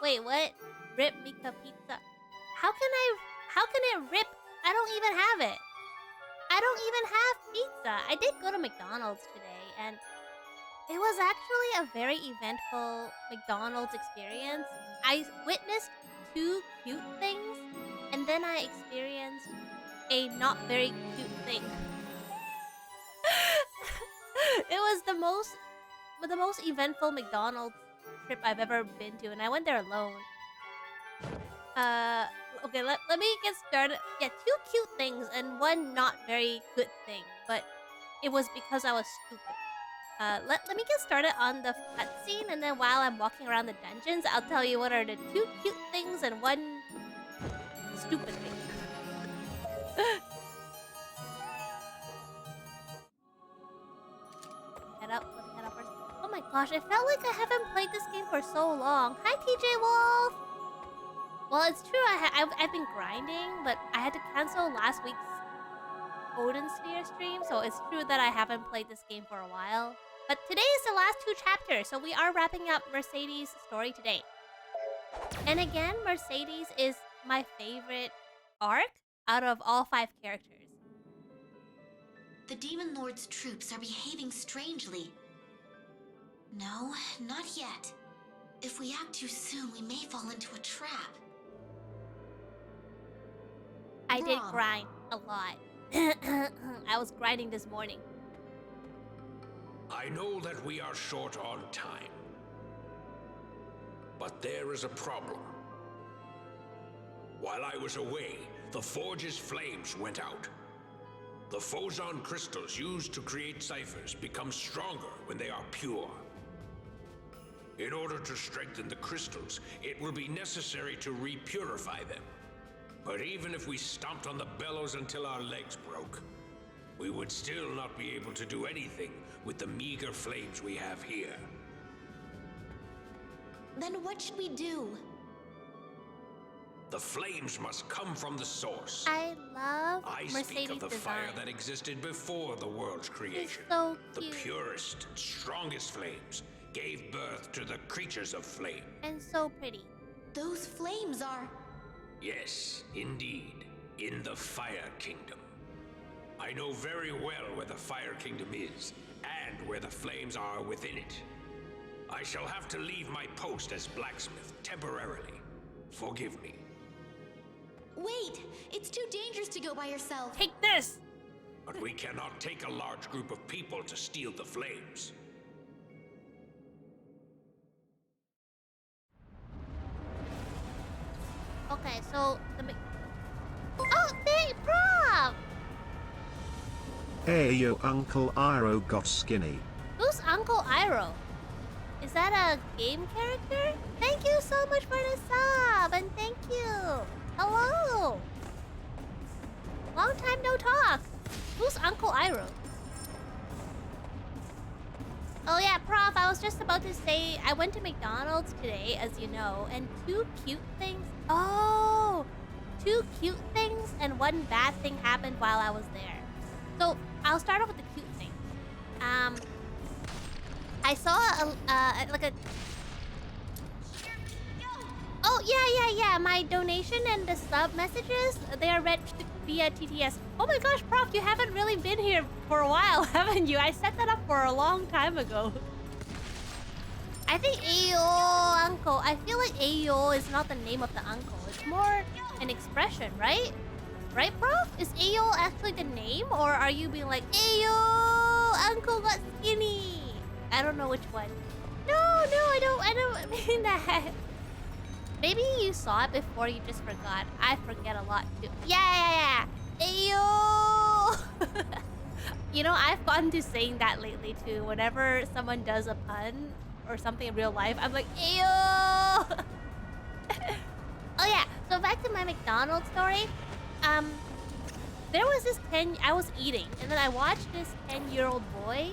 Wait, what? Rip Mika pizza. How can it rip? I don't even have it. I don't even have pizza. I did go to McDonald's today, and it was actually a very eventful McDonald's experience. I witnessed 2 cute things, and then I experienced a not very cute thing. It was the most eventful McDonald's trip I've ever been to, and I went there alone. Okay, let me get started. Yeah, 2 cute things and 1 not very good thing, but it was because I was stupid. Let me get started on the cutscene, and then while I'm walking around the dungeons, I'll tell you what are the 2 cute things and 1 stupid thing. Let me head up first. Oh my gosh, it felt like I haven't played this game for so long. Hi, TJ Wolf! Well, it's true, I've been grinding, but I had to cancel last week's Odin Sphere stream, so it's true that I haven't played this game for a while. But today is the last 2 chapters, so we are wrapping up Mercedes' story today. And again, Mercedes is my favorite arc out of all 5 characters. The Demon Lord's troops are behaving strangely. No, not yet. If we act too soon, we may fall into a trap. I did grind a lot. I was grinding this morning. I know that we are short on time. But there is a problem. While I was away, the forge's flames went out. The Phozon crystals used to create ciphers become stronger when they are pure. In order to strengthen the crystals, it will be necessary to repurify them. But even if we stomped on the bellows until our legs broke, we would still not be able to do anything with the meager flames we have here. Then what should we do? The flames must come from the source. I love Mercedes' speak of the design. fire that existed before the world's creation. It's so the cute. purest and strongest flames gave birth to the creatures of flame. And so pretty. Those flames are... Yes, indeed, in the Fire Kingdom. I know very well where the Fire Kingdom is, and where the flames are within it. I shall have to leave my post as blacksmith temporarily. Forgive me. Wait! It's too dangerous to go by yourself. Take this! But we cannot take a large group of people to steal the flames. Okay, so oh, thank Prof! Hey yo, Uncle Iroh got skinny. Who's Uncle Iroh? Is that a game character? Thank you so much for the sub, and thank you. Hello. Long time no talk. Who's Uncle Iroh? Oh yeah, Prof, I was just about to say, I went to McDonald's today, as you know, and 2 cute things. Oh, 2 cute things and 1 bad thing happened while I was there. So I'll start off with the cute thing. I saw like a. Oh yeah. My donation and the sub messages, they are read via TTS. Oh my gosh, Prof, you haven't really been here for a while, haven't you? I set that up for a long time ago. I think Ayo uncle. I feel like Ayo is not the name of the uncle. It's more an expression, right? Right, Prof? Is Ayo actually the name, or are you being like Ayo uncle got skinny? I don't know which one. No, I don't mean that. Maybe you saw it before, you just forgot. I forget a lot too. Yeah. Ayo! You know, I've gotten to saying that lately too. Whenever someone does a pun or something in real life, I'm like, Ayo! Oh yeah, so back to my McDonald's story. There was this I was eating, and then I watched this 10-year-old boy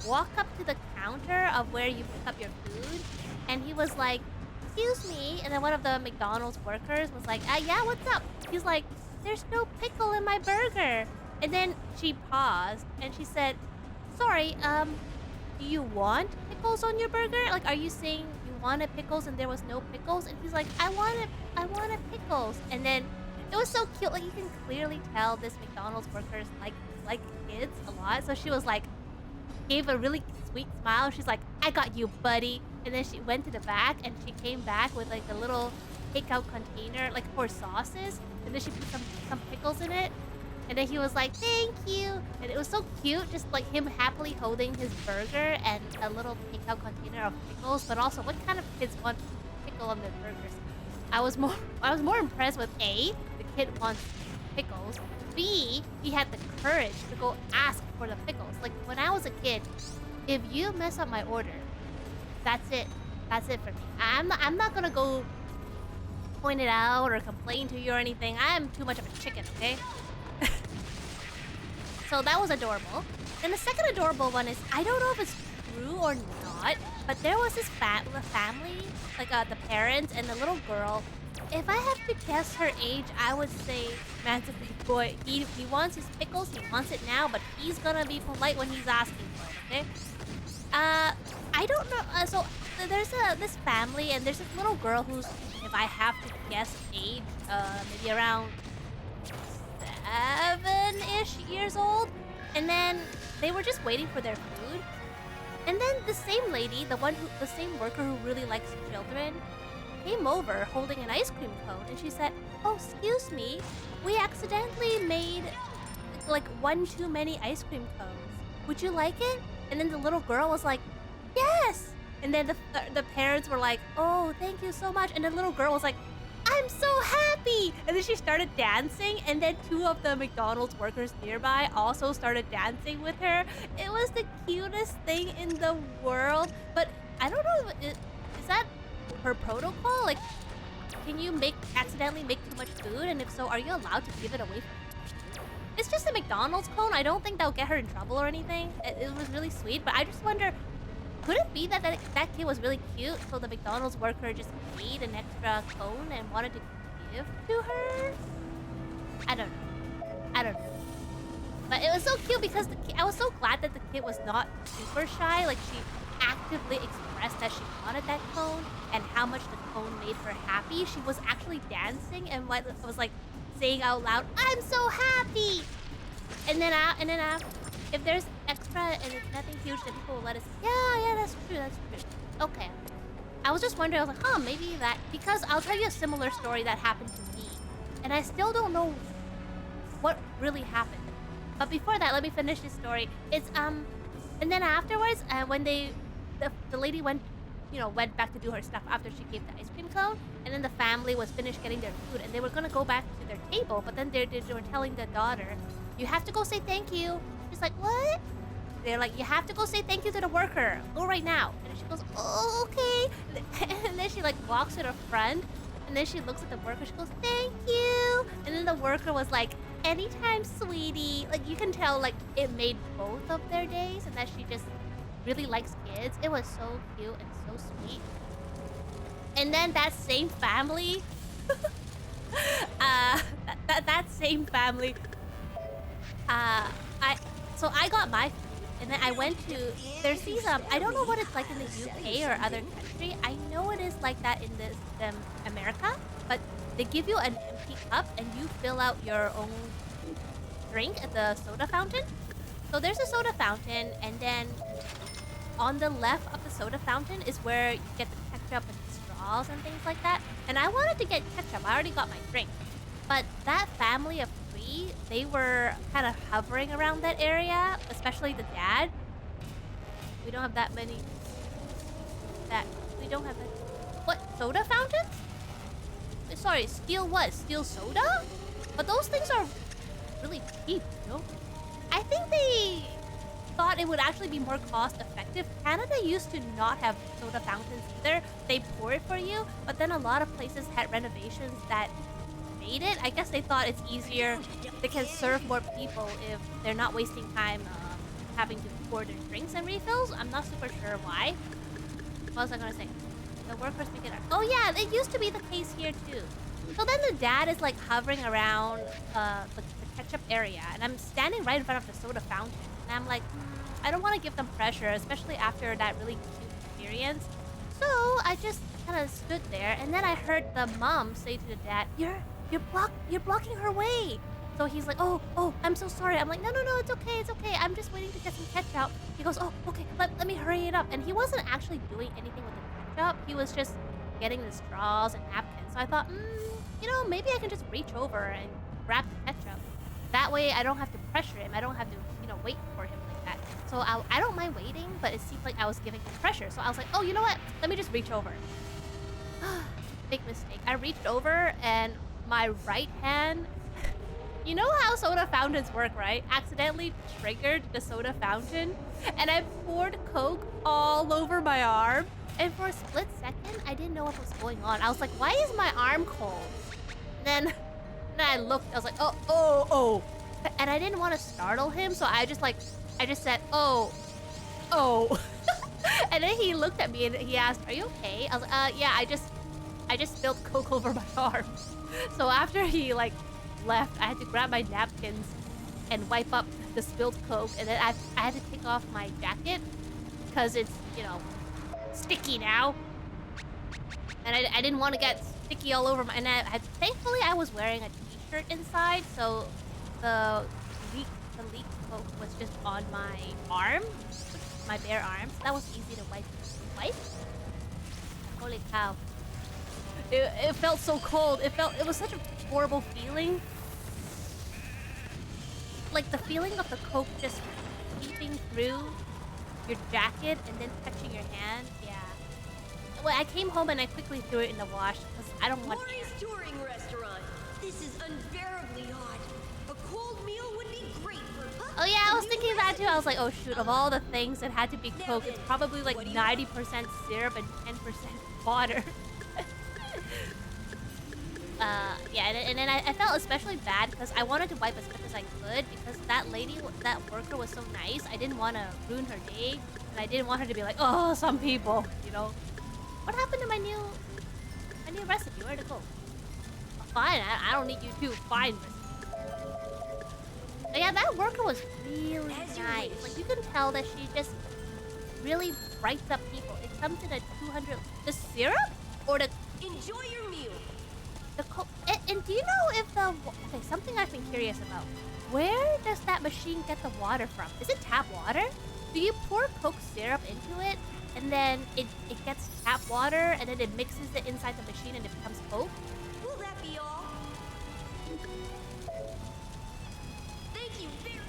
walk up to the counter of where you pick up your food, and he was like, excuse me, and then one of the McDonald's workers was like, yeah, what's up? He's like, there's no pickle in my burger. And then she paused, and she said, sorry, do you want pickles on your burger? Like, are you saying you wanted pickles and there was no pickles, and he's like, I wanted pickles. And then it was so cute. Like, you can clearly tell this McDonald's workers like kids a lot. So she was like, gave a really sweet smile. She's like, I got you, buddy. And then she went to the back and she came back with like a little takeout container like for sauces, and then she put some pickles in it. And then he was like, thank you. And it was so cute, just like him happily holding his burger and a little takeout container of pickles. But also, what kind of kids want pickle on their burgers? I was more impressed with A, the kid wants pickles. B, he had the courage to go ask for the pickles. Like, when I was a kid, if you mess up my order, that's it. That's it for me. I'm not gonna go point it out or complain to you or anything. I'm too much of a chicken, okay? So that was adorable. And the second adorable one is, I don't know if it's true or not, but there was this family, like the parents and the little girl. If I have to guess her age, I would say, man's a big boy. He wants his pickles, he wants it now, but he's gonna be polite when he's asking for it, okay? I don't know, so there's this family, and there's this little girl who's, if I have to guess age, maybe around 7-ish years old. And then they were just waiting for their food. And then the same lady, the same worker who really likes children, came over holding an ice cream cone, and she said, oh, excuse me, we accidentally made like one too many ice cream cones. Would you like it? And then the little girl was like, yes. And then the parents were like, oh, thank you so much. And the little girl was like, I'm so happy! And then she started dancing, and then two of the McDonald's workers nearby also started dancing with her. It was the cutest thing in the world. But I don't know, is that her protocol? Like, can you accidentally make too much food? And if so, are you allowed to give it away? It's just a McDonald's cone. I don't think that'll get her in trouble or anything. It was really sweet, but I just wonder, could it be that kid was really cute, so the McDonald's worker just made an extra cone and wanted to give to her? I don't know. But it was so cute because I was so glad that the kid was not super shy. Like, she actively expressed that she wanted that cone and how much the cone made her happy. She was actually dancing and was like saying out loud, I'm so happy! And then if there's extra and it's nothing huge, then people will let us. Yeah, that's true. Okay. I was just wondering, I was like, maybe that, because I'll tell you a similar story that happened to me, and I still don't know what really happened. But before that, let me finish this story. It's and then afterwards, when the lady went back to do her stuff after she gave the ice cream cone, and then the family was finished getting their food, and they were gonna go back to their table, but then they were telling the daughter, you have to go say thank you. She's like, what? They're like, you have to go say thank you to the worker. Go right now. And she goes, oh, okay. And then she like walks to the front, and then she looks at the worker. She goes, thank you. And then the worker was like, anytime, sweetie. Like, you can tell like it made both of their days, and that she just really likes kids. It was so cute and so sweet. And then that same family, that same family, So I got my food, and then I went to, there's these, I don't know what it's like in the UK or other country. I know it is like that in America, but they give you an empty cup and you fill out your own drink at the soda fountain. So there's a soda fountain, and then on the left of the soda fountain is where you get the ketchup and straws and things like that. And I wanted to get ketchup. I already got my drink. But that family of three, they were kind of hovering around that area, especially the dad. We don't have that many. We don't have that. What? Soda fountains? Sorry, steel what? Steel soda? But those things are really cheap, you know? I think they thought it would actually be more cost effective. Canada used to not have soda fountains either. They pour it for you, but then a lot of places had renovations that made it. I guess they thought it's easier. They can serve more people if they're not wasting time having to pour their drinks and refills. I'm not super sure why. What was I gonna say? The workers make it up. Oh yeah, it used to be the case here too. So then the dad is like hovering around the ketchup area, and I'm standing right in front of the soda fountain, and I'm like, I don't want to give them pressure, especially after that really cute experience. So I just kind of stood there, and then I heard the mom say to the dad, "You're blocking her way." So he's like, "Oh, I'm so sorry." I'm like, "No, it's okay, it's okay. I'm just waiting to get some ketchup." He goes, "Oh, okay, let me hurry it up." And he wasn't actually doing anything with the ketchup. He was just getting the straws and napkins. So I thought, maybe I can just reach over and grab the ketchup. That way I don't have to pressure him. I don't have to, wait for him like that. So I don't mind waiting, but it seemed like I was giving him pressure. So I was like, "Oh, you know what? Let me just reach over." Big mistake. I reached over and my right hand, you know how soda fountains work, right? Accidentally triggered the soda fountain and I poured Coke all over my arm. And for a split second, I didn't know what was going on. I was like, "Why is my arm cold?" Then I looked, I was like, oh. And I didn't want to startle him, so I just said, oh. And then he looked at me and he asked, "Are you okay?" I was like, yeah, I just spilled Coke over my arm. So after he left, I had to grab my napkins and wipe up the spilled Coke, and then I had to take off my jacket because it's, sticky now. And I didn't want to get sticky all over and thankfully I was wearing a t-shirt inside, so the leak Coke was just on my arm, my bare arm, so that was easy to wipe. Holy cow. It felt so cold. It was such a horrible feeling. Like the feeling of the Coke just seeping through your jacket and then touching your hand. Yeah. Well, I came home and I quickly threw it in the wash because I don't want Mori's touring restaurant. This is unbearably hot. A cold meal would be great for. Oh yeah, I was thinking that too. I was like, oh shoot, of all the things that had to be Coke, it's probably like 90% syrup and 10% water. Yeah, and then I felt especially bad because I wanted to wipe as much as I could because that worker was so nice. I didn't want to ruin her day, and I didn't want her to be like, "Oh, some people, What happened to my new recipe? Where'd it go? Oh, fine, I don't need you to find recipe. But yeah, that worker was really nice. Like, you can tell that she just really brights up people. It comes in a 200... The syrup? Or the... Enjoy your meal. The Coke... And do you know if the... Okay, something I've been curious about. Where does that machine get the water from? Is it tap water? Do you pour Coke syrup into it, and then it gets tap water, and then it mixes it inside the machine and it becomes Coke? Will that be all? Thank you very...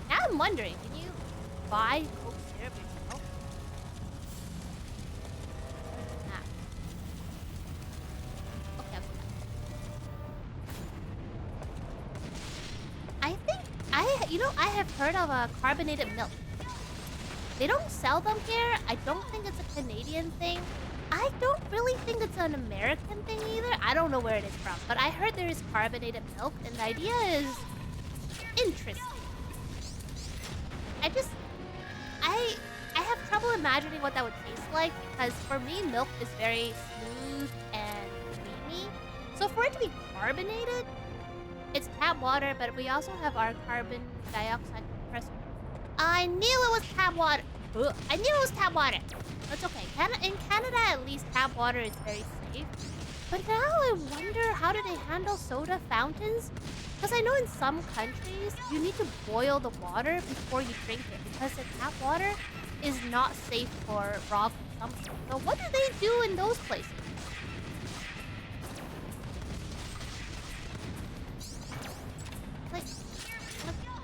Now I'm wondering, can you buy Coke syrup yourself? Okay, I think I have heard of a carbonated milk. They don't sell them here. I don't think it's a Canadian thing. I don't really think it's an American thing either. I don't know where it is from, but I heard there is carbonated milk, and the idea is interesting. I have trouble imagining what that would taste like because for me, milk is very smooth and creamy. So for it to be carbonated, it's tap water, but we also have our carbon dioxide compressor. I knew it was tap water. Ugh, I knew it was tap water. That's okay. In Canada, at least, tap water is very safe. But now I wonder, how do they handle soda fountains? Because I know in some countries, you need to boil the water before you drink it because the tap water is not safe for raw consumption. So what do they do in those places? Like,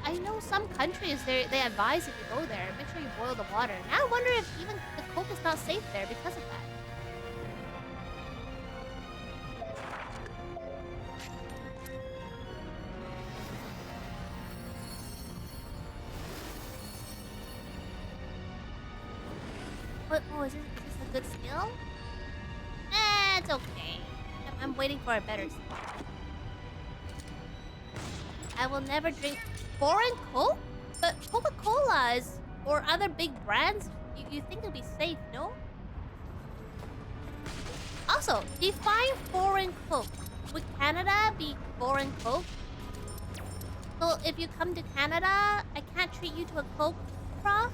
I know some countries, they advise if you go there, make sure you boil the water. Now I wonder if even the Coke is not safe there because of that. What? Oh, is this a good skill? It's okay. I'm waiting for a better skill. I will never drink foreign Coke? But Coca-Cola's or other big brands, you think it'll be safe, no? Also, define foreign Coke. Would Canada be foreign Coke? So if you come to Canada, I can't treat you to a Coke, prof?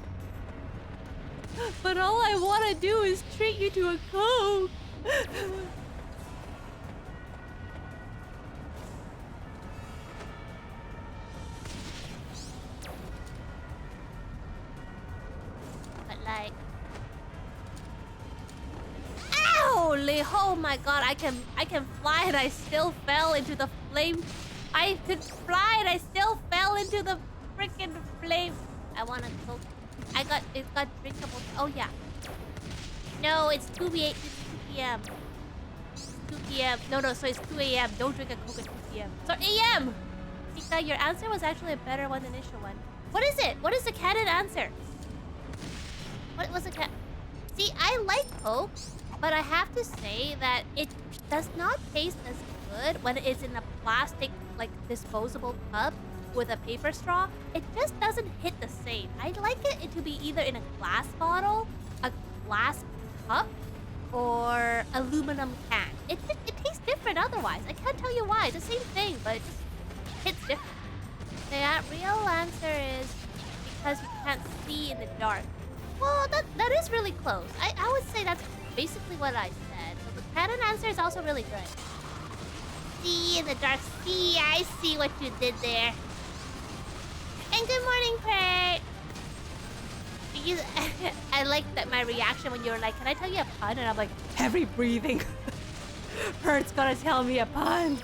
But all I want to do is treat you to a Coke. But like... Holy, oh my god, I can fly and I still fell into the flame. I could fly and I still fell into the freaking flame. I want to Coke. It got drinkable. Oh yeah. No, it's 2 p.m. 2 p.m. No, so it's 2 a.m. Don't drink a Coke at 2 p.m. So a.m. Mika, your answer was actually a better one than the initial one. What is it? What is the canon answer? What was the See, I like Coke, but I have to say that it does not taste as good when it's in a plastic, like, disposable cup with a paper straw. It just doesn't hit the same. I'd like it to be either in a glass bottle, a glass cup, or aluminum can. It tastes different otherwise. I can't tell you why. It's the same thing, but it just hits different. The real answer is because you can't see in the dark. Well, that is really close. I would say that's basically what I said. So the canon answer is also really good. See in the dark. See, I see what you did there. And good morning, Pert. I like that my reaction when you were like, can I tell you a pun? And I'm like, heavy breathing. Pert's gonna tell me a pun.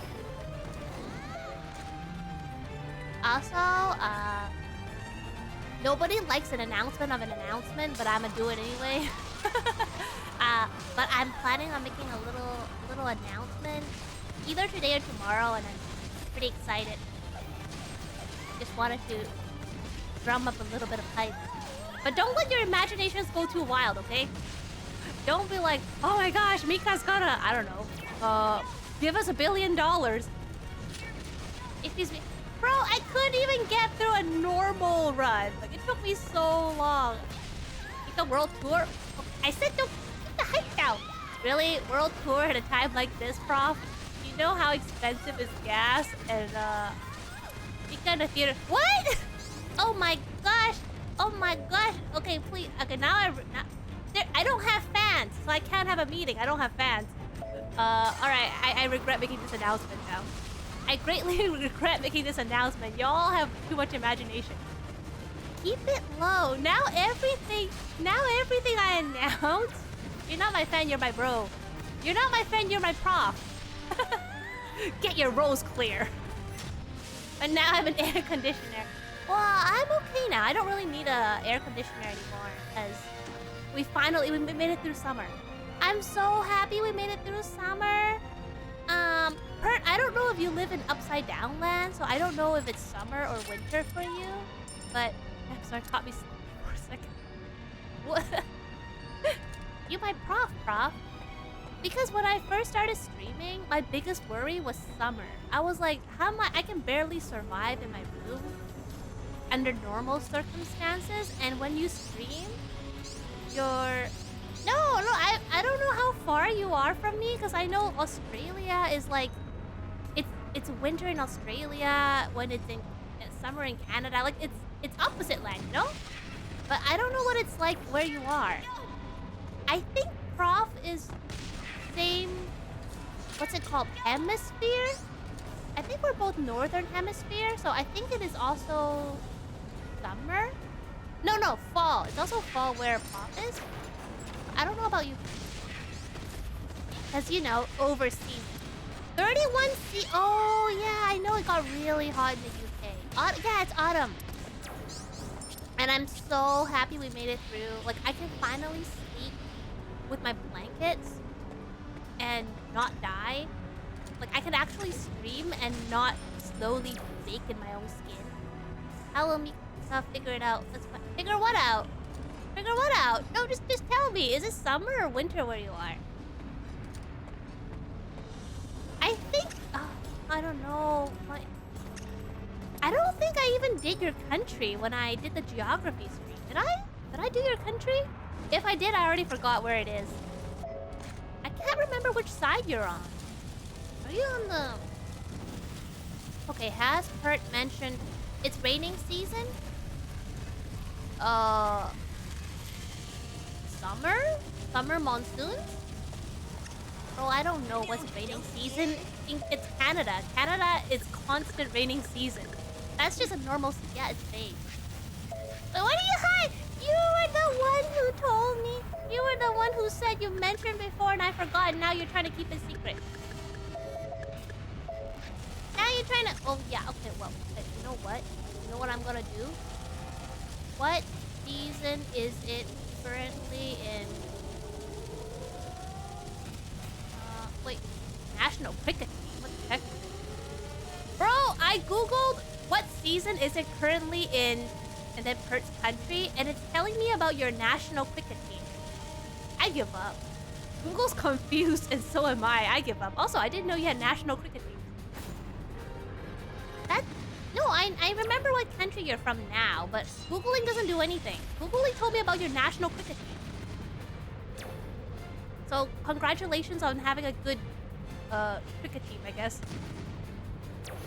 Also, nobody likes an announcement of an announcement, but I'm gonna do it anyway. But I'm planning on making a little announcement either today or tomorrow, and I'm pretty excited. Just wanted to drum up a little bit of hype. But don't let your imaginations go too wild, okay? Don't be like, oh my gosh, Mika's gonna, I don't know, give us $1 billion. Excuse me. Bro, I couldn't even get through a normal run. Like, it took me so long. Mika World Tour? I said don't keep the hype down. Really? World Tour at a time like this, Prof? You know how expensive is gas and, Mika in the theater. What? Oh my gosh. Oh my gosh. Okay, please. Okay, now I don't have fans, so I can't have a meeting. I don't have fans. Alright. I regret making this announcement now. I greatly regret making this announcement. Y'all have too much imagination. Keep it low. Now everything I announce. You're not my fan, you're my bro. You're not my friend, you're my prof. Get your roles clear. And now I have an air conditioner. Well, I'm okay now. I don't really need a air conditioner anymore because we made it through summer. I'm so happy we made it through summer. Pert, I don't know if you live in upside down land, so I don't know if it's summer or winter for you. But I'm sorry, caught me for a second. What? You my prof. Because when I first started streaming, my biggest worry was summer. I was like, I can barely survive in my room under normal circumstances, and when you stream, No, I don't know how far you are from me, because I know Australia is like, it's winter in Australia when it's in summer in Canada. Like, it's opposite land, you know? But I don't know what it's like where you are. I think Prof is same, what's it called, hemisphere? I think we're both northern hemisphere, so I think it is also summer? No, fall. It's also fall where Prof is. I don't know about you. Because, you know, overseas. 31 C. Oh, yeah, I know it got really hot in the UK. Yeah, it's autumn. And I'm so happy we made it through. Like, I can finally sleep with my blankets and not die. Like, I can actually stream and not slowly bake in my own skin. Hello, Mika, figure it out. Figure what out? Figure what out? No, just tell me. Is it summer or winter where you are? I think... I don't know. I don't think I even did your country when I did the geography stream. Did I? Did I do your country? If I did, I already forgot where it is. I can't remember which side you're on. Are you on the... Okay, has Pert mentioned it's raining season? summer? Summer monsoons? Oh, I don't know what's raining season. It's Canada. Canada is constant raining season. That's just a normal... Yeah, it's vague. But what do you hide? You were the one who told me. You were the one who said you mentioned before and I forgot. And now you're trying to keep it secret. Now you're trying to... Oh, yeah. Okay, well. Okay, you know what? You know what I'm gonna do? What season is it currently in? Wait. National Cricket Team? What the heck? Bro, I googled what season is it currently in, and then Pert's country, and it's telling me about your national cricket team. I give up. Google's confused, and so am I. I give up. Also, I didn't know you had national cricket team. No, I remember what country you're from now, but Googling doesn't do anything. Googling told me about your national cricket team. So, congratulations on having a good cricket team, I guess.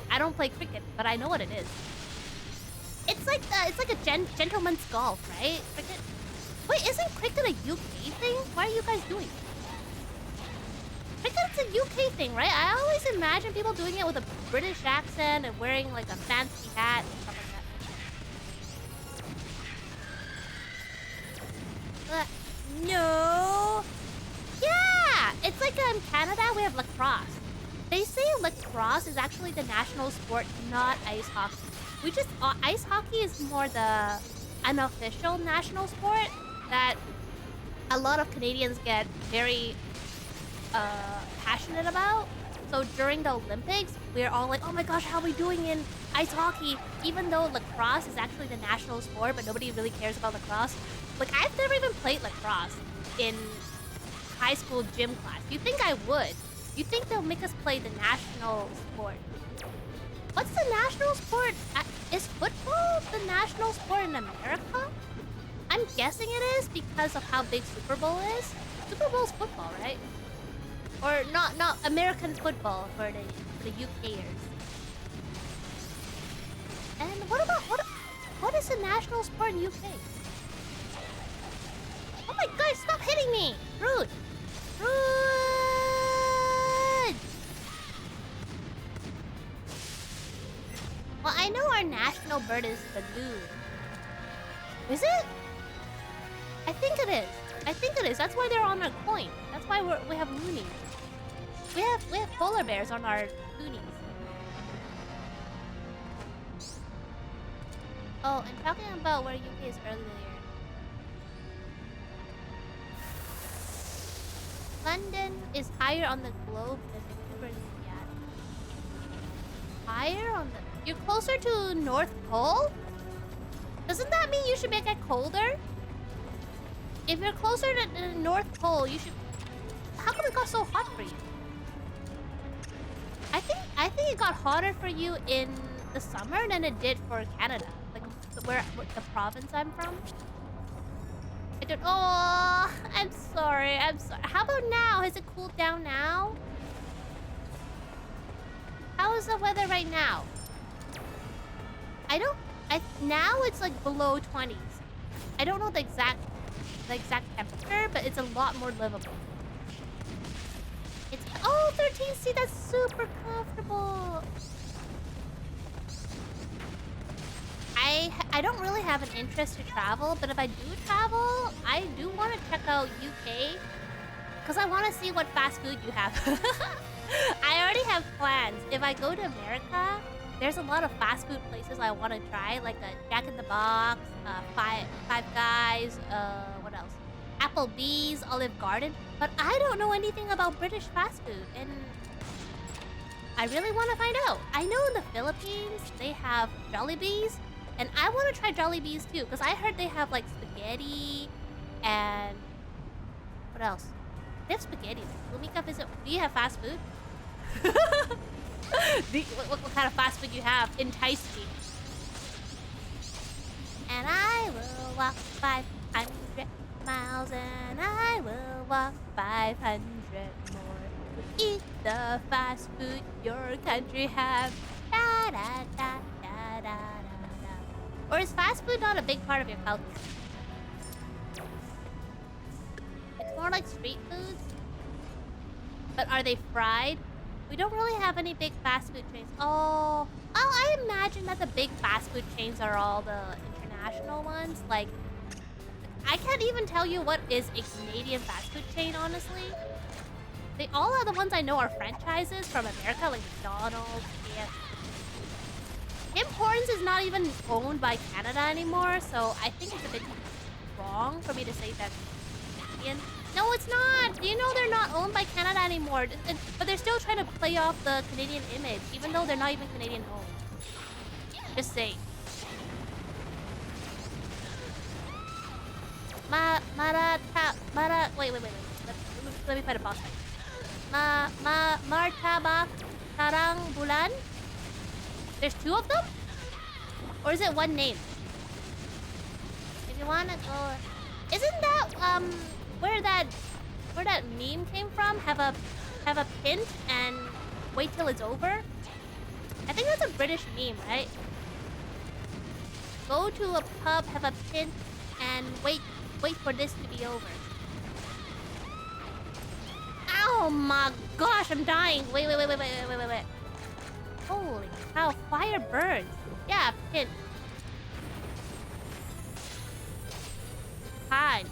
I don't play cricket, but I know what it is. It's like a gentleman's golf, right? Cricket. Wait, isn't cricket a UK thing? Why are you guys doing it? Cricket's a UK thing, right? I always imagine people doing it with a British accent and wearing like a fancy hat and stuff like that. No. Yeah, it's like in Canada we have lacrosse. They say lacrosse is actually the national sport, not ice hockey. Ice hockey is more the unofficial national sport that a lot of Canadians get very passionate about. So during the Olympics, we're all like, oh my gosh, how are we doing in ice hockey? Even though lacrosse is actually the national sport, but nobody really cares about lacrosse. Like, I've never even played lacrosse in high school gym class. You think I would? You think they'll make us play the national sport? What's the national sport? Is football the national sport in America? I'm guessing it is because of how big Super Bowl is. Super Bowl's football, right? Or not American football for the UKers. And what is the national sport in UK? Oh my god, stop hitting me! Rude! Rude! Well, I know our national bird is the loon. Is it? I think it is. I think it is. That's why they're on our coin. That's why we have loonies. We have polar bears on our loonies. Oh, and talking about where UK is earlier. London is higher on the globe than Vancouver and Seattle. Higher on the... You're closer to North Pole? Doesn't that mean you should make it colder? If you're closer to the North Pole, you should... How come it got so hot for you? I think it got hotter for you in the summer than it did for Canada. Like, where the province I'm from. Oh, I'm sorry. How about now? Has it cooled down now? How is the weather right now? Now it's like below 20s. I don't know the exact temperature, but it's a lot more livable. It's 13C. That's super comfortable. I don't really have an interest to travel, but if I do travel, I do want to check out UK because I want to see what fast food you have. I already have plans. If I go to America, there's a lot of fast food places I want to try, like a Jack in the Box, Five Guys, what else? Applebee's, Olive Garden. But I don't know anything about British fast food, and I really want to find out. I know in the Philippines, they have Jollibees, and I want to try Jollibees too, because I heard they have like spaghetti and... What else? They have spaghetti. Lumika, do you have fast food? what kind of fast food you have? Entice me. And I will walk 500 miles, and I will walk 500 more to eat the fast food your country have. Da da da da da da da. Or is fast food not a big part of your culture? more like street foods. But are they fried? We don't really have any big fast food chains. Oh, I imagine that the big fast food chains are all the international ones. Like, I can't even tell you what is a Canadian fast food chain, honestly. They all are the ones I know are franchises from America, like McDonald's, KFC. Tim Hortons is not even owned by Canada anymore, so I think it's a bit wrong for me to say that's Canadian. No, it's not! You know they're not owned by Canada anymore, but they're still trying to play off the Canadian image, even though they're not even Canadian owned. Just saying. Wait. Let me find a boss fight. Martabak Tarang Bulan? There's two of them? Or is it one name? If you wanna go... Isn't that, where that meme came from? Have a pint and wait till it's over? I think that's a British meme, right? Go to a pub, have a pint, and wait for this to be over. Oh my gosh, I'm dying. Wait. Holy cow, fire burns. Yeah, pint. Hi.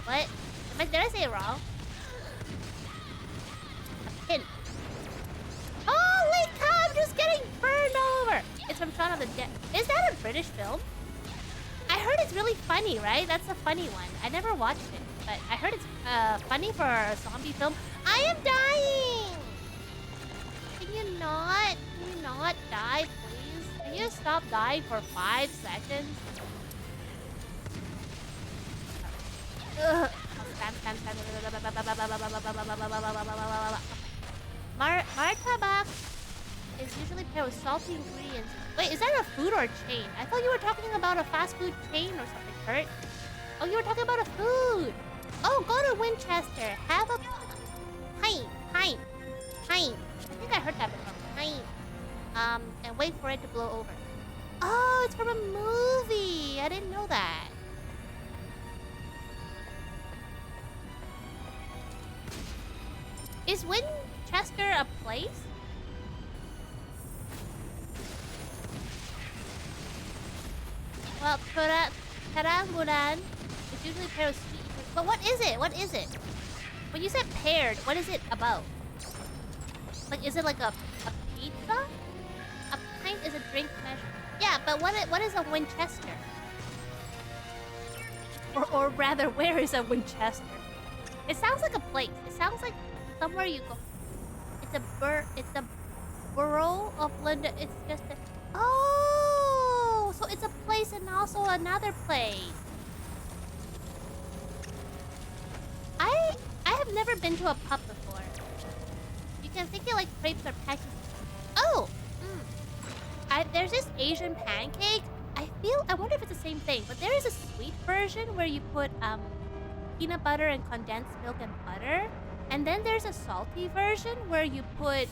What? Did I say it wrong? A pint. Holy cow, I'm just getting burned over. It's from Shaun of the Dead. Is that a British film? I heard it's really funny, right? That's a funny one. I never watched it, but I heard it's funny for a zombie film. I am dying! Can you not die, please? Can you stop dying for 5 seconds? Ugh. Martabak is usually paired with salty ingredients. Wait, is that a food or a chain? I thought you were talking about a fast food chain or something, Kurt. Oh, you were talking about a food. Oh, go to Winchester. Have a pint. I think I heard that before. Pint. And wait for it to blow over. Oh, it's from a movie. I didn't know that. Is Winchester a place? Well, Karanguran is usually paired with sweet. But what is it? What is it? When you said paired, what is it about? Like, is it like a pizza? A pint is a drink measure. Yeah, but what is a Winchester? Or rather, where is a Winchester? It sounds like a place. It sounds like somewhere you go. It's a borough of London. It's just a... Oh! So it's a place and also another place. I have never been to a pub before. You can think it like crepes or pancakes. Oh! There's this Asian pancake. I wonder if it's the same thing, but there is a sweet version where you put peanut butter and condensed milk and butter. And then there's a salty version where you put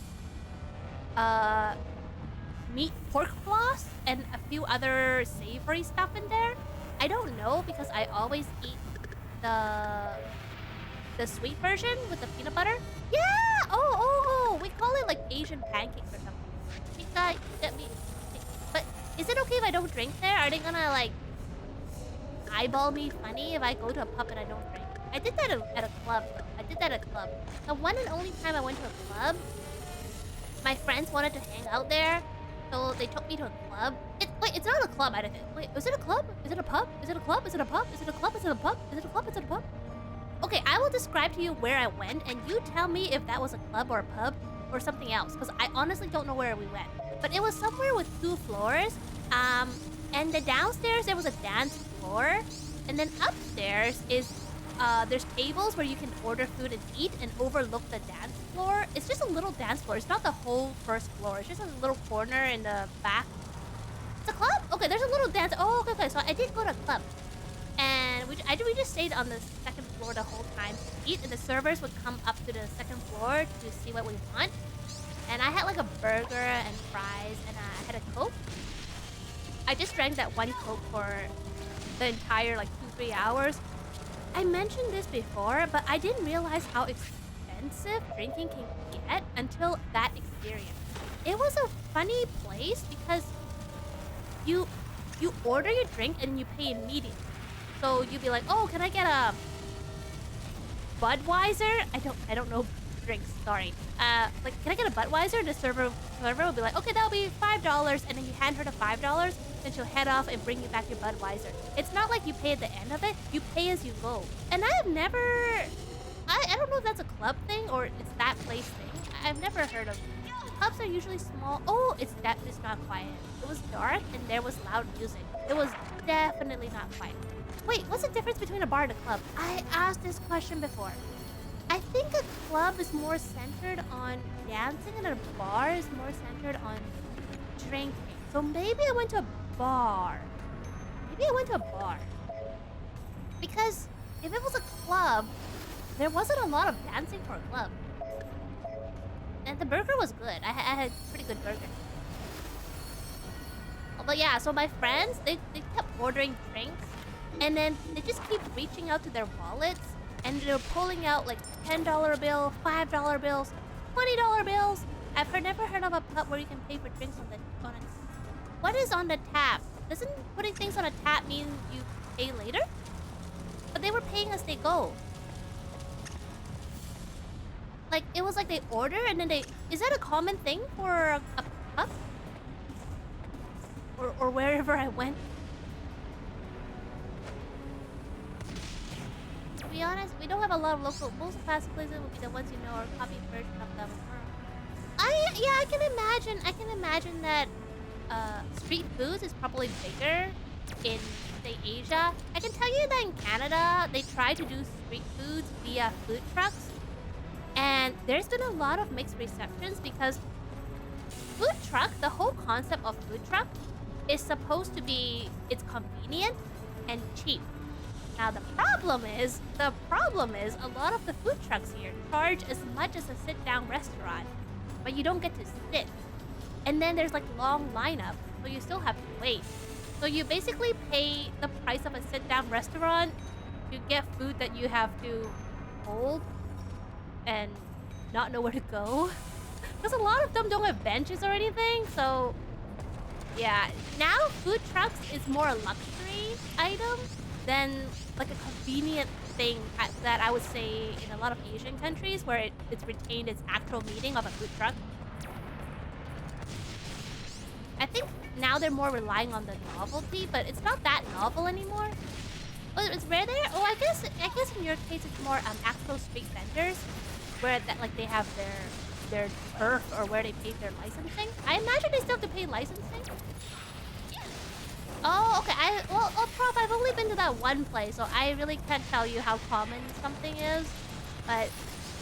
meat pork floss and a few other savory stuff in there. I don't know because I always eat the sweet version with the peanut butter. Yeah! Oh! We call it like Asian pancakes or something. But is it okay if I don't drink there? Are they gonna like eyeball me funny if I go to a pub and I don't drink? I did that at a club. The one and only time I went to a club, my friends wanted to hang out there, so they took me to a club. Wait, it's not a club, I don't think. Wait, is it a club? Is it a pub? Is it a club? Is it a pub? Is it a club? Is it a pub? Is it a club? Is it a pub? Okay, I will describe to you where I went, and you tell me if that was a club or a pub or something else, because I honestly don't know where we went. But it was somewhere with 2 floors, and the downstairs there was a dance floor, and then upstairs is there's tables where you can order food and eat and overlook the dance floor. It's just a little dance floor. It's not the whole first floor. It's just a little corner in the back. It's a club? Okay, there's a little dance. Oh, okay. So I did go to a club. And we just stayed on the second floor the whole time to eat. And the servers would come up to the second floor to see what we want. And I had like a burger and fries and I had a Coke. I just drank that one Coke for the entire like 2-3 hours. I mentioned this before, but I didn't realize how expensive drinking can get until that experience. It was a funny place because you order your drink and you pay immediately. So you'd be like, oh, can I get a Budweiser? I don't know drinks, sorry. Like, can I get a Budweiser? And the server will be like, okay, that'll be $5, and then you hand her the $5, then she'll head off and bring you back your Budweiser. It's not like you pay at the end of it, you pay as you go. And I have never, I don't know if that's a club thing or it's that place thing. I've never heard of it. Clubs are usually small. Oh, it's not quiet. It was dark and there was loud music. It was definitely not quiet. Wait, what's the difference between a bar and a club? I asked this question before. I think a club is more centered on dancing and a bar is more centered on drinking. So maybe I went to a bar. Because if it was a club, there wasn't a lot of dancing for a club. And the burger was good. I had pretty good burger. But yeah, so my friends, they kept ordering drinks. And then they just keep reaching out to their wallets. And they're pulling out like $10 bill, $5 bills, $20 bills. I've never heard of a pub where you can pay for drinks on a... What is on the tap? Doesn't putting things on a tap mean you pay later? But they were paying as they go. Like, it was like they order and then they... Is that a common thing for a pub? Or wherever I went? To be honest, we don't have a lot of local... Most fast places would be the ones you know or copy version of them. I can imagine that street foods is probably bigger in, say, Asia. I can tell you that in Canada, they try to do street foods via food trucks. And there's been a lot of mixed receptions because food truck, the whole concept of food truck is supposed to be, it's convenient and cheap. Now the problem is a lot of the food trucks here charge as much as a sit-down restaurant, but you don't get to sit. And then there's like long lineup, so you still have to wait. So you basically pay the price of a sit-down restaurant to get food that you have to hold and not know where to go. Because a lot of them don't have benches or anything, so yeah. Now food trucks is more a luxury item than like a convenient thing that I would say in a lot of Asian countries where it's retained its actual meaning of a food truck. I think now they're more relying on the novelty, but it's not that novel anymore. Oh, it's rare there? Oh, I guess in your case it's more actual street vendors where that like they have their turf or where they pay their licensing. I imagine they still have to pay licensing. Oh, okay. Prof, I've only been to that one place, so I really can't tell you how common something is. But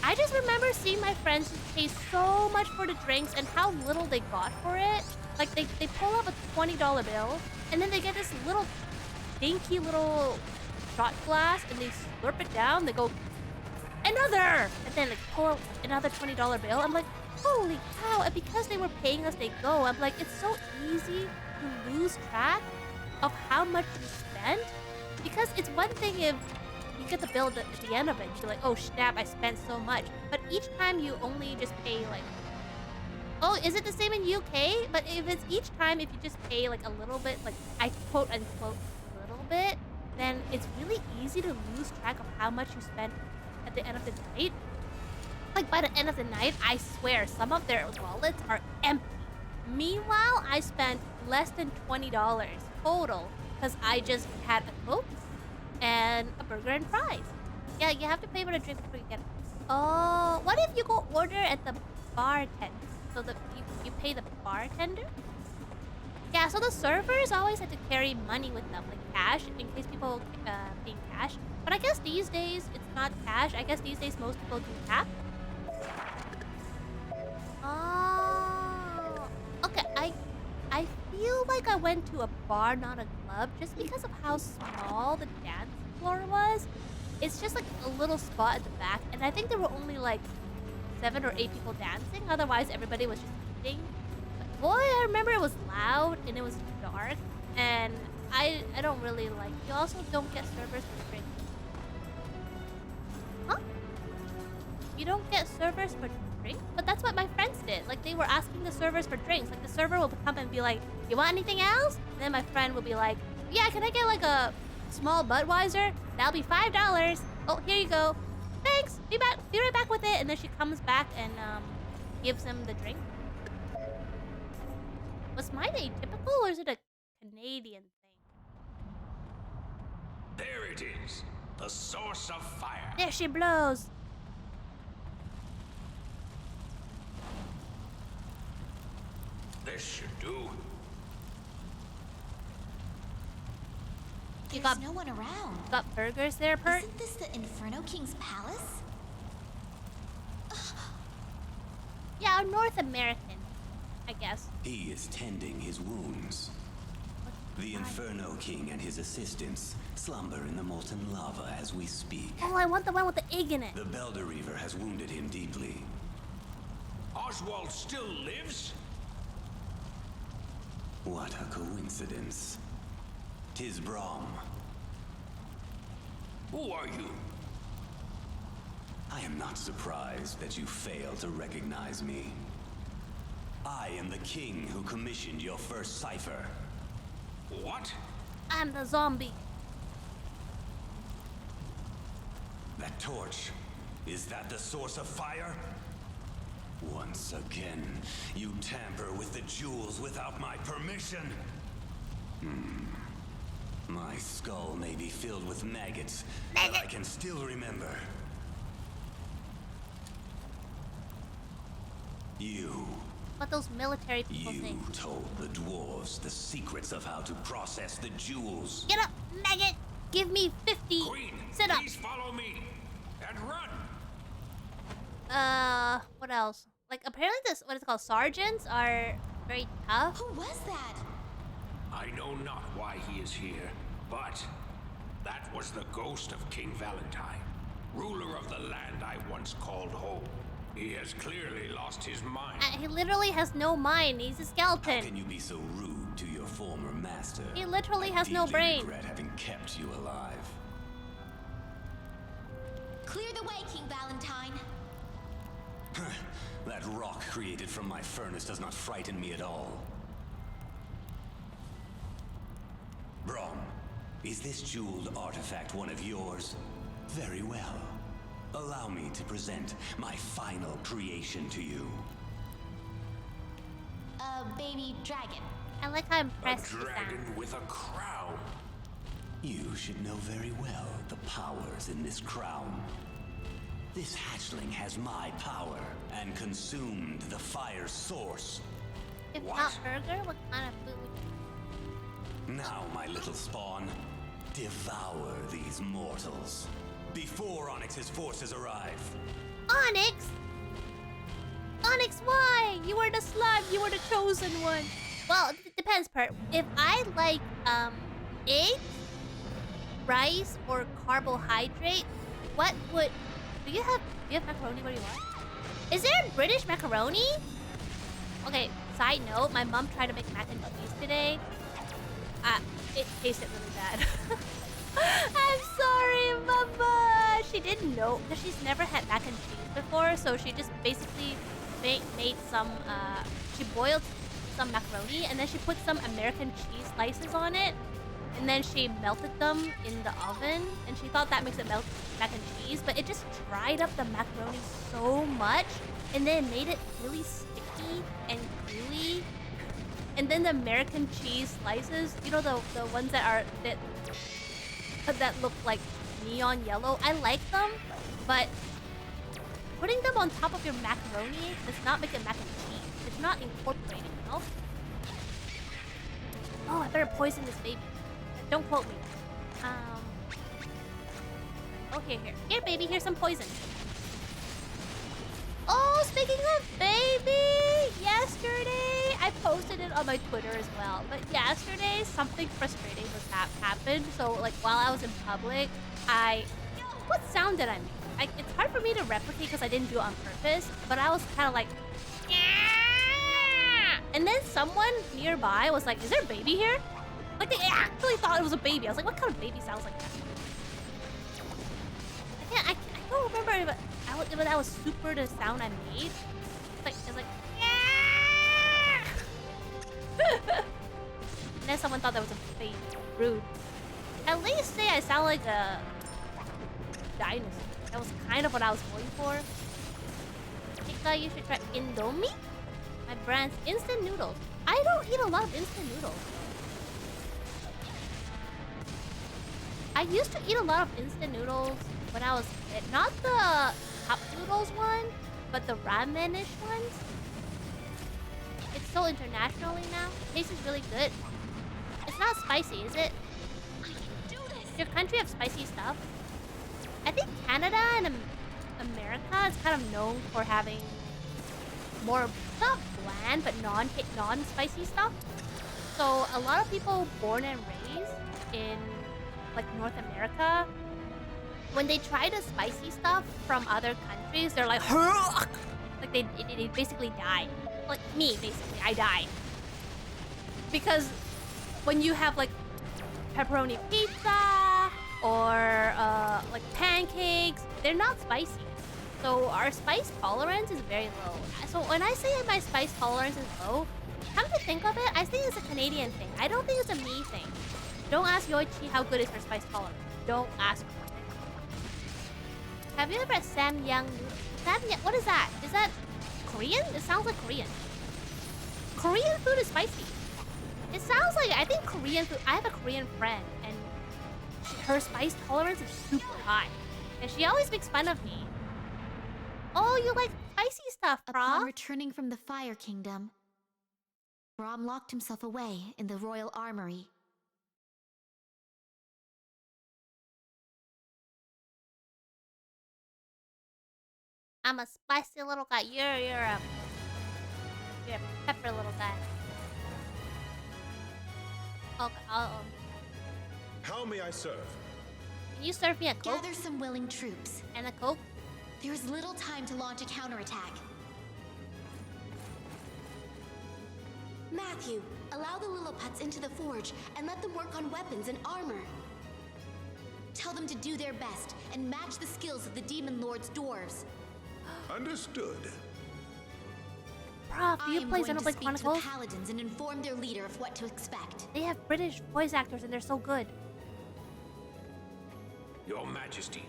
I just remember seeing my friends just pay so much for the drinks and how little they got for it. Like, they pull up a $20 bill, and then they get this little, dinky little shot glass, and they slurp it down. They go, another! And then, like, pull out another $20 bill. I'm like, holy cow. And because they were paying as they go, I'm like, it's so easy to lose track of how much you spent. Because it's one thing if you get the bill at the end of it, you're like, oh, snap, I spent so much. But each time you only just pay, like, oh, is it the same in UK? But if it's each time, if you just pay like a little bit, like I quote unquote little bit, then it's really easy to lose track of how much you spent at the end of the night. Like by the end of the night, I swear some of their wallets are empty. Meanwhile, I spent less than $20 total because I just had a Coke and a burger and fries. Yeah, you have to pay for the drink before you get it. Oh, what if you go order at the bartender? So that you pay the bartender? Yeah, so the servers always had to carry money with them, like cash, in case people paying cash. But I guess these days, it's not cash. I guess these days most people do tap. Oh, okay. I feel like I went to a bar, not a club, just because of how small the dance floor was. It's just like a little spot at the back, and I think there were only like 7 or 8 people dancing. Otherwise, everybody was just eating. But boy, I remember it was loud and it was dark, and I don't really like. You also don't get servers for drinks. you don't get servers for drinks? But that's what my friends did. Like, they were asking the servers for drinks. Like, the server will come and be like, you want anything else? And then my friend will be like, yeah, can I get like a small Budweiser? That'll be $5. Oh, here you go. Thanks. Be right back with it. And then she comes back and gives him the drink. Was mine atypical or is it a Canadian thing? There it is. The source of fire. There she blows. This should do. You There's got no one around. got burgers there, Pert? Isn't this the Inferno King's palace? Yeah, North American, I guess. He is tending his wounds. The Inferno King and his assistants slumber in the molten lava as we speak. Oh, I want the one with the egg in it. The Belder has wounded him deeply. Oswald still lives? What a coincidence. 'Tis Brom. Who are you? I am not surprised that you fail to recognize me. I am the king who commissioned your first cipher. What? I'm the zombie. That torch, is that the source of fire? Once again, you tamper with the jewels without my permission. My skull may be filled with maggots, but I can still remember. You What those military people think. told the dwarves the secrets of how to process the jewels. Get up, maggot! Give me 50 Queen, sit-ups. please follow me and run. What else? Like, apparently this, what is it called, sergeants are very tough. Who was that? I know not why he is here, but that was the ghost of King Valentine, ruler of the land I once called home. He has clearly lost his mind. He literally has no mind. He's a How skeleton. can you be so rude to your former master? He literally I has no deeply brain. regret having kept you alive. Clear the way, King Valentine. That rock created from my furnace does not frighten me at all. Brom, is this jeweled artifact one of yours? Very well. Allow me to present my final creation to you. A baby dragon. I like how A impressed he dragon sounds. with a crown. You should know very well the powers in this crown. This hatchling has my power and consumed the fire source. If What? not burger, what kind of food would you... Now, my little spawn, devour these mortals before Onyx's forces arrive. Onyx? Onyx, why? You were the slime. You were the chosen one. Well, it depends, Pert. If I like, eggs, rice, or carbohydrate, what would... Do you have macaroni where you are? Is there British macaroni? Okay, side note, my mom tried to make mac and cheese today. It tasted really bad. I'm sorry, Mama. She didn't know because she's never had mac and cheese before, so she just basically made some. She boiled some macaroni and then she put some American cheese slices on it, and then she melted them in the oven, and she thought that makes it melt mac and cheese, but it just dried up the macaroni so much, and then it made it really sticky and gooey. And then the American cheese slices, you know, the ones that look like neon yellow. I like them, but putting them on top of your macaroni does not make it mac and cheese. It's not incorporated, you know? Oh, I better poison this baby. Don't quote me. Okay, here, baby. Here's some poison. Oh, speaking of baby, yesterday I posted it on my Twitter as well. But yesterday something frustrating was happened. So like while I was in public, what sound did I make? It's hard for me to replicate because I didn't do it on purpose. But I was kind of like, yeah! And then someone nearby was like, "Is there a baby here?" Like they actually thought it was a baby. I was like, "What kind of baby sounds like that?" I don't remember if That was super the sound I made. It's like and then someone thought that was a fake rude. At least say I sound like a dinosaur. That was kind of what I was going for. Mika, you should try Indomie? My brand's instant noodles. I don't eat a lot of instant noodles. I used to eat a lot of instant noodles when I was a kid. Not the cup noodles one, but the ramen-ish ones. It's so internationally now. It tastes really good. It's not spicy, is it? Does your country have spicy stuff? I think Canada and America is kind of known for having more, not bland, but non-spicy stuff. So a lot of people born and raised in like North America, when they try the spicy stuff from other countries, they're like, like they basically die. Like me, basically, I died. Because when you have like pepperoni pizza or like pancakes, they're not spicy. So our spice tolerance is very low. So when I say my spice tolerance is low, come to think of it, I think it's a Canadian thing. I don't think it's a me thing. Don't ask Yoichi how good is her spice tolerance. Don't ask her. Have you ever had Samyang noodles? Samyang, what is that? Is that Korean? It sounds like Korean. Korean food is spicy. It sounds like, I think Korean food, I have a Korean friend and her spice tolerance is super high. And she always makes fun of me. Oh, you like spicy stuff, Brom? Upon returning from the Fire Kingdom, Brom locked himself away in the royal armory. I'm a spicy little guy. You're a pepper little guy. Okay, How may I serve? Can you serve me a Coke? Gather some willing troops. And a Coke? There is little time to launch a counterattack. Matthew, allow the Lilliputs into the forge and let them work on weapons and armor. Tell them to do their best and match the skills of the Demon Lord's dwarves. Understood. Prof, do you play Xenoblade I am going to speak to the Chronicles? Paladins and inform their leader of what to expect. They have British voice actors and they're so good. Your Majesty.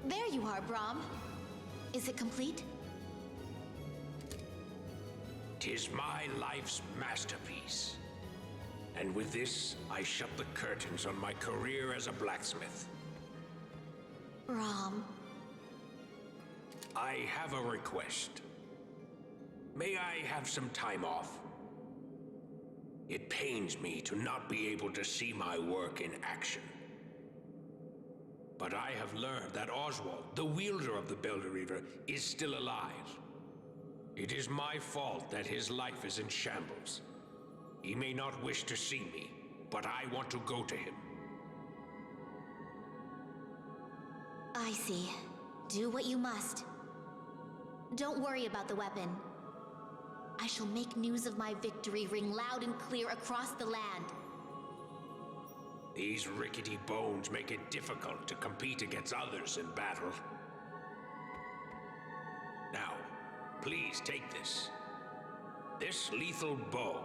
There you are, Brom. Is it complete? 'Tis my life's masterpiece. And with this, I shut the curtains on my career as a blacksmith. Brom. I have a request. May I have some time off? It pains me to not be able to see my work in action. But I have learned that Oswald, the wielder of the Belder Reaver, is still alive. It is my fault that his life is in shambles. He may not wish to see me, but I want to go to him. I see. Do what you must. Don't worry about the weapon. I shall make news of my victory ring loud and clear across the land. These rickety bones make it difficult to compete against others in battle. Now, please take this. This lethal bow.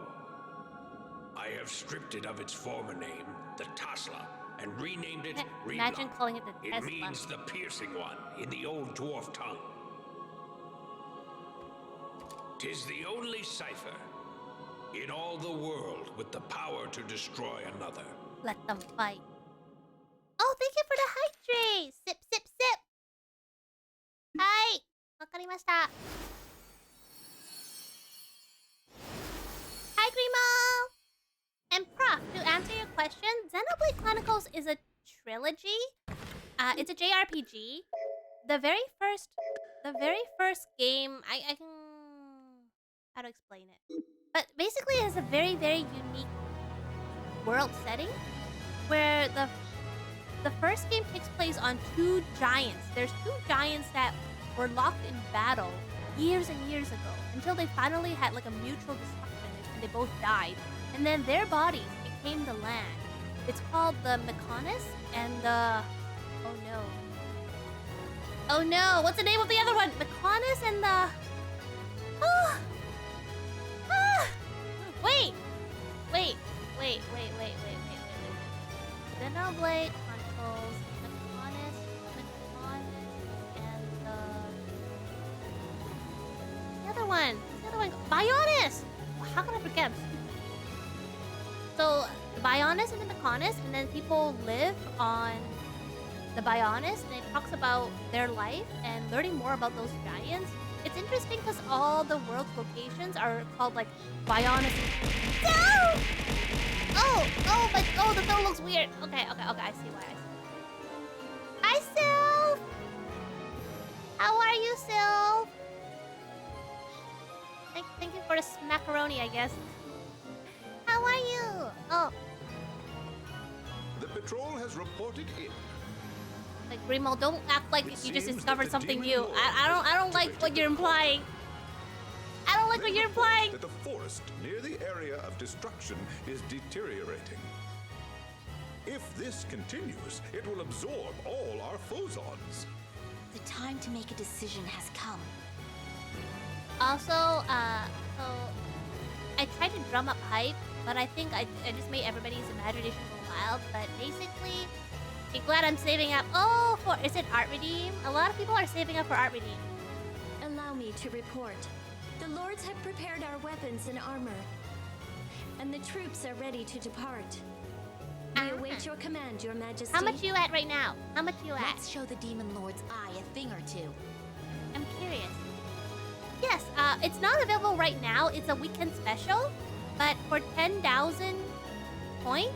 I have stripped it of its former name, the Tasla, and renamed it Rebla. Imagine calling it the Tesla. It means the piercing one in the old dwarf tongue. 'Tis the only cipher in all the world with the power to destroy another. Let them fight. Oh, thank you for the hydrate! Sip, sip, sip! Hi! Wakarimashita. Hi, Grimo! And Prof, to answer your question, Xenoblade Chronicles is a trilogy. It's a JRPG. The very first game, I can... how to explain it? But basically it has a very, very unique world setting where the first game takes place on two giants. There's two giants that were locked in battle years and years ago until they finally had like a mutual destruction and they both died. And then their bodies became the land. It's called the Mechonis and the... oh no. Oh no, what's the name of the other one? The Conus and the... Ah! Ah! Wait! Xenoblade controls the Conus, and the other one. Bionis! How can I forget? So, the Bionis and then the Conus, and then people live on the Bionis, and it talks about their life and learning more about those giants. It's interesting because all the world's locations are called like Bionis. No! Oh, the film looks weird. Okay, I see why. Hi, Sylph! How are you, Sylph? Thank you for the macaroni, I guess. How are you? Oh. The patrol has reported in. Like Grimo, don't act like It you just seems discovered that the something demon new. lord I don't like what you're implying. I don't like what you're implying. That the forest near the area of destruction is deteriorating. If this continues, it will absorb all our phosons. The time to make a decision has come. Also, so I tried to drum up hype, but I think I just made everybody's imagination go wild. But basically, I'm glad I'm saving up. Oh, is it art redeem? A lot of people are saving up for art redeem. Allow me to report. The lords have prepared our weapons and armor, and the troops are ready to depart. We await your command, Your Majesty. How much you at right now? How much you at? Let's show the Demon Lord's eye a thing or two. I'm curious. Yes, it's not available right now. It's a weekend special, but for 10,000 points,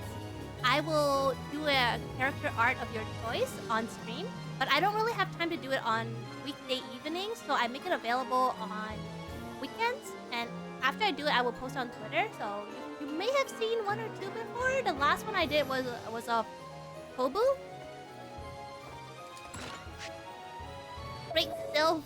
I will do a character art of your choice on stream. But I don't really have time to do it on weekday evenings, so I make it available on weekends. And after I do it, I will post on Twitter. So you may have seen one or two before. The last one I did was a Kobu. Great Sylph.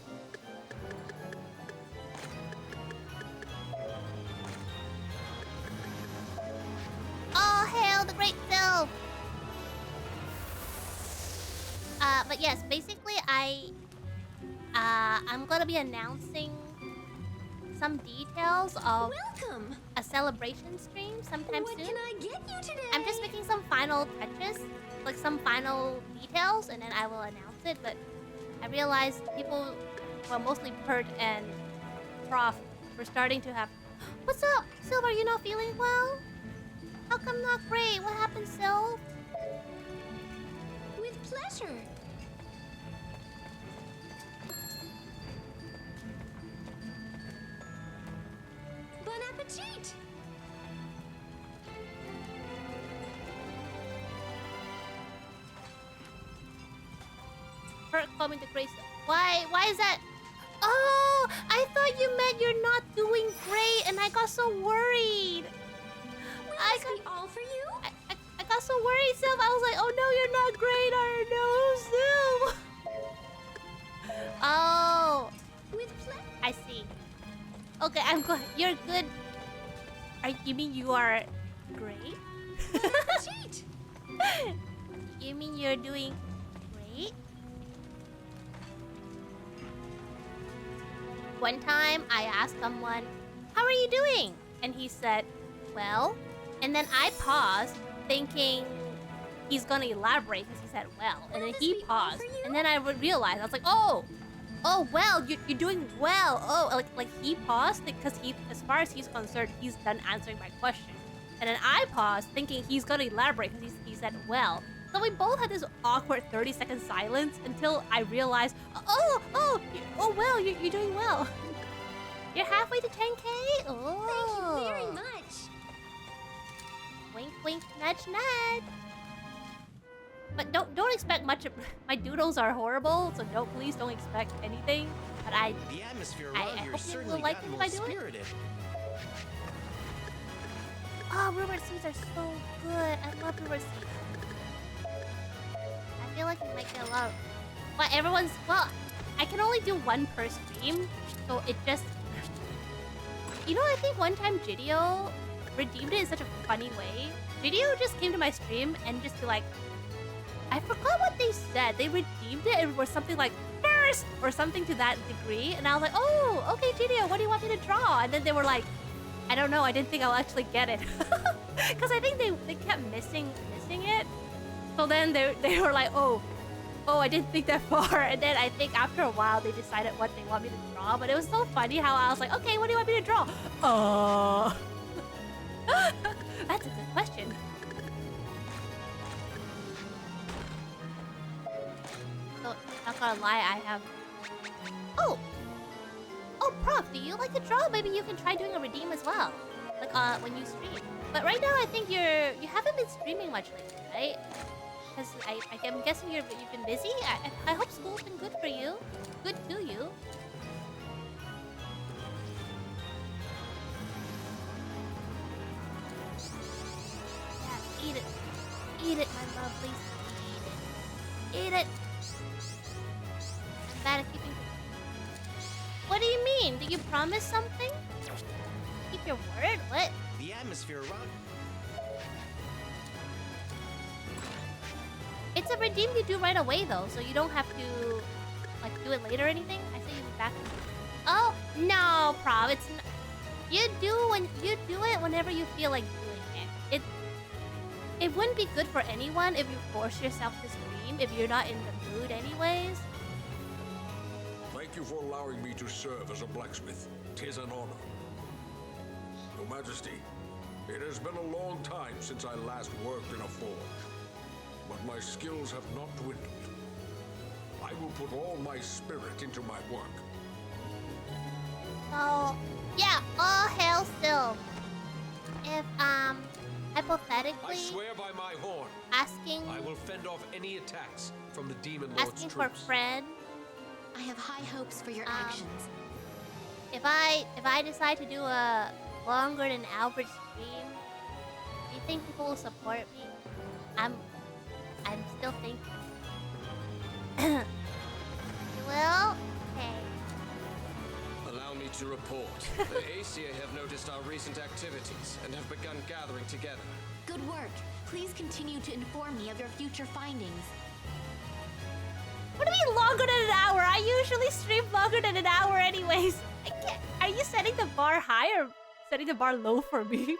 Oh, hail the Great Sylph! But yes, basically I'm gonna be announcing some details of Welcome! a celebration stream sometime What soon. can I get you today? I'm just making some final touches, like some final details, and then I will announce it. But I realized people, well, mostly Pert and Prof, were starting to have... What's up? Silver, you not feeling well? How come not great? What happened, Sil? With pleasure. Bon appetit! Pert called me the Great Sylph. Why? Why is that? Oh, I thought you meant you're not doing great, and I got so worried. I got all for you? I got so worried, Sylph. I was like, oh no, you're not great. I know, Sylph. Oh. With pleasure. I see. Okay, I'm good. You're good. You mean you are great? Bon appetit! You mean you're doing great? One time, I asked someone, how are you doing? And he said, well. And then I paused, thinking he's gonna elaborate because he said, well. And then he paused. And then I realized, I was like, oh, well, you're doing well. Oh, like he paused because as far as he's concerned, he's done answering my question. And then I paused, thinking he's gonna elaborate because he said, well. So we both had this awkward 30-second silence until I realized, well, you're doing well. You're halfway to 10K? Oh. Thank you very much. Wink, wink, nudge, nudge. But don't expect much. My doodles are horrible, so please don't expect anything. But The atmosphere I around here hope you certainly will like got it if more I do it. spirited. Oh, rumored seeds are so good. I love rumored seeds. I feel like we might get a lot. But well, I can only do one per stream, so it just. You know, I think one time Gidio redeemed it in such a funny way. Gidio just came to my stream and just be like, I forgot what they said. They redeemed it and it was something like, first, or something to that degree. And I was like, oh, okay, GDO, what do you want me to draw? And then they were like, I don't know, I didn't think I'll actually get it. Because I think they kept missing it. So then they were like, oh, I didn't think that far. And then I think after a while, they decided what they want me to draw. But it was so funny how I was like, okay, what do you want me to draw? That's a good question. So, not gonna lie, I have... Oh, Prof, do you like to draw? Maybe you can try doing a redeem as well. Like, when you stream. But right now, I think you haven't been streaming much lately, right? Because I'm guessing you've been busy. I hope school's been good for you. Good to you. Yeah, eat it. Eat it, my love, please. Eat it. I'm bad at keeping... What do you mean? Did you promise something? Keep your word? What? The atmosphere around. It's a redeem you do right away though, so you don't have to like do it later or anything. I say you back. Oh no, Prof. It's not... you do it whenever you feel like doing it. It wouldn't be good for anyone if you force yourself to stream if you're not in the mood anyways. Thank you for allowing me to serve as a blacksmith. 'Tis an honor. Your Majesty, it has been a long time since I last worked in a forge, but my skills have not dwindled. I will put all my spirit into my work. So, yeah, all hail still. If, hypothetically... I swear by my horn, asking... I will fend off any attacks from the Demon Lord's asking troops. for Fred... I have high hopes for your actions. If I decide to do a longer than average stream, do you think people will support me? I'm still thinking. You will? Okay. Allow me to report. The ACA have noticed our recent activities and have begun gathering together. Good work. Please continue to inform me of your future findings. What do you mean longer than an hour? I usually stream longer than an hour anyways. I can't. Are you setting the bar high or setting the bar low for me? Prof?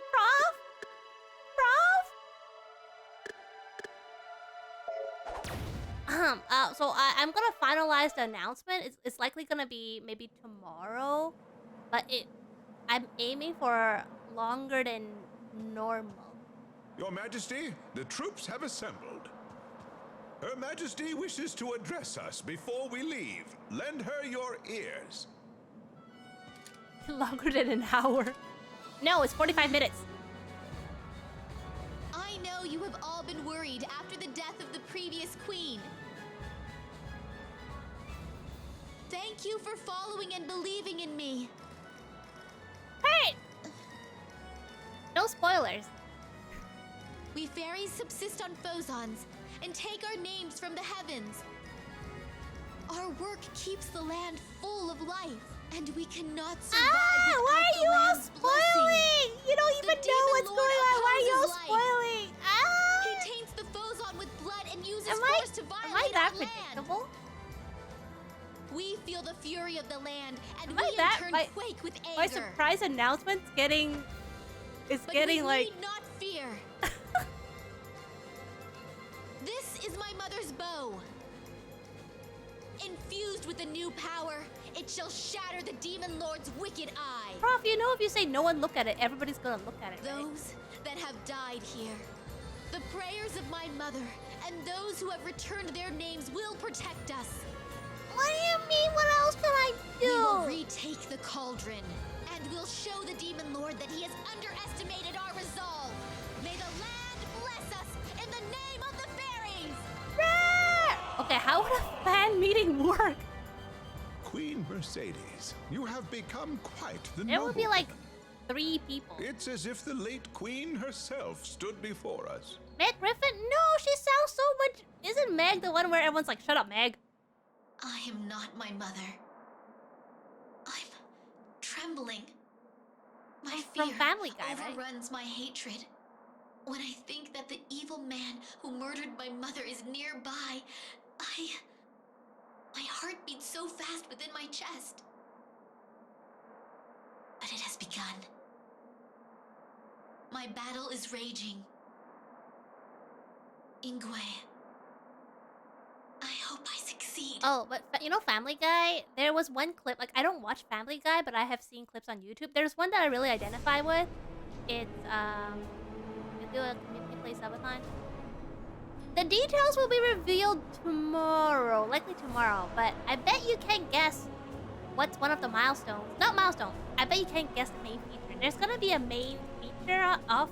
So I'm gonna finalize the announcement. It's likely gonna be maybe tomorrow, but I'm aiming for longer than normal. Your Majesty, the troops have assembled. Her Majesty wishes to address us before we leave. Lend her your ears. Longer than an hour. No, it's 45 minutes. I know you have all been worried after the death of the previous queen. Thank you for following and believing in me. Hey! No spoilers. We fairies subsist on phosons and take our names from the heavens. Our work keeps the land full of life, and we cannot survive without why are the you all land's blessing. spoiling? You don't even know demon what's lord going on. Why are you all opposes life. spoiling? He taints the phoson with blood and uses Am force to I violate that our land. predictable? We feel the fury of the land, and Am we I in that- turn my- quake with anger. My surprise announcement's getting... It's But getting we like... need not fear. This is my mother's bow. Infused with a new power, it shall shatter the demon lord's wicked eye. Prof, you know if you say no one look at it, everybody's gonna look at it, right? Those that have died here, the prayers of my mother, and those who have returned their names will protect us. What do you mean? What else can I do? We will retake the cauldron, and we'll show the demon lord that he has underestimated our resolve. May the land bless us in the name of the fairies! Okay, how would a fan meeting work? Queen Mercedes, you have become quite the There would be nobleman. like 3 people. It's as if the late queen herself stood before us. Meg Griffin? No, she sounds so much... Isn't Meg the one where everyone's like, shut up, Meg? I am not my mother. I'm trembling. My From fear Family Guy, right? overruns my hatred. When I think that the evil man who murdered my mother is nearby, My heart beats so fast within my chest. But it has begun. My battle is raging. Ingwe, I hope I succeed. Oh, but you know Family Guy? There was one clip, like I don't watch Family Guy, but I have seen clips on YouTube. There's one that I really identify with. It's, you do a community play subathon. The details will be revealed tomorrow, likely tomorrow, but I bet you can't guess what's one of the milestones. Not milestones. I bet you can't guess the main feature. There's gonna be a main feature of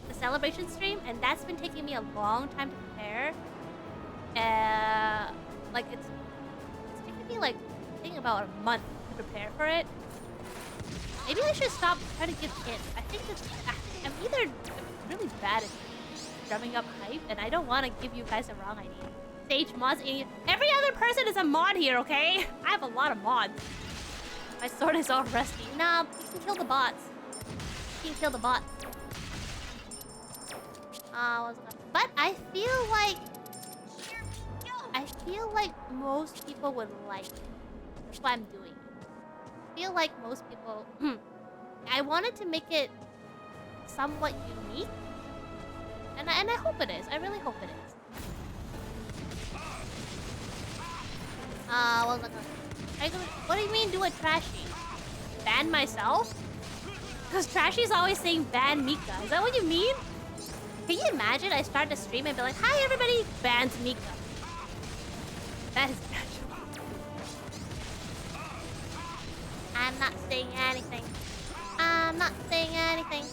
the celebration stream, and that's been taking me a long time to prepare. Like it's taking me like I think about a month to prepare for it. Maybe I should stop trying to give hints. I think I'm either really bad at drumming up hype, and I don't want to give you guys the wrong idea. Sage mods. Every other person is a mod here, okay? I have a lot of mods. My sword is all rusty. Nah, you can kill the bots. You can kill the bots. But I feel like most people would like it. That's why I'm doing it. I feel like most people... I wanted to make it somewhat unique. And I hope it is. I really hope it is. What do you mean do a Trashy? Ban myself? Because Trashy's always saying ban Mika. Is that what you mean? Can you imagine I start the stream and be like, hi everybody, bans Mika. That is natural. I'm not saying anything. I'm not saying anything.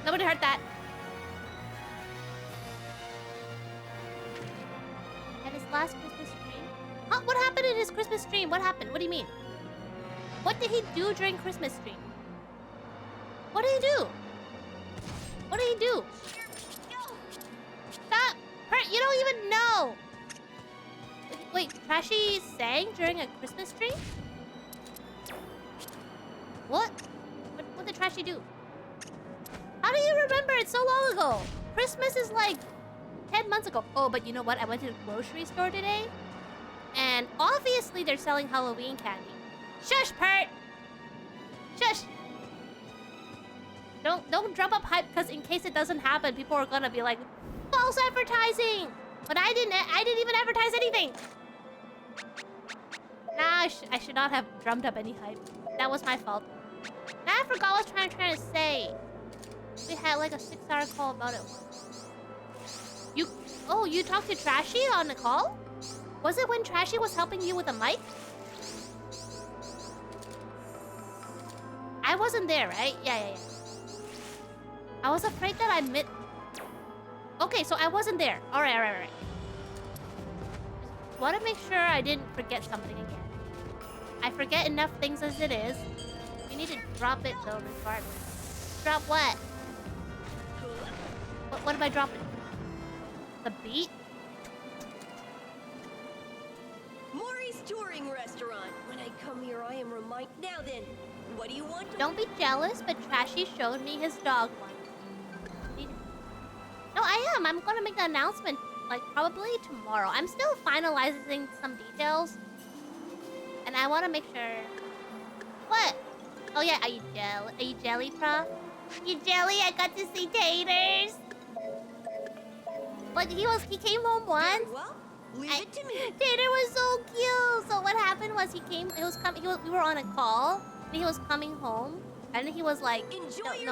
Nobody heard that. And his last Christmas stream? Huh? What happened in his Christmas stream? What happened? What do you mean? What did he do during Christmas stream? What did he do? What did he do? Stop! You don't even know! Wait, Trashy sang during a Christmas stream? What? What did Trashy do? How do you remember? It's so long ago. Christmas is like 10 months ago. Oh, but you know what? I went to the grocery store today. And obviously they're selling Halloween candy. Shush, Pert! Shush! Don't drum up hype, because in case it doesn't happen, people are gonna be like, false advertising! But I didn't even advertise anything! Nah, I should not have drummed up any hype. That was my fault. Now I forgot what I was trying to say. We had like a 6-hour call about it. You talked to Trashy on the call? Was it when Trashy was helping you with the mic? I wasn't there, right? Yeah. I was afraid that I missed... Okay, so I wasn't there. Alright. Want to make sure I didn't forget something again. I forget enough things as it is. We need to drop it though, regardless. Drop what? What am I dropping? The beat? Maury's touring restaurant. When I come here, I am reminded. Now then, what do you want? Don't be jealous, but Trashy showed me his dog once. No, I am. I'm gonna make the announcement, like, probably tomorrow. I'm still finalizing some details. And I want to make sure... What? Oh, yeah. Are you jelly, Prof? You jelly? I got to see Taters. But he came home once. Very well, leave it to me. Tater was so cute. So what happened was we were on a call. And he was coming home. And then he was like...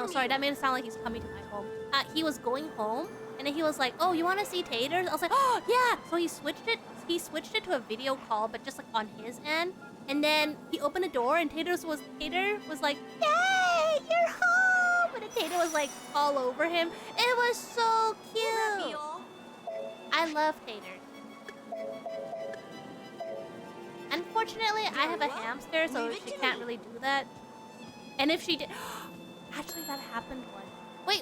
Sorry, that made it sound like he's coming to my home. He was going home. And then he was like, oh, you want to see Taters? I was like, oh, yeah. So he switched it to a video call, but just like on his end. And then he opened the door and Tater was like, yay, you're home. And then Tater was like all over him. It was so cute. Will that be all? I love Tater. Unfortunately, I have a hamster, so she can't really do that. And if she did... Actually, that happened once. Wait,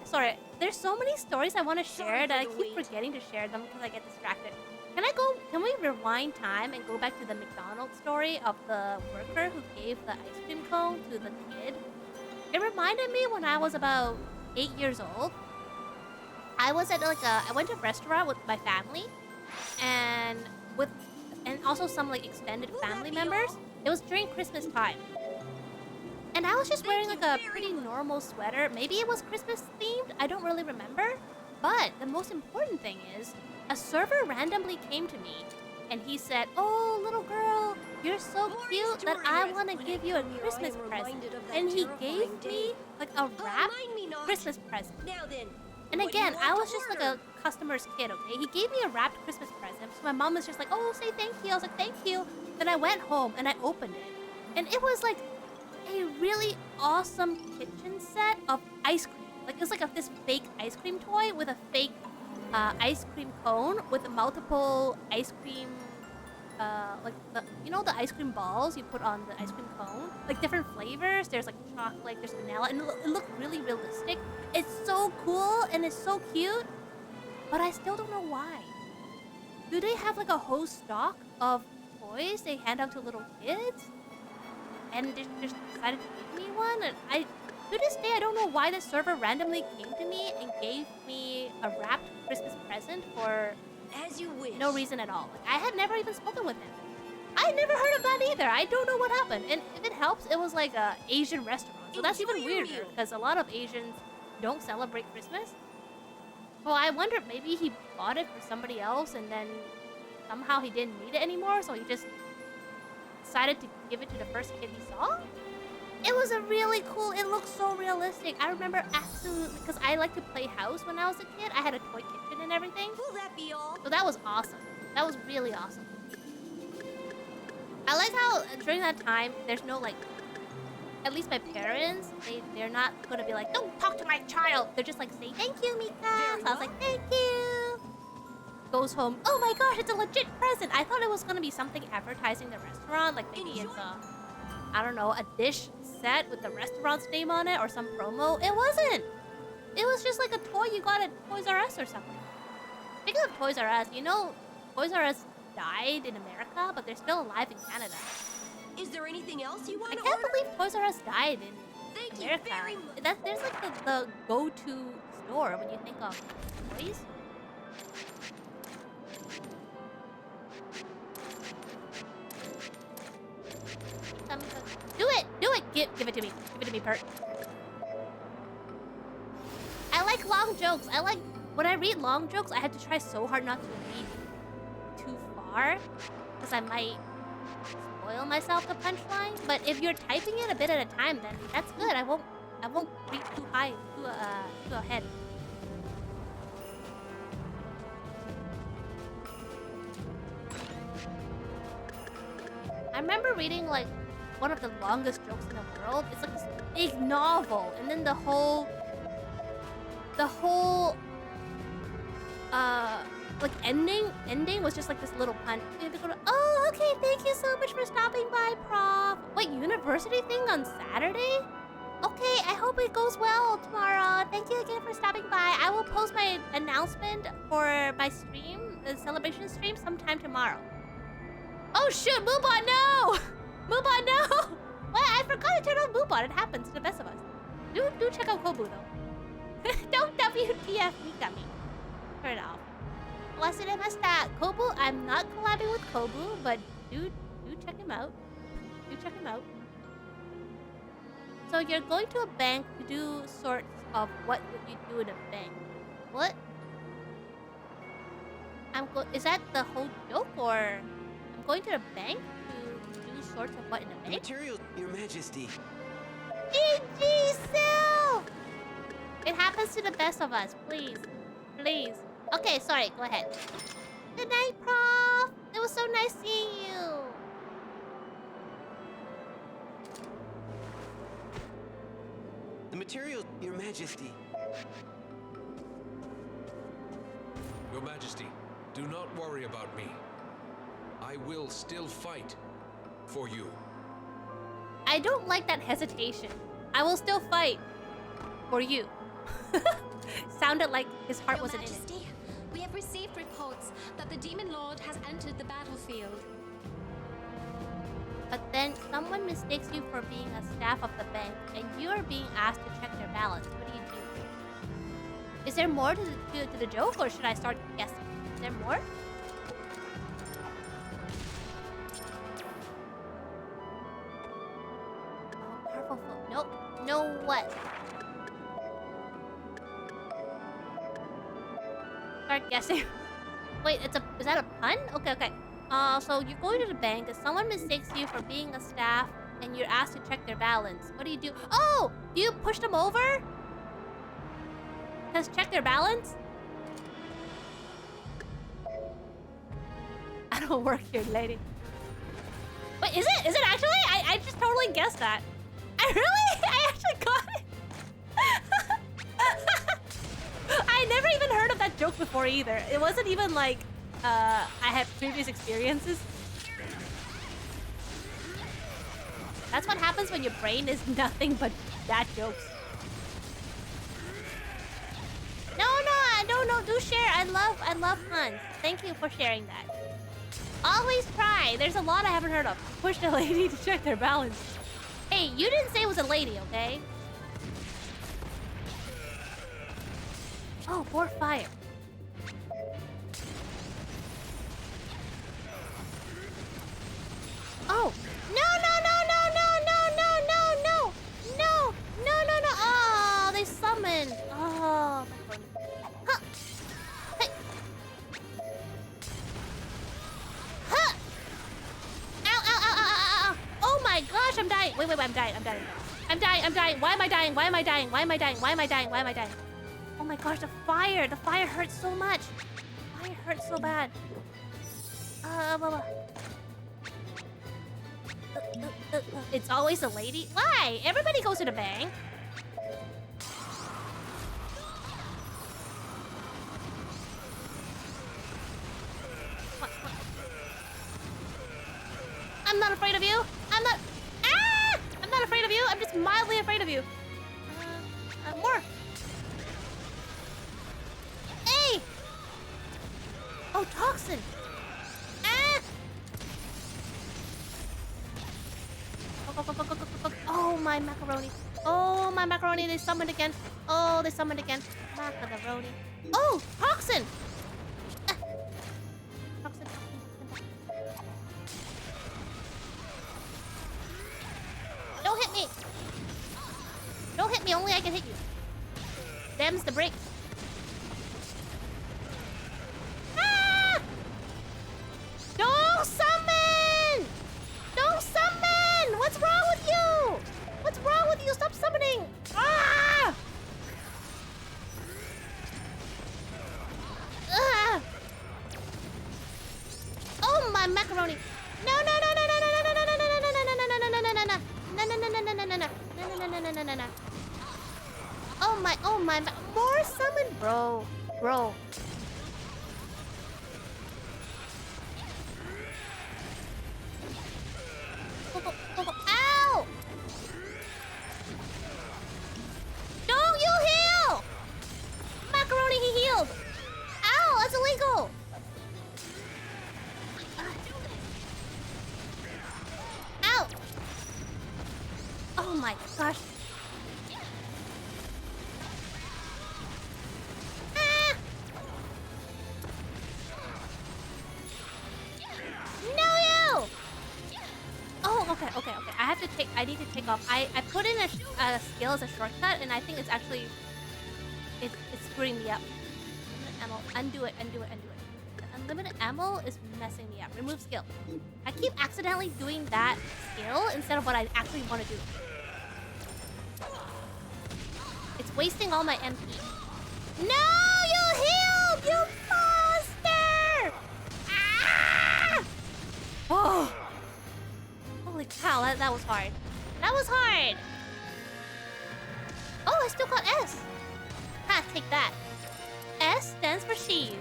sorry. There's so many stories I want to share that I keep forgetting to share them because I get distracted. Can we rewind time and go back to the McDonald's story of the worker who gave the ice cream cone to the kid? It reminded me when I was about 8 years old. I was at like I went to a restaurant with my family, and also some like extended family members. It was during Christmas time, and I was just wearing like a pretty normal sweater. Maybe it was Christmas themed. I don't really remember. But the most important thing is, a server randomly came to me, and he said, "Oh, little girl, you're so cute that I want to give you a Christmas present." And he gave me like a wrapped Christmas present. Now then. And again, I was just like a customer's kid, okay? He gave me a wrapped Christmas present. So my mom was just like, "Oh, say thank you." I was like, "Thank you." Then I went home and I opened it. And it was like a really awesome kitchen set of ice cream. Like, it's like this fake ice cream toy with a fake ice cream cone with multiple ice cream, like the ice cream balls you put on the ice cream cone, like different flavors. There's like chocolate, there's vanilla, and it looked really realistic. It's so cool and it's so cute, but I still don't know why. Do they have like a whole stock of toys they hand out to little kids, and they just decided to give me one? And to this day, I don't know why the server randomly came to me and gave me a wrapped Christmas present for As you wish. no reason at all. Like, I had never even spoken with him. I had never heard of that either. I don't know what happened. And if it helps, it was like a Asian restaurant. So that's even weirder because a lot of Asians don't celebrate Christmas. Well, I wonder maybe he bought it for somebody else and then somehow he didn't need it anymore, so he just decided to give it to the first kid he saw? It was a really cool, it looked so realistic. I remember absolutely, because I like to play house when I was a kid. I had a toy kitchen and everything. Will that be all? So that was awesome. That was really awesome. I like how during that time, there's no like, at least my parents, they're not going to be like, "Don't talk to my child." They're just like, "Say thank you, Mika." So I was like, "Thank you." Goes home, "Oh my gosh, it's a legit present." I thought it was going to be something advertising the restaurant, like maybe it's a, I don't know, a dish set with the restaurant's name on it or some promo. It wasn't. It was just like a toy you got at Toys R Us or something. Speaking of Toys R Us, you know, Toys R Us died in America, but they're still alive in Canada. Is there anything else you want I to can't order? believe Toys R Us died in Thank you America. very much. There's like the go-to store when you think of toys. Do it! Give it to me. Give it to me, Pert. I like long jokes. When I read long jokes, I have to try so hard not to read too far, because I might spoil myself the punchline. But if you're typing it a bit at a time, then that's good. I won't read too high, too ahead. I remember reading like one of the longest jokes in the world. It's like this big novel, and then the whole like ending was just like this little pun. You have to go to, "Oh, okay, thank you so much for stopping by, Prof." Wait, university thing on Saturday? Okay, I hope it goes well tomorrow. Thank you again for stopping by. I will post my announcement for my stream, the celebration stream, sometime tomorrow. Oh shoot, Moobot, no! Moobot, no! What? I forgot to turn on Moobot. It happens to the best of us. Do check out Kobu though. Don't WTF Mikami. Turn it off. Wasurimashita. Kobu, I'm not collabing with Kobu, but do check him out. Do check him out. So you're going to a bank to do sorts of what would you do in a bank? What? Is that the whole joke, or I'm going to a bank to do sorts of what in a bank? Material, Your Majesty. GG, Sil! It happens to the best of us. Please. Please. Okay, sorry. Go ahead. Good night, Prof. It was so nice seeing you. The material, Your Majesty. Your Majesty, do not worry about me. I will still fight for you. I don't like that hesitation. I will still fight for you. Sounded like his heart Your wasn't in it. Majesty, we have received reports that the Demon Lord has entered the battlefield. But then someone mistakes you for being a staff of the bank, and you are being asked to check their balance. What do you do? Is there more to the joke, or should I start guessing? Is there more? Oh, powerful foe. Nope. No what? Start guessing. Wait, is that a pun? Okay, okay. So you're going to the bank and someone mistakes you for being a staff and you're asked to check their balance. What do you do? Oh! Do you push them over? Just check their balance? I don't work here, lady. Wait, is it? Is it actually? I just totally guessed that. I really? I actually got it. I never even heard of that joke before either. It wasn't even like I had previous experiences. That's what happens when your brain is nothing but bad jokes. No, do share. I love puns. Thank you for sharing that. Always try. There's a lot I haven't heard of. Push the lady to check their balance. Hey, you didn't say it was a lady, okay? Oh, more fire. Oh, no. Oh, they summoned. Oh, my God. Huh. Hey. Huh. Ow. Oh my gosh, I'm dying. Wait, I'm dying. Why am I dying? Oh my gosh, the fire hurts so much. Fire hurts so bad. It's always a lady? Why? Everybody goes to the bank. What? I'm not afraid of you. I'm not afraid of you. I'm just mildly afraid of you. More. Hey! Oh, toxin. Oh, my macaroni. Oh, my macaroni. They summoned again. Oh, they summoned again. Macaroni. Oh, toxin. Toxin. Don't hit me. Don't hit me. Only I can hit you. Them's the break. Ah! Don't summon! Don't summon! What's wrong with you? What's wrong with you? Stop summoning! Ah! Ah! Oh, my macaroni! No! Oh my! More summon, bro. Ow! Don't you heal! Macaroni, he healed. Ow, that's illegal. Ow! Oh my gosh. Ah! No, you! Oh, okay. I need to take off. I put in a skill as a shortcut, and I think it's actually it's screwing me up. Unlimited ammo. Undo it. Unlimited ammo is messing me up. Remove skill. I keep accidentally doing that skill instead of what I actually want to do. It's wasting all my MP. No, you healed, you monster! Ah! Oh. Holy cow, that was hard. Oh, I still got S. Ha, take that. S stands for shield.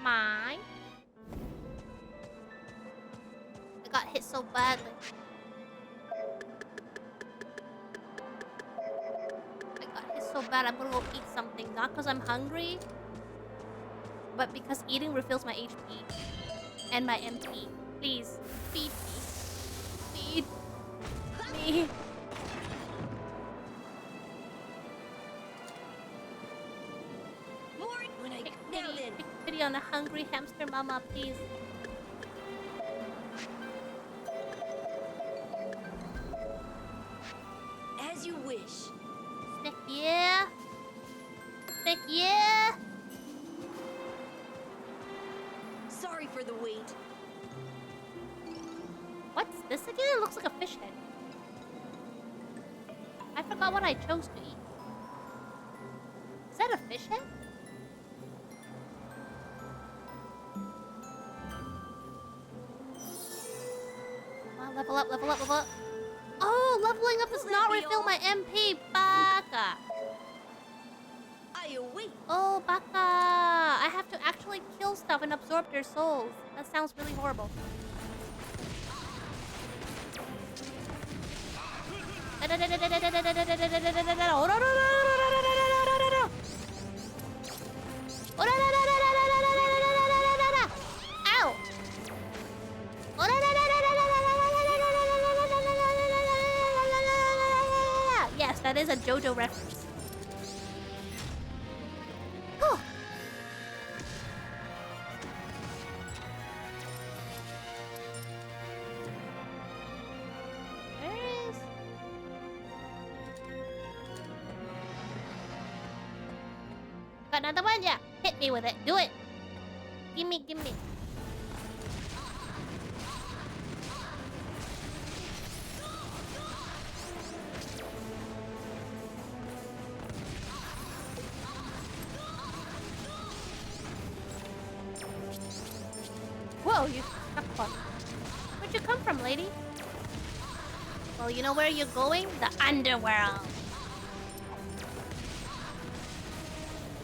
Mine. I got hit so badly. bad. I'm gonna go eat something. Not because I'm hungry, but because eating refills my HP and my MP. Please, feed me. Feed me. More when I now then. Take pity on a hungry hamster mama, please. As you wish. Heck yeah. Heck yeah. Sorry for the wait. What's this again? It looks like a fish head. I forgot what I chose to eat. Is that a fish head? Wow, level up, level up, level up. Oh, leveling up does not refill my MP. Baka. I await. Oh, Baka. I have to actually kill stuff and absorb their souls. That sounds really horrible. Ow! Yes, that is a JoJo reference. Whew. Where is... Got another one? Yeah. Hit me with it. Do it. Gimme, gimme. Whoa, you stuck one. Where'd you come from, lady? Well, you know where you're going? The underworld.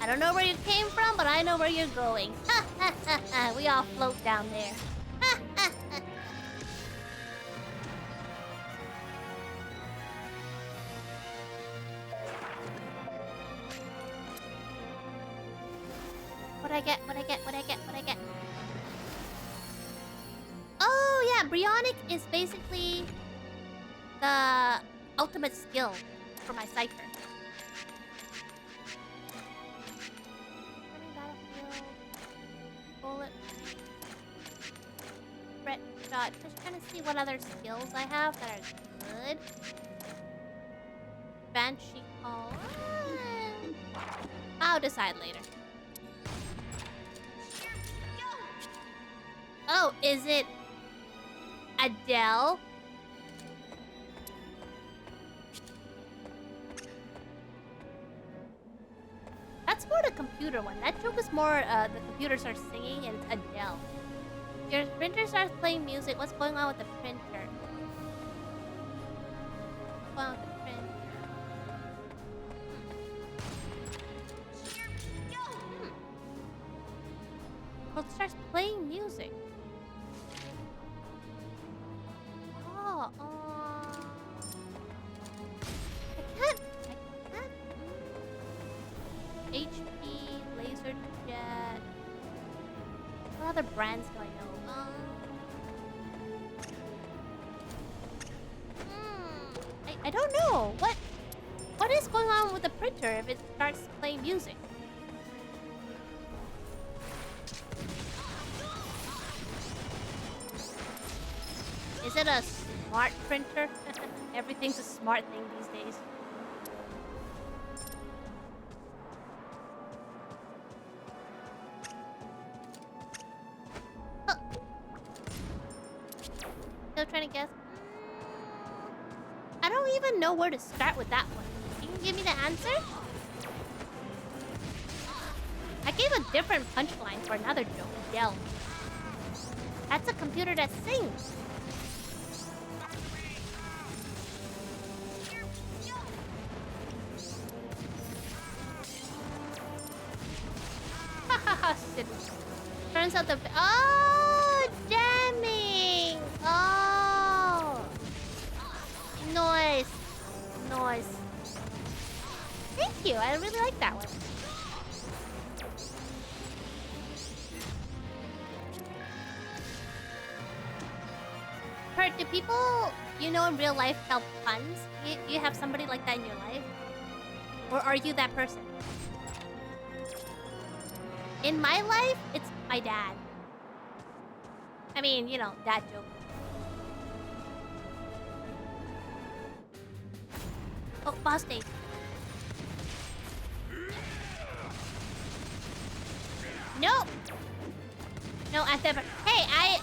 I don't know where you came from, but I know where you're going. Ha ha ha ha. We all float down there. Ha ha ha. What'd I get? What'd I get? What'd I get? What'd I get? Oh yeah, Bryonic is basically the ultimate skill for my cipher. Bullet. Threat shot. Just trying to see what other skills I have that are good. Banshee call. I'll decide later. Oh, is it Adele? That's more the computer one. That joke is more the computer starts singing and it's Adele. Your printer starts playing music. What's going on with the printer? What's going on with the printer? Well, it starts playing music. Oh, I can't. HP, laser jet. What other brands do I know? I don't know. What is going on with the printer if it starts playing music? Is it a smart printer? Everything's a smart thing these days. Huh. Still trying to guess. I don't even know where to start with that one. Can you give me the answer? I gave a different punchline for another joke. Adele. That's a computer that sings. Turns out the... Oh! Jamming! Oh! Noise. Noise. thank you. I really like that one. Kurt, do people you know in real life tell puns? You have somebody like that in your life? Or are you that person? In my life, it's my dad. I mean, you know, dad joke. Oh, boss stage. Nope. No, I never. Hey,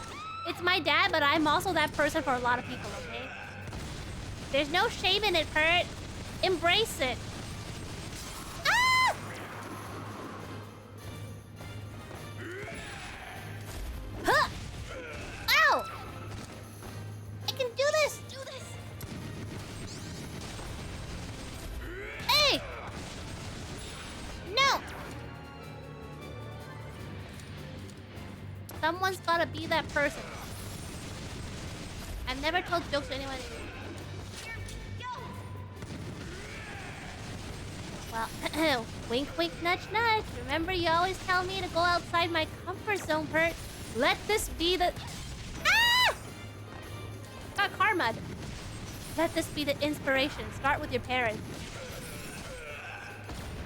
it's my dad, but I'm also that person for a lot of people, okay? There's no shame in it, Kurt. Embrace it. Ah! Huh! Ow! I can do this! Do this! Hey! No! Someone's gotta be that person. I've never told jokes to anyone. Well, wink, wink, nudge, nudge. Remember, you always tell me to go outside my comfort zone, Kurt. Let this be the... Ah! Got karma. Let this be the inspiration. Start with your parents.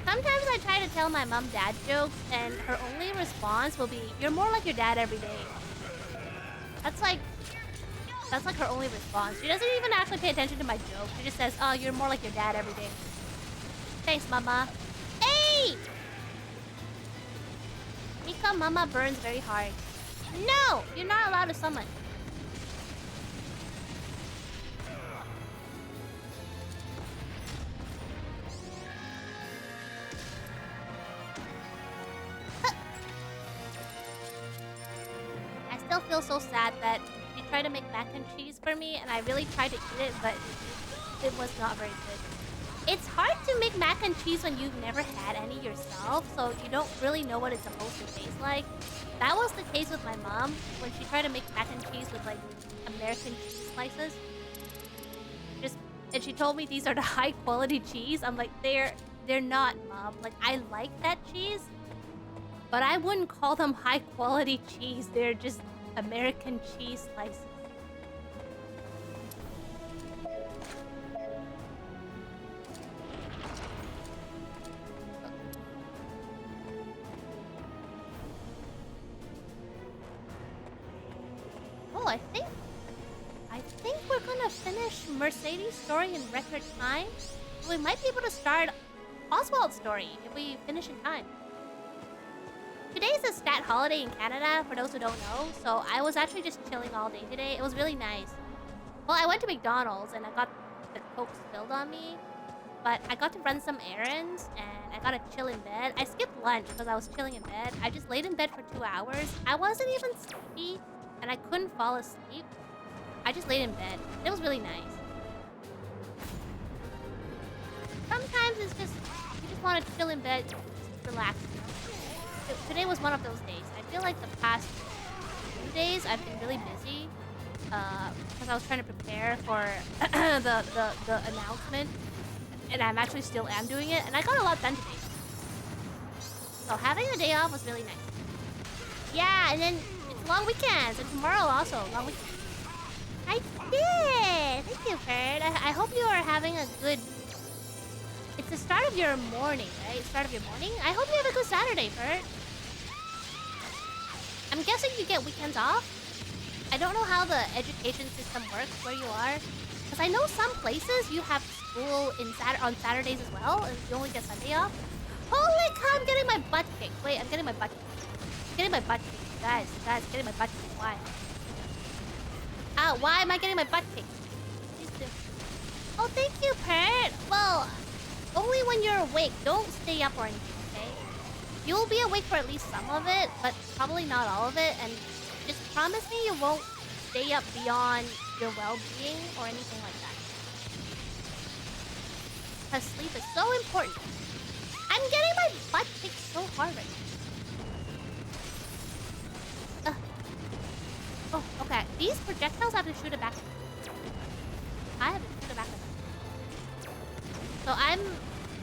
Sometimes I try to tell my mom dad jokes, and her only response will be, "You're more like your dad every day." That's like her only response. She doesn't even actually pay attention to my joke. She just says, "Oh, you're more like your dad every day." Thanks, mama. Hey! Mika, mama burns very hard. No! You're not allowed to summon. I still feel so sad that she tried to make mac and cheese for me, and I really tried to eat it, but it was not very good. It's hard to make mac and cheese when you've never had any yourself, so you don't really know what it's supposed to taste like. That was the case with my mom when she tried to make mac and cheese with like American cheese slices. And she told me these are the high quality cheese. I'm like, they're not, Mom. Like, I like that cheese, but I wouldn't call them high quality cheese. They're just American cheese slices. Oh, I think we're gonna finish Mercedes' story in record time. We might be able to start Oswald's story if we finish in time. Today's a stat holiday in Canada, for those who don't know, so I was actually just chilling all day today. It was really nice. Well, I went to McDonald's and I got the Coke spilled on me, but I got to run some errands and I got to chill in bed. I skipped lunch because I was chilling in bed. I just laid in bed for 2 hours. I wasn't even sleepy and I couldn't fall asleep. I just laid in bed. It was really nice. Sometimes it's just, you just want to chill in bed, just relax. Today was one of those days. I feel like the past 2 days I've been really busy because I was trying to prepare for the announcement, and I'm actually still am doing it, and I got a lot done today. So having a day off was really nice. Yeah, and then it's long weekends, and tomorrow also long weekend. I did. Thank you, Ferd. I hope you are having a good. It's the start of your morning, right? Start of your morning? I hope you have a good Saturday, Bert. I'm guessing you get weekends off? I don't know how the education system works where you are. Because I know some places you have school on Saturdays as well, and you only get Sunday off. Holy cow, I'm getting my butt kicked. Wait, I'm getting my butt kicked. I'm getting my butt kicked. Guys, getting my butt kicked. Why? Why am I getting my butt kicked? Oh, thank you, Pert. Well, only when you're awake. Don't stay up or anything, okay? You'll be awake for at least some of it, but probably not all of it. And just promise me you won't stay up beyond your well-being or anything like that. Because sleep is so important. I'm getting my butt kicked so hard right now. Oh, okay. These projectiles have to shoot it back. I have to shoot it back. So I'm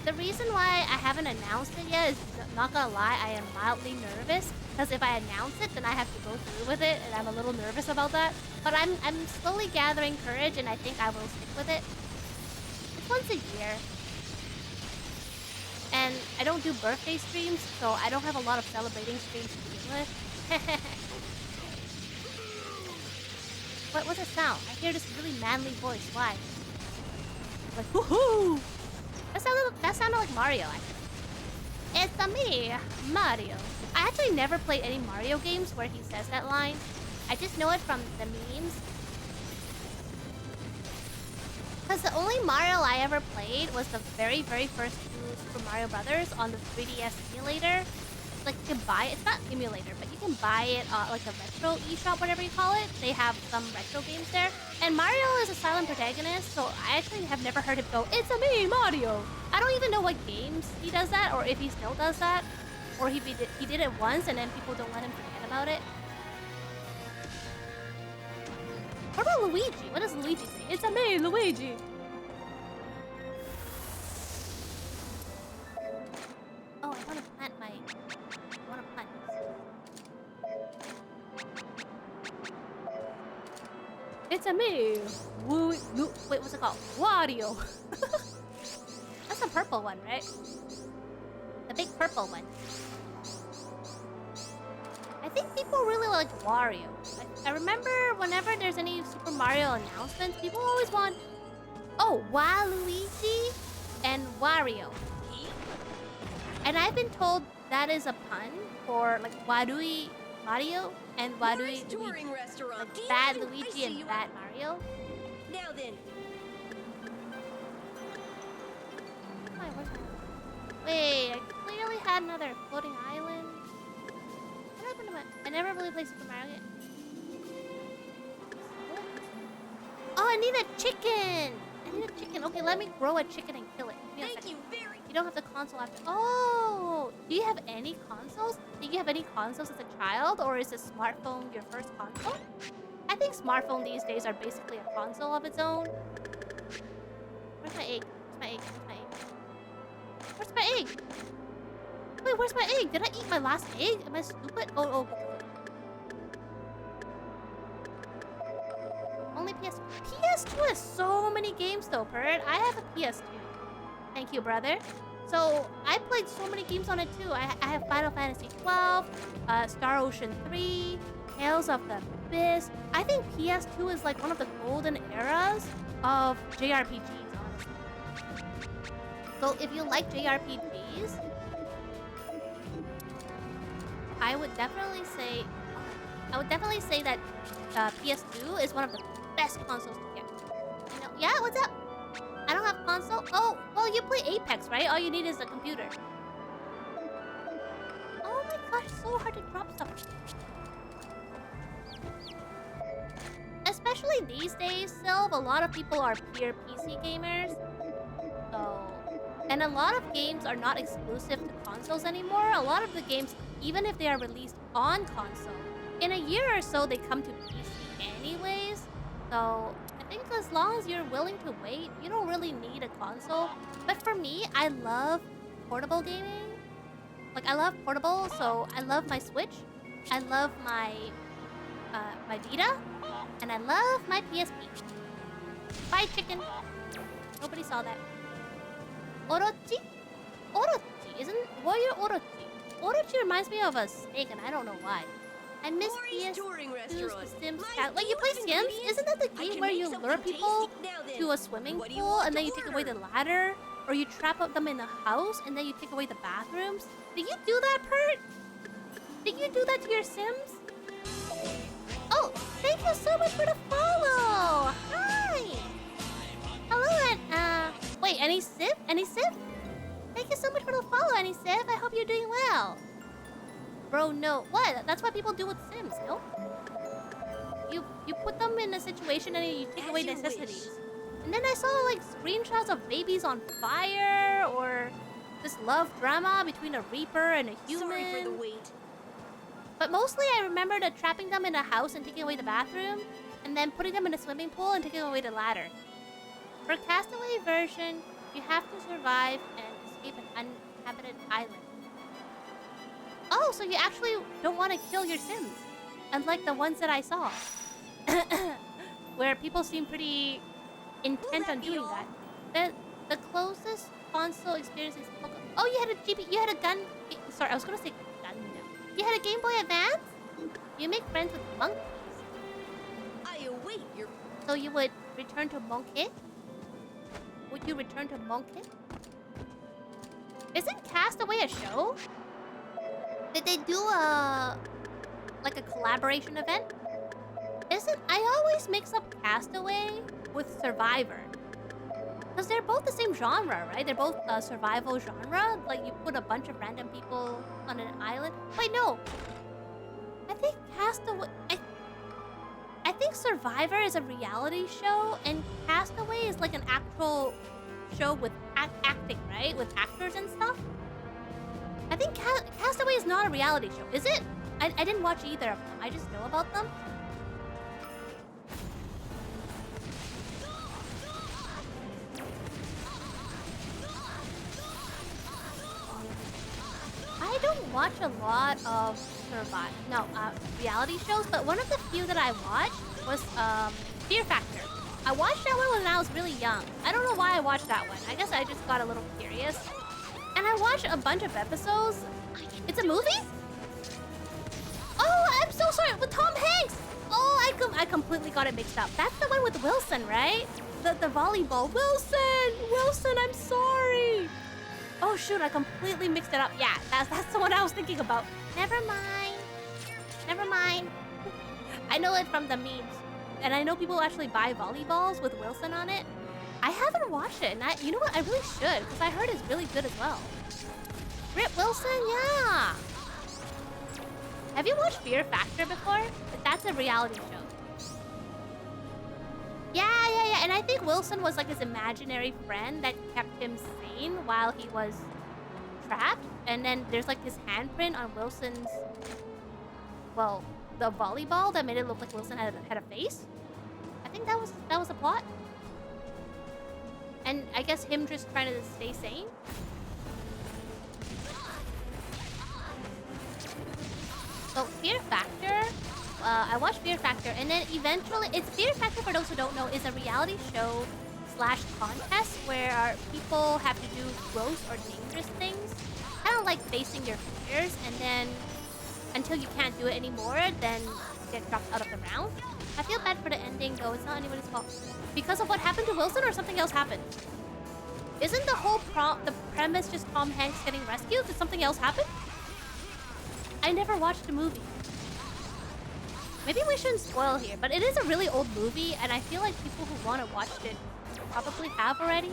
The reason why I haven't announced it yet is, not gonna lie, I am mildly nervous. Because if I announce it, then I have to go through with it, and I'm a little nervous about that. But I'm slowly gathering courage, and I think I will stick with it. It's once a year. And I don't do birthday streams, so I don't have a lot of celebrating streams to begin with. What's that sound? I hear this really manly voice. Why? Like, woohoo! That sounded like Mario, actually. It's me, Mario. I actually never played any Mario games where he says that line. I just know it from the memes. Because the only Mario I ever played was the very, very first two Super Mario Brothers on the 3DS emulator. Like, you can buy it. It's not emulator, but you can buy it like a retro eShop, whatever you call it. They have some retro games there. And Mario is a silent protagonist, so I actually have never heard him go, "It's a me, Mario." I don't even know what games he does that, or if he still does that. Or he did it once and then people don't let him forget about it. What about Luigi? What does Luigi say? "It's a me, Luigi." Oh, I want to plant my... I want to plant this. It's a me. Wait, what's it called? Wario. That's the purple one, right? The big purple one. I think people really like Wario. I remember whenever there's any Super Mario announcements, people always want, "Oh, Waluigi and Wario." And I've been told that is a pun for like Wadui Mario and Wadui Luigi. Like bad Luigi and bad Mario. Now then. Wait, I clearly had another floating island. What happened to my... I never really played Super Mario yet. Oh, I need a chicken! I need a chicken. Okay, let me grow a chicken and kill it. Thank you very... You don't have the console after... Oh! Do you have any consoles? Did you have any consoles as a child? Or is a smartphone your first console? I think smartphones these days are basically a console of its own. Where's my egg? Where's my egg? Where's my egg? Where's my egg? Wait, where's my egg? Did I eat my last egg? Am I stupid? Oh. Only PS2. PS2 has so many games though, Pert. I have a PS2. Thank you, brother. So, I played so many games on it too. I have Final Fantasy 12, Star Ocean 3, Tales of the Abyss. I think PS2 is like one of the golden eras of JRPGs, honestly. So if you like JRPGs, I would definitely say that PS2 is one of the best consoles to get. You know, yeah, what's up? I don't have console. Oh, well, you play Apex, right? All you need is a computer. Oh my gosh, so hard to drop stuff. Especially these days, Sylv, a lot of people are pure PC gamers. So, and a lot of games are not exclusive to consoles anymore. A lot of the games, even if they are released on console, in a year or so, they come to PC anyways. So, I think as long as you're willing to wait, you don't really need a console. But for me, I love portable gaming. Like, I love portable, so I love my Switch. I love my my Vita. And I love my PSP. Bye, chicken. Nobody saw that. Orochi? Orochi, isn't Warrior Orochi? Orochi reminds me of a snake, and I don't know why. I miss PS2's The Sims Cat. Wait, you play Sims? Isn't that the game where you lure people to a swimming pool and then you take away the ladder? Or you trap them in a house and then you take away the bathrooms? Did you do that, Pert? Did you do that to your Sims? Oh, thank you so much for the follow! Hi! Hello, and, wait, any Sif? Any Sif? Thank you so much for the follow, any Sif. I hope you're doing well. Bro, no. What? That's what people do with Sims, no? You put them in a situation and you take away necessities. And then I saw, like, screenshots of babies on fire, or this love drama between a Reaper and a human. Sorry for the wait. But mostly I remember trapping them in a house and taking away the bathroom, and then putting them in a swimming pool and taking away the ladder. For Castaway version, you have to survive and escape an uninhabited island. Oh, so you actually don't want to kill your Sims, unlike the ones that I saw, where people seem pretty intent on doing that. The closest console experience is oh, you had a you had a gun. Sorry, I was gonna say gun. You had a Game Boy Advance. You make friends with monkeys. I await your. So you would return to Monkey? Would you return to Monkey? Isn't Castaway a show? Did they do like a collaboration event? I always mix up Castaway with Survivor. Because they're both the same genre, right? They're both survival genre. Like you put a bunch of random people on an island. Wait, no. I think Castaway... I think Survivor is a reality show and Castaway is like an actual show with acting, right? With actors and stuff. I think Castaway is not a reality show, is it? I didn't watch either of them. I just know about them. I don't watch a lot of reality shows, but one of the few that I watched was Fear Factor. I watched that one when I was really young. I don't know why I watched that one. I guess I just got a little curious. And I watched a bunch of episodes. It's a movie? Oh, I'm so sorry. With Tom Hanks. Oh, I completely got it mixed up. That's the one with Wilson, right? The volleyball. Wilson, I'm sorry. Oh shoot, I completely mixed it up. Yeah, that's the one I was thinking about. Never mind. I know it from the memes. And I know people actually buy volleyballs with Wilson on it. I haven't watched it, and you know what? I really should, because I heard it's really good as well. Rip Wilson, yeah. Have you watched Fear Factor before? That's a reality show. Yeah. And I think Wilson was like his imaginary friend that kept him sane while he was trapped. And then there's like his handprint on Wilson's, well, the volleyball that made it look like Wilson had a face. I think that was the plot. And I guess him just trying to stay sane. So Fear Factor, I watched Fear Factor, and then eventually, Fear Factor, for those who don't know, is a reality show / contest where people have to do gross or dangerous things, kind of like facing your fears, and then until you can't do it anymore, then get dropped out of the round. I feel bad for the ending, though. It's not anybody's fault. Because of what happened to Wilson, or something else happened? Isn't the whole the premise just Tom Hanks getting rescued? Did something else happen? I never watched the movie. Maybe we shouldn't spoil here, but it is a really old movie, and I feel like people who want to watch it probably have already.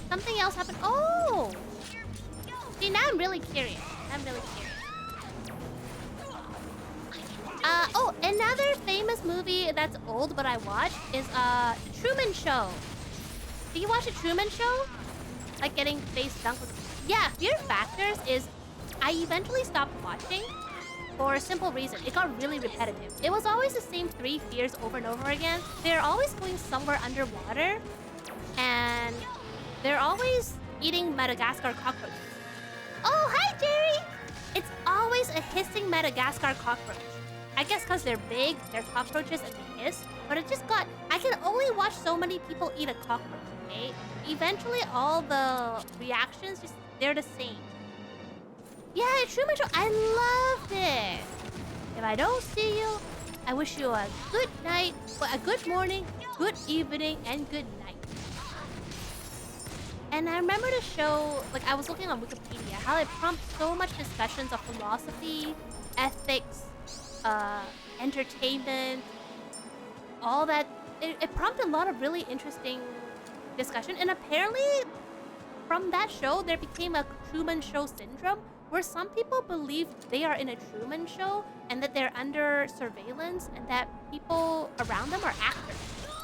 Something else happened. Oh! See, now I'm really curious. Oh, another famous movie that's old but I watched is The Truman Show. Do you watch The Truman Show? Like getting face dunked with... Yeah, Fear Factors is... I eventually stopped watching for a simple reason. It got really repetitive. It was always the same 3 fears over and over again. They're always going somewhere underwater, and they're always eating Madagascar cockroaches. Oh, hi, Jerry! It's always a hissing Madagascar cockroach. I guess because they're big, they're cockroaches, and they hiss. But it just got... I can only watch so many people eat a cockroach, okay? Eventually, all the reactions, they're the same. Yeah, Truman Show, I loved it. If I don't see you, I wish you a good night, a good morning, good evening, and good night. And I remember the show, like I was looking on Wikipedia, how it prompts so much discussions of philosophy, ethics, entertainment, all that. It prompted a lot of really interesting discussion. And apparently, from that show, there became a Truman Show syndrome, where some people believe they are in a Truman Show and that they're under surveillance and that people around them are actors.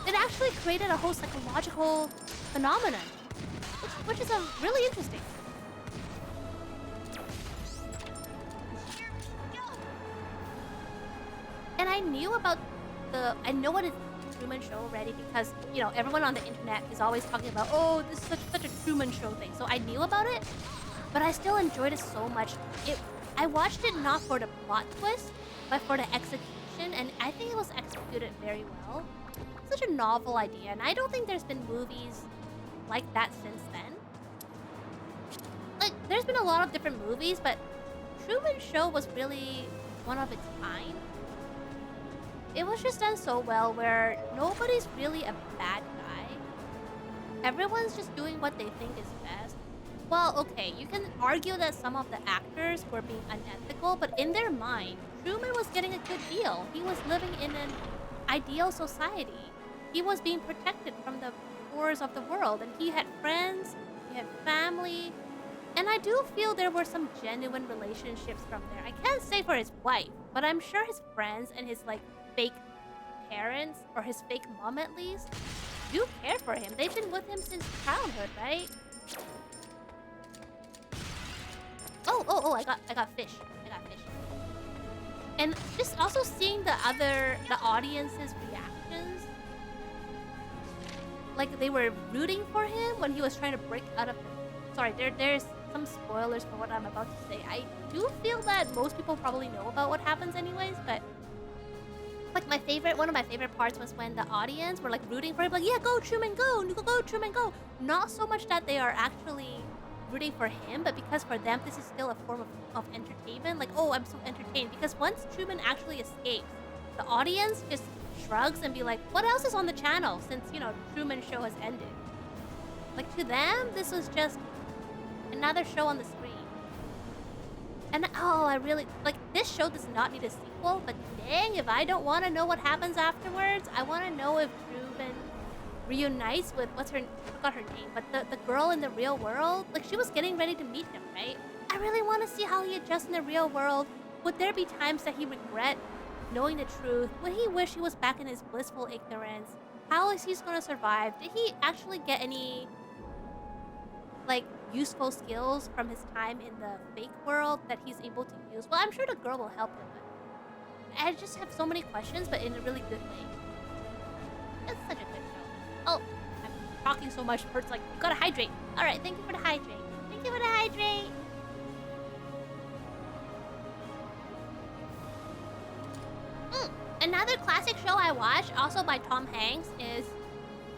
It actually created a whole psychological phenomenon, which is really interesting. And I knew about I know what Truman Show already because, you know, everyone on the internet is always talking about, oh, this is such a Truman Show thing. So I knew about it, but I still enjoyed it so much. I watched it not for the plot twist, but for the execution, and I think it was executed very well. Such a novel idea, and I don't think there's been movies like that since then. Like, there's been a lot of different movies, but Truman Show was really one of its kind. It was just done so well where nobody's really a bad guy. Everyone's just doing what they think is best. Well, okay, you can argue that some of the actors were being unethical, but in their mind, Truman was getting a good deal. He was living in an ideal society. He was being protected from the horrors of the world, and he had friends, he had family, and I do feel there were some genuine relationships from there. I can't say for his wife, but I'm sure his friends and his, like, fake parents, or his fake mom at least, do care for him. They've been with him since childhood, right? Oh, I got fish. I got fish. And just also seeing the audience's reactions. Like, they were rooting for him when he was trying to break out of the... Sorry, there's some spoilers for what I'm about to say. I do feel that most people probably know about what happens anyways, but... Like, one of my favorite parts was when the audience were, like, rooting for him. Like, yeah, go, Truman, go! Go, Truman, go! Not so much that they are actually rooting for him, but because for them, this is still a form of entertainment. Like, oh, I'm so entertained. Because once Truman actually escapes, the audience just shrugs and be like, what else is on the channel since, you know, Truman Show has ended? Like, to them, this was just another show on the screen. And, oh, I really... Like, this show does not need a sequel, but dang, if I don't want to know what happens afterwards, I want to know if Truman reunites with... I forgot her name, but the girl in the real world. Like, she was getting ready to meet him, right? I really want to see how he adjusts in the real world. Would there be times that he regret knowing the truth? Would he wish he was back in his blissful ignorance? How is he going to survive? Did he actually get any, like, useful skills from his time in the fake world that he's able to use? Well, I'm sure the girl will help him. I just have so many questions, but in a really good way. It's such a good show. Oh, I'm talking so much. Bert's like, you gotta hydrate. All right, thank you for the hydrate. Thank you for the hydrate. Another classic show I watched, also by Tom Hanks, is...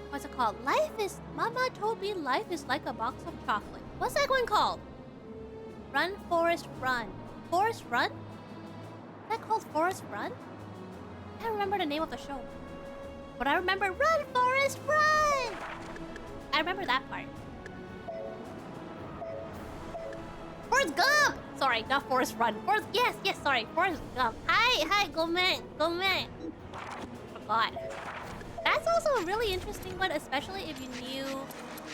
What's it called? Mama told me life is like a box of chocolate. What's that one called? Run, Forrest, Run. Forrest Run? Is that called Forrest Run? I can't remember the name of the show. But I remember Run, Forrest, Run! I remember that part. Forrest Gump! Sorry, not Forrest Run. Yes, sorry. Forrest Gump. Hi, go man. Forgot. That's also a really interesting one, especially if you knew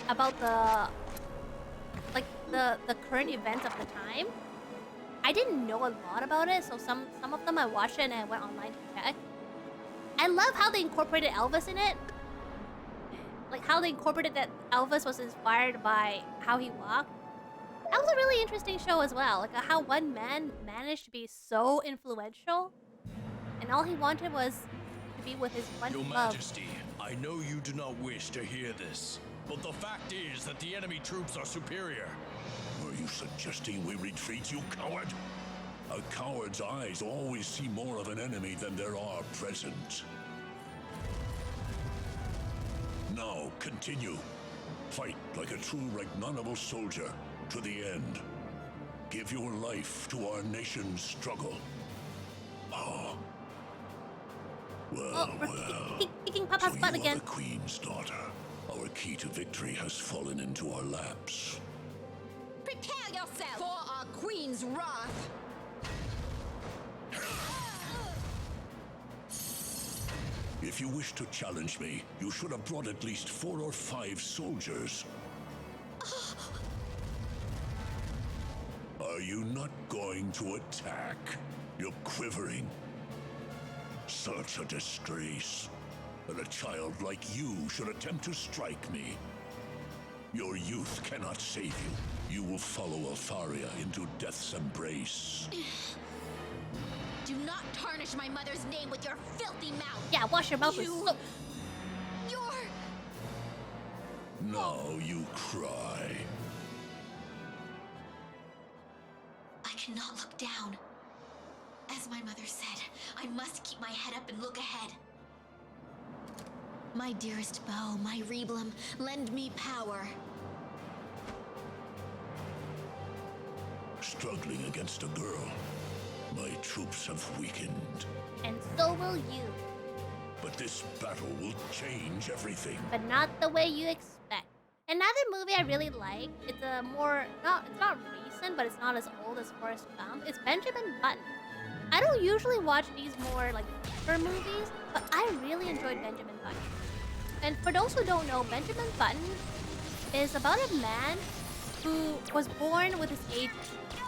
about the current events of the time. I didn't know a lot about it, so some of them I watched it and I went online to check. I love how they incorporated Elvis in it. Like how they incorporated that Elvis was inspired by how he walked. That was a really interesting show as well. Like how one man managed to be so influential, and all he wanted was to be with his one Your love. Majesty, I know you do not wish to hear this, but the fact is that the enemy troops are superior. Were you suggesting we retreat, you coward? A coward's eyes always see more of an enemy than there are present. Now, continue. Fight like a true Ragnanable soldier to the end. Give your life to our nation's struggle. Oh. Well, we're kicking Papa's butt you again. are the Queen's daughter. Our key to victory has fallen into our laps. Prepare yourself for our queen's wrath. If you wish to challenge me, you should have brought at least 4 or 5 soldiers. Are you not going to attack? You're quivering. Such a disgrace. That a child like you should attempt to strike me. Your youth cannot save you. You will follow Alfaria into death's embrace. Do not tarnish my mother's name with your filthy mouth. Yeah, wash your mouth with You soap. You're... Now you cry. I cannot look down. As my mother said, I must keep my head up and look ahead. My dearest bow, my Reblem, lend me power. Struggling against a girl, my troops have weakened. And so will you. But this battle will change everything. But not the way you expect. Another movie I really like, it's a more, it's not recent, but it's not as old as Forrest Gump. It's Benjamin Button. I don't usually watch these more like feature movies, but I really enjoyed Benjamin Button. And for those who don't know, Benjamin Button is about a man who was born with his age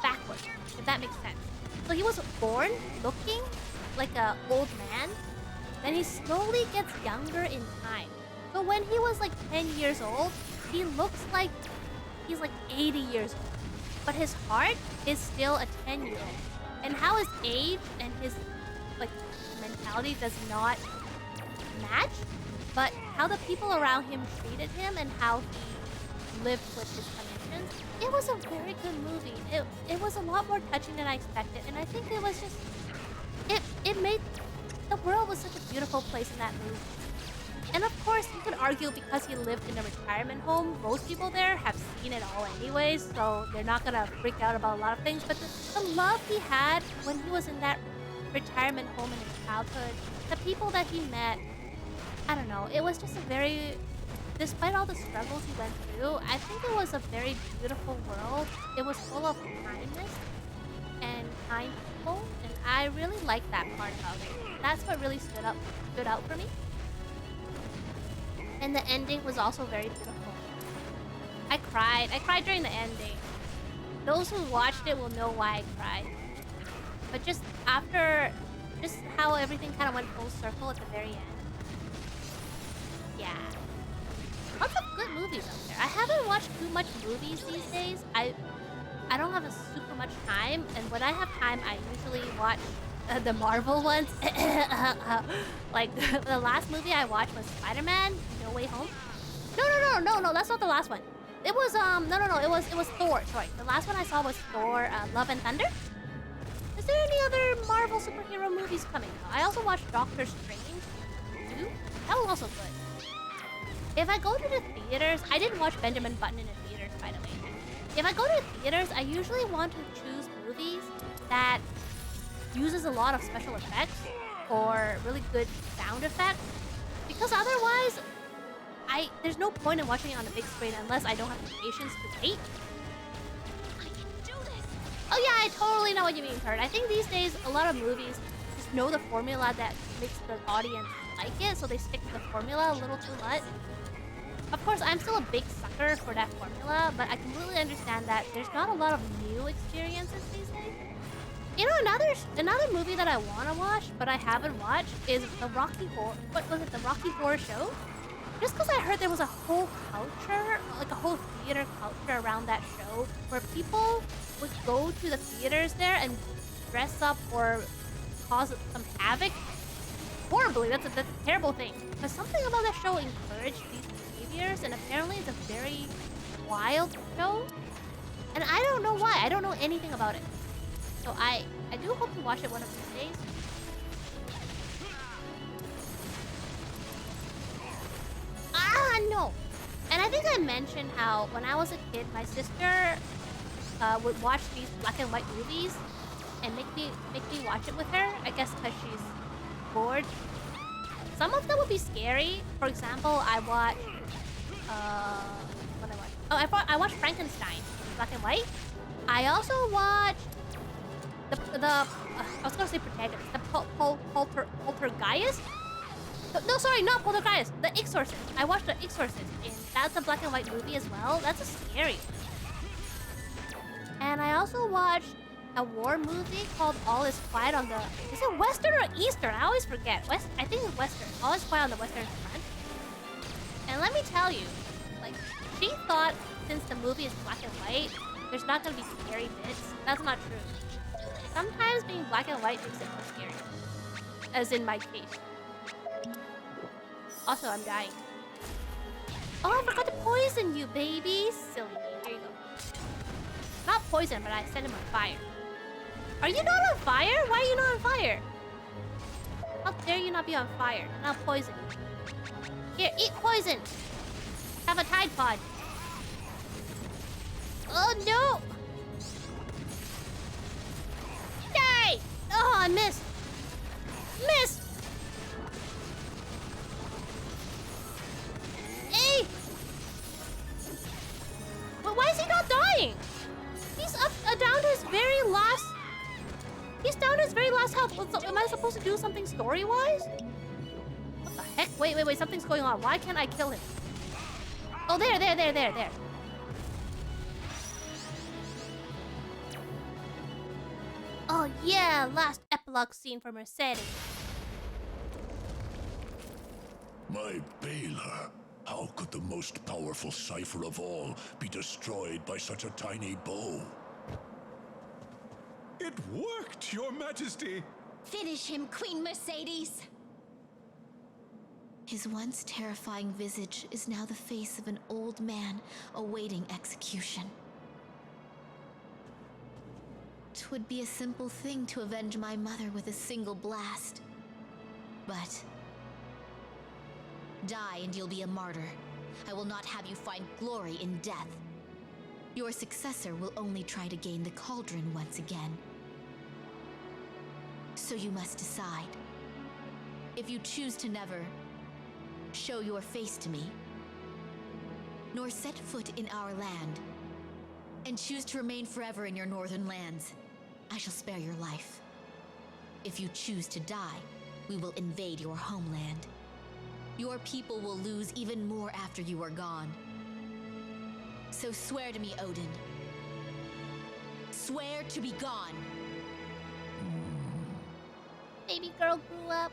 backwards, if that makes sense. So he was born looking like an old man, then he slowly gets younger in time. So when he was like 10 years old, he looks like he's like 80 years old. But his heart is still a 10-year-old. And how his age and his like mentality does not match, but how the people around him treated him and how he lived with his conditions. It was a very good movie. It was a lot more touching than I expected, and I think it was just it made the world was such a beautiful place in that movie. And of course, you could argue because he lived in a retirement home, most people there have seen it all anyways, so they're not gonna freak out about a lot of things. But the love he had when he was in that retirement home in his childhood, the people that he met, I don't know, it was just a very, despite all the struggles he went through, I think it was a very beautiful world. It was full of kindness and kind people, and I really liked that part about it. That's what really stood out for me. And the ending was also very beautiful. I cried during the ending. Those who watched it will know why I cried. But just after, just how everything kind of went full circle at the very end. Yeah. Lots of good movies out there. I haven't watched too much movies these days. I don't have a super much time, and when I have time, I usually watch the Marvel ones. Like the last movie I watched was Spider-Man: No Way Home. No, that's not the last one. It was it was Thor. Sorry, the last one I saw was Thor: Love and Thunder. Is there any other Marvel superhero movies coming out? I also watched Doctor Strange 2. That was also good. If I go to the theaters, I didn't watch Benjamin Button in the theaters, by the way. If I go to the theaters, I usually want to choose movies that uses a lot of special effects or really good sound effects, because otherwise there's no point in watching it on the big screen unless I don't have the patience to wait. I can do this! Oh yeah, I totally know what you mean, Kurt. I think these days a lot of movies just know the formula that makes the audience like it, so they stick to the formula a little too much. Of course, I'm still a big sucker for that formula, but I completely understand that there's not a lot of new experiences these days. You know, another movie that I want to watch, but I haven't watched, is the Rocky Horror... What was it? The Rocky Horror Show? Just because I heard there was a whole culture, like a whole theater culture around that show, where people would go to the theaters there and dress up or cause some havoc. Horribly, that's a terrible thing. But something about that show encouraged these behaviors, and apparently it's a very wild show. And I don't know why. I don't know anything about it. So I do hope to watch it one of these days. No. And I think I mentioned how when I was a kid, my sister would watch these black and white movies and make me watch it with her. I guess because she's bored. Some of them would be scary. For example, I watched what I watched. Oh, I watched Frankenstein, black and white. I also watched I was gonna say protagonist, the Poltergeist. No, sorry, not Poltergeist. The Exorcist. I watched The Exorcist, and that's a black and white movie as well. That's a scary one. And I also watched a war movie called All Is Quiet on the... Is it Western or Eastern? I always forget. I think it's Western. All Is Quiet on the Western Front. And let me tell you, like, she thought since the movie is black and white, there's not gonna be scary bits. That's not true. Sometimes being black and white makes it more scary. As in my case. Also, I'm dying. Oh, I forgot to poison you, baby. Silly me. Here you go. Not poison, but I set him on fire. Are you not on fire? Why are you not on fire? How dare you not be on fire? Not poison. Here, eat poison. Have a Tide Pod. Oh no! Die! Oh, I missed. Missed! Hey! But why is he not dying? He's down to his very last... He's down to his very last health. Am I supposed to do something story-wise? What the heck? Wait. Something's going on. Why can't I kill him? Oh, there. Oh, yeah. Last epilogue scene for Mercedes. My Baylor, how could the most powerful cipher of all be destroyed by such a tiny bow? It worked, Your Majesty! Finish him, Queen Mercedes! His once terrifying visage is now the face of an old man awaiting execution. 'Twould be a simple thing to avenge my mother with a single blast. But... die and you'll be a martyr. I will not have you find glory in death. Your successor will only try to gain the cauldron once again. So you must decide. If you choose to never show your face to me, nor set foot in our land, and choose to remain forever in your northern lands, I shall spare your life. If you choose to die, we will invade your homeland. Your people will lose even more after you are gone. So swear to me, Odin. Swear to be gone. Baby girl grew up.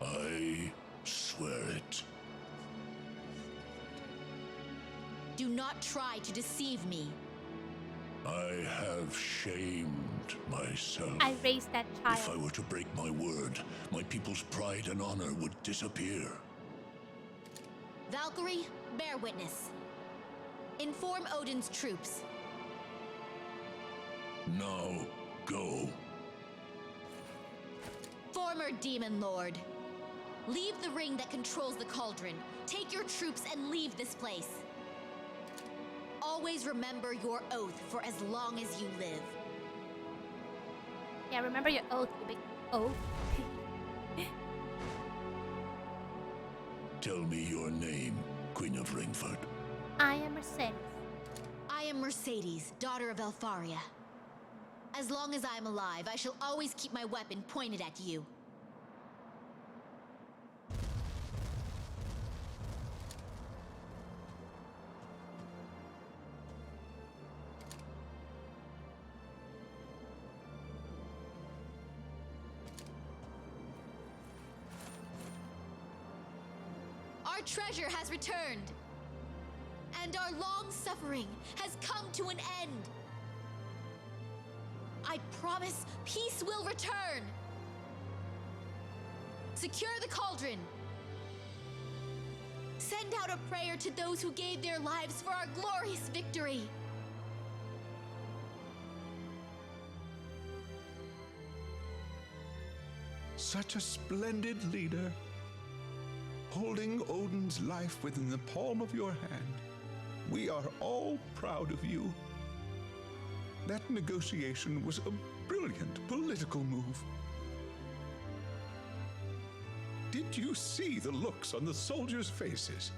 I swear it. Do not try to deceive me. I have shamed myself. I raised that child. If I were to break my word, my people's pride and honor would disappear. Valkyrie, bear witness. Inform Odin's troops. Now, go. Former Demon Lord, leave the ring that controls the cauldron. Take your troops and leave this place. Always remember your oath for as long as you live. Yeah, remember your oath, you big oath. Tell me your name, Queen of Ringford. I am Mercedes. I am Mercedes, daughter of Elfaria. As long as I am alive, I shall always keep my weapon pointed at you. Our treasure has returned, and our long suffering has come to an end. I promise peace will return. Secure the cauldron. Send out a prayer to those who gave their lives for our glorious victory. Such a splendid leader. Holding Odin's life within the palm of your hand. We are all proud of you. That negotiation was a brilliant political move. Did you see the looks on the soldiers' faces?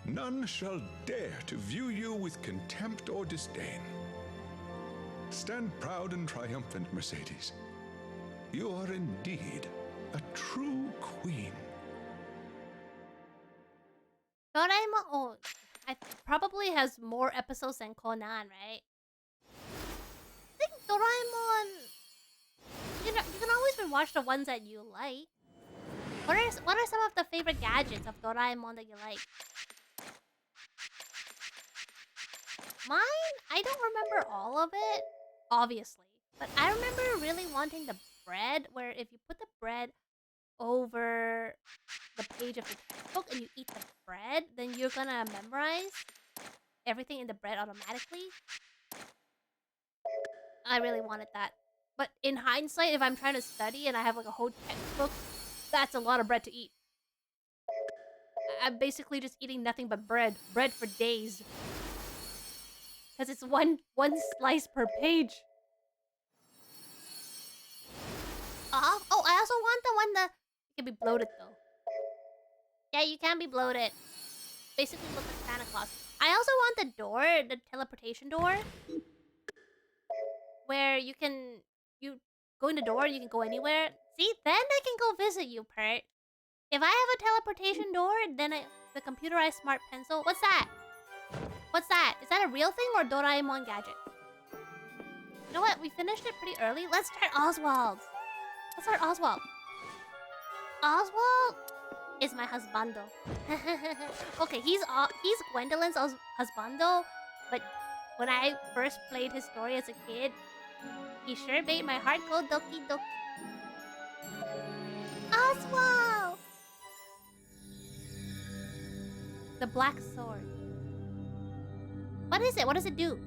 None shall dare to view you with contempt or disdain. Stand proud and triumphant, Mercedes. You are indeed a true queen. Doraemon, oh, it probably has more episodes than Conan, right? I think Doraemon, you know, you can always rewatch the ones that you like. What are some of the favorite gadgets of Doraemon that you like? Mine, I don't remember all of it, obviously, but I remember really wanting the bread, where if you put the bread over the page of the textbook and you eat the bread, then you're gonna memorize everything in the bread automatically. I really wanted that. But in hindsight, if I'm trying to study and I have like a whole textbook, that's a lot of bread to eat. I'm basically just eating nothing but bread. Bread for days. Because it's one slice per page. Oh, I also want the one that... You can be bloated though. Yeah, you can be bloated. Basically look like Santa Claus. I also want the door, the teleportation door. Where you go in the door and you can go anywhere. See, then I can go visit you, Pert. If I have a teleportation door, then the computerized smart pencil. What's that? What's that? Is that a real thing or Doraemon gadget? You know what? We finished it pretty early. Let's start Oswald. Let's start Oswald. Oswald is my husbando. Okay, he's Gwendolyn's husbando, but when I first played his story as a kid, he sure made my heart go doki doki. Oswald! The black sword. What is it? What does it do?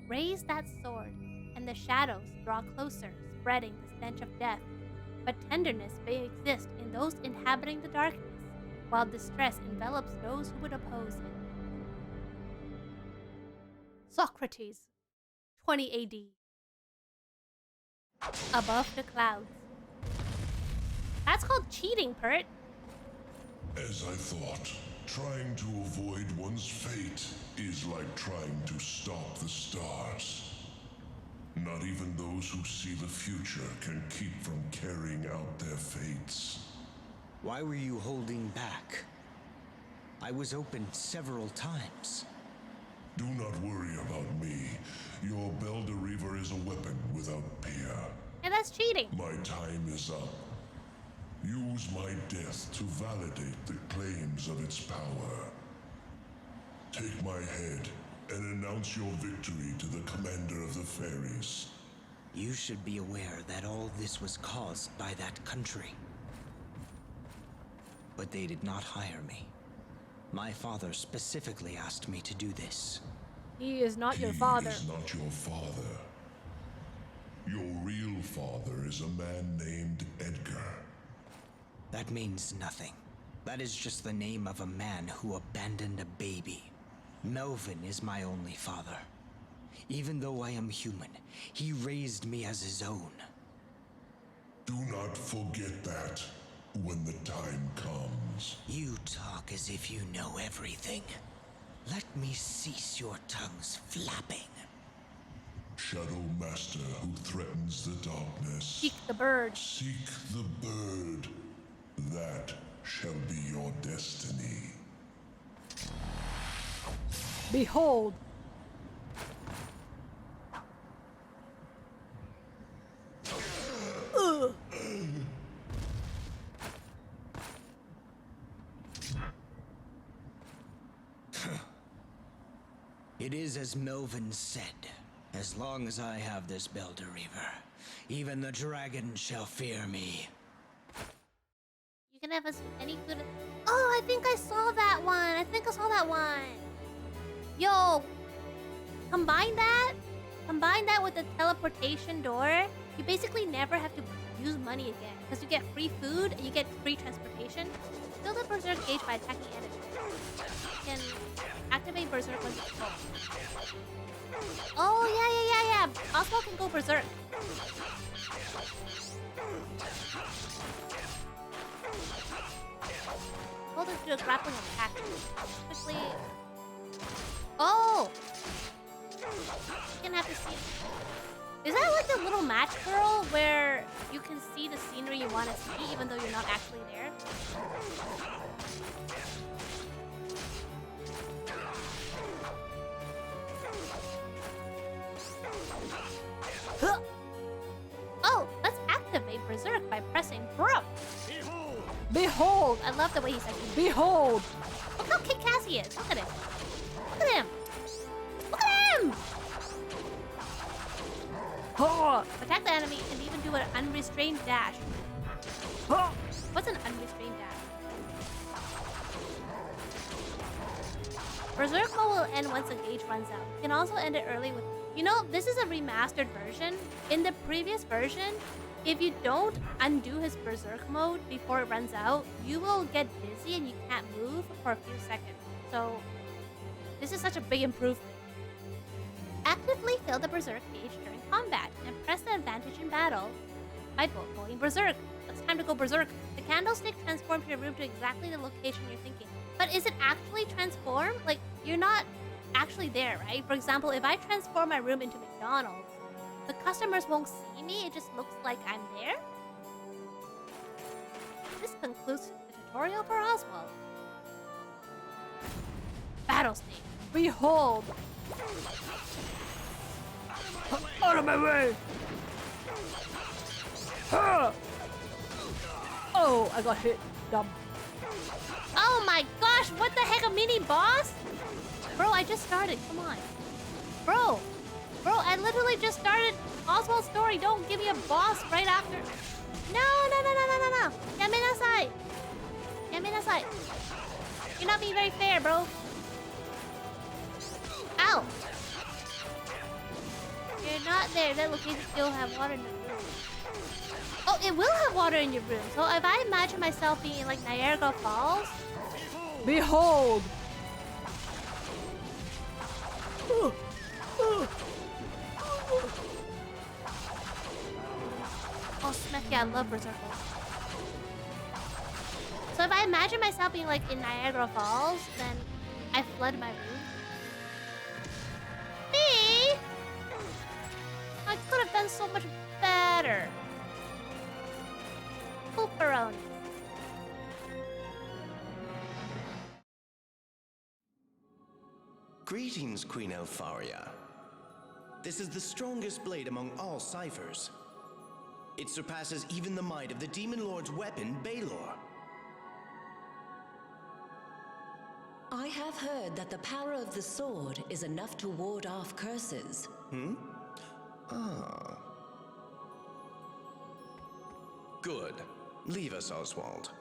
Raise that sword, and the shadows draw closer, spreading the stench of death. But tenderness may exist in those inhabiting the darkness, while distress envelops those who would oppose it. Socrates, 20 AD. Above the clouds. That's called cheating, Pert. As I thought, trying to avoid one's fate is like trying to stop the stars. Not even those who see the future can keep from carrying out their fates. Why were you holding back? I was open several times. Do not worry about me. Your VtuberEN is a weapon without peer. And that's cheating. My time is up. Use my death to validate the claims of its power. Take my head and announce your victory to the commander of the fairies. You should be aware that all this was caused by that country. But they did not hire me. My father specifically asked me to do this. He is not your father. He is not your father. Your real father is a man named Edgar. That means nothing. That is just the name of a man who abandoned a baby. Melvin is my only father. Even though I am human, he raised me as his own. Do not forget that when the time comes. You talk as if you know everything. Let me cease your tongue's flapping. Shadow Master who threatens the darkness. Seek the bird. Seek the bird. That shall be your destiny. Behold. Ugh. It is as Melvin said. As long as I have this VtuberEN, even the dragon shall fear me. You can have any good... Oh, I think I saw that one. Yo, combine that with the teleportation door. You basically never have to use money again because you get free food and you get free transportation. Fill the berserk gauge by attacking enemies. You can activate berserk when it's full. Oh yeah. Oswald can go berserk. Hold it to do a grappling attack. Quickly. Oh! You're gonna have to see. Is that like the little match girl where you can see the scenery you want to see even though you're not actually there? Huh. Oh, let's activate Berserk by pressing Bro. Behold! I love the way he said behold! Look how kick-ass he is. Look at him. Look at him. Look at him! Oh! Attack the enemy and even do an unrestrained dash. Oh! What's an unrestrained dash? Berserk mode will end once the gauge runs out. You can also end it early with... You know, this is a remastered version. In the previous version, if you don't undo his Berserk mode before it runs out, you will get dizzy and you can't move for a few seconds. So, this is such a big improvement. Actively fill the Berserk gauge during combat and press the advantage in battle by going Berserk. It's time to go Berserk. The candlestick transforms your room to exactly the location you're thinking. But is it actually transformed? Like, you're not actually there, right? For example, if I transform my room into McDonald's, the customers won't see me. It just looks like I'm there. This concludes the tutorial for Oswald. Battle stage. Behold! Out of my way! Oh, I got hit. Dumb. Oh my gosh, what the heck, a mini boss? Bro, I just started, come on. Bro, I literally just started Oswald's story. Don't give me a boss right after. No. Yaminasai. You're not being very fair, bro. Ow. You're not there. That location still have water in the room. Oh, it will have water in your room. So if I imagine myself being in like Niagara Falls. Behold! Oh, smack, yeah, I love Berserk. So if I imagine myself being like in Niagara Falls, then I flood my room. Me? I could have done so much better. VtuberEN. Greetings, Queen Elfaria. This is the strongest blade among all ciphers. It surpasses even the might of the Demon Lord's weapon, Baelor. I have heard that the power of the sword is enough to ward off curses. Ah. Good. Leave us, Oswald.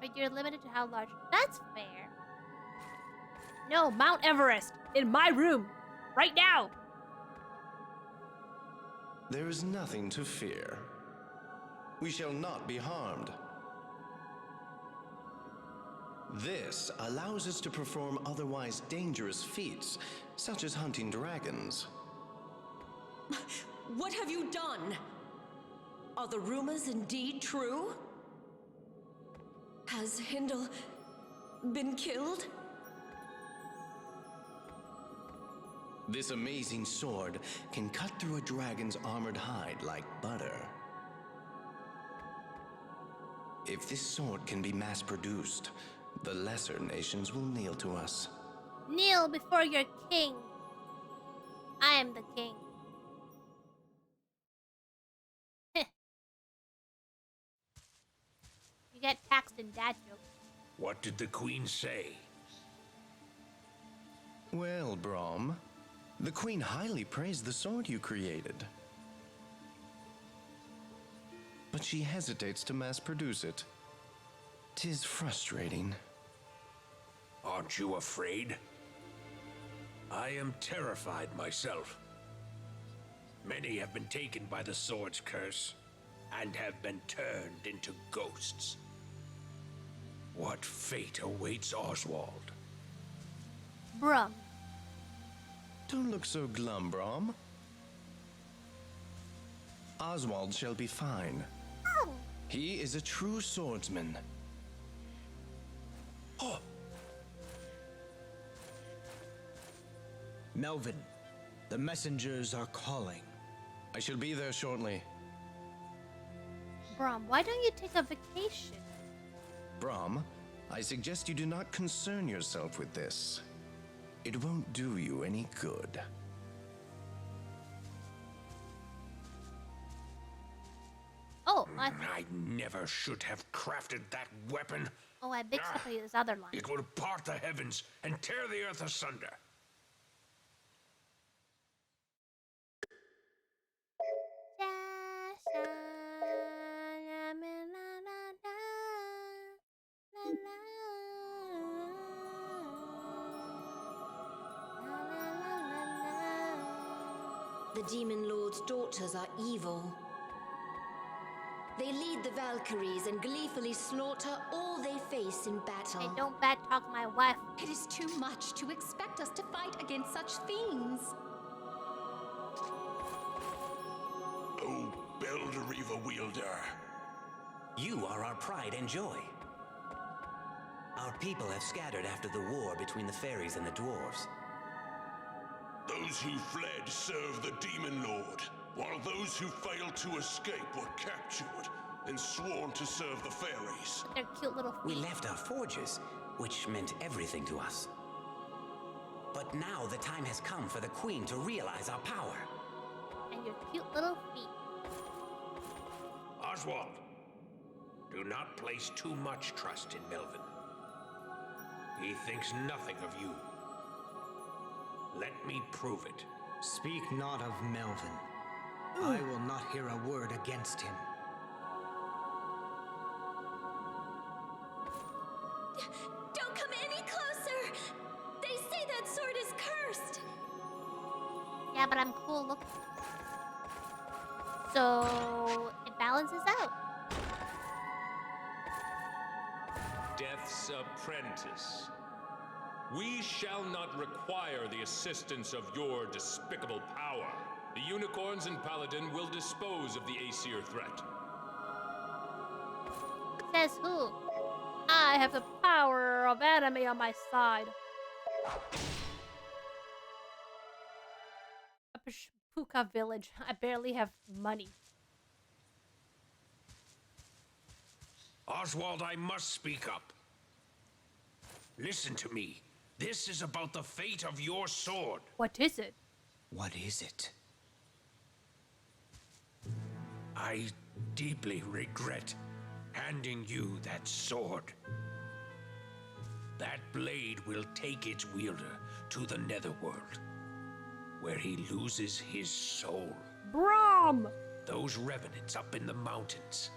But you're limited to how large. That's fair. No, Mount Everest. In my room. Right now. There is nothing to fear. We shall not be harmed. This allows us to perform otherwise dangerous feats, such as hunting dragons. What have you done? Are the rumors indeed true? Has Hindle been killed? This amazing sword can cut through a dragon's armored hide like butter. If this sword can be mass-produced, the lesser nations will kneel to us. Kneel before your king. I am the king. You get taxed in dad jokes. What did the queen say? Well, Brom, the queen highly praised the sword you created. But she hesitates to mass-produce it. 'Tis frustrating. Aren't you afraid? I am terrified myself. Many have been taken by the sword's curse and have been turned into ghosts. What fate awaits Oswald? Brum. Don't look so glum, Brom. Oswald shall be fine. Oh. He is a true swordsman. Oh. Melvin, the messengers are calling. I shall be there shortly. Brum, why don't you take a vacation? Brom, I suggest you do not concern yourself with this. It won't do you any good. Oh, I never should have crafted that weapon. Oh, I mixed up his other line. It would part the heavens and tear the earth asunder. the Demon Lord's daughters are evil. They lead the Valkyries and gleefully slaughter all they face in battle. Hey, don't backtalk my wife. It is too much to expect us to fight against such fiends. Oh, Beldereva wielder. You are our pride and joy. Our people have scattered after the war between the fairies and the dwarves. Those who fled served the Demon Lord, while those who failed to escape were captured and sworn to serve the fairies. With their cute little feet. We left our forges, which meant everything to us. But now the time has come for the Queen to realize our power. And your cute little feet. Oswald, do not place too much trust in Melvin. He thinks nothing of you. Let me prove it. Speak not of Melvin. I will not hear a word against him. Don't come any closer! They say that sword is cursed! Yeah, but I'm cool, look. So it balances out. Death's apprentice. We shall not require the assistance of your despicable power. The unicorns and paladin will dispose of the Aesir threat. Says who? I have the power of anime on my side. A Puka village. I barely have money. Oswald, I must speak up. Listen to me. This is about the fate of your sword. What is it? What is it? I deeply regret handing you that sword. That blade will take its wielder to the Netherworld, where he loses his soul. Brom! Those revenants up in the mountains,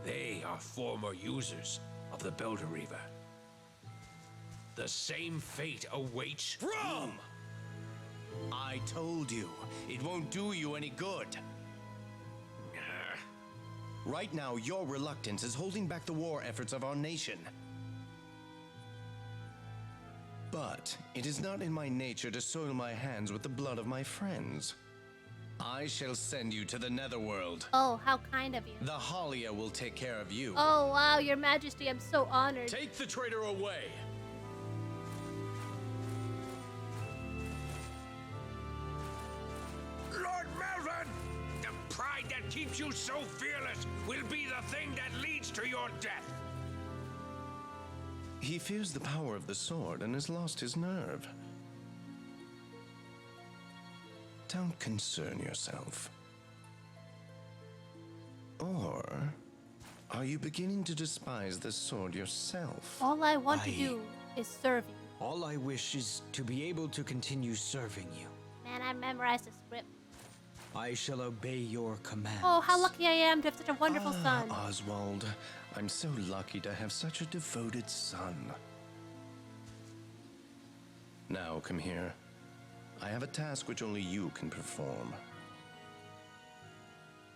they are former users of the Beldereva. The same fate awaits Brom! I told you, it won't do you any good. Right now, your reluctance is holding back the war efforts of our nation. But it is not in my nature to soil my hands with the blood of my friends. I shall send you to the Netherworld. Oh, how kind of you. The Halia will take care of you. Oh, wow, your majesty, I'm so honored. Take the traitor away. Lord Melvin! The pride that keeps you so fearless will be the thing that leads to your death. He fears the power of the sword and has lost his nerve. Don't concern yourself. Or are you beginning to despise the sword yourself? All I want to do is serve you. All I wish is to be able to continue serving you. Man, I memorized the script. I shall obey your commands. Oh, how lucky I am to have such a wonderful son. Oswald, I'm so lucky to have such a devoted son. Now, come here. I have a task which only you can perform.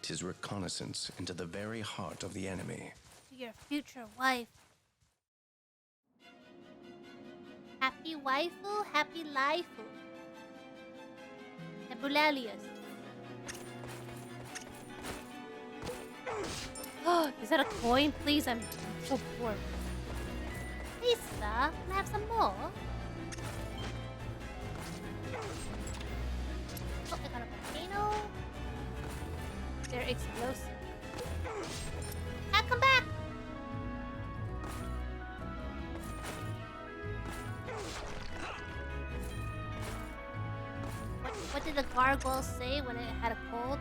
'Tis reconnaissance into the very heart of the enemy. To your future wife. Happy waifu, happy laifu. Nebulalius. Oh, is that a coin? Please, I'm so poor. Please, sir, can I have some more? Oh, I got a volcano. They're explosive. Ah, come back! What did the gargoyle say when it had a cold?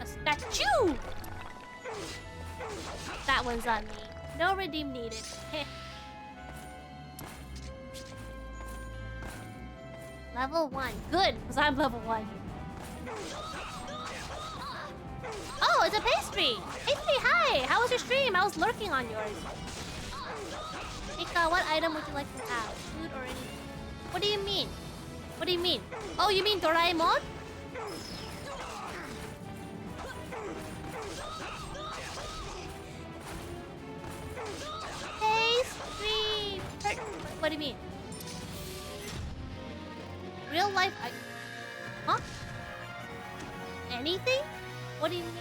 A statue! That one's on me. No redeem needed. Level 1. Good, because I'm level 1. Oh, it's a pastry! Pastry, hi! How was your stream? I was lurking on yours. Mika, what item would you like to have? Food or anything? What do you mean? What do you mean? Oh, you mean Doraemon? Pastry! What do you mean? Real life Huh? Anything? What do you mean?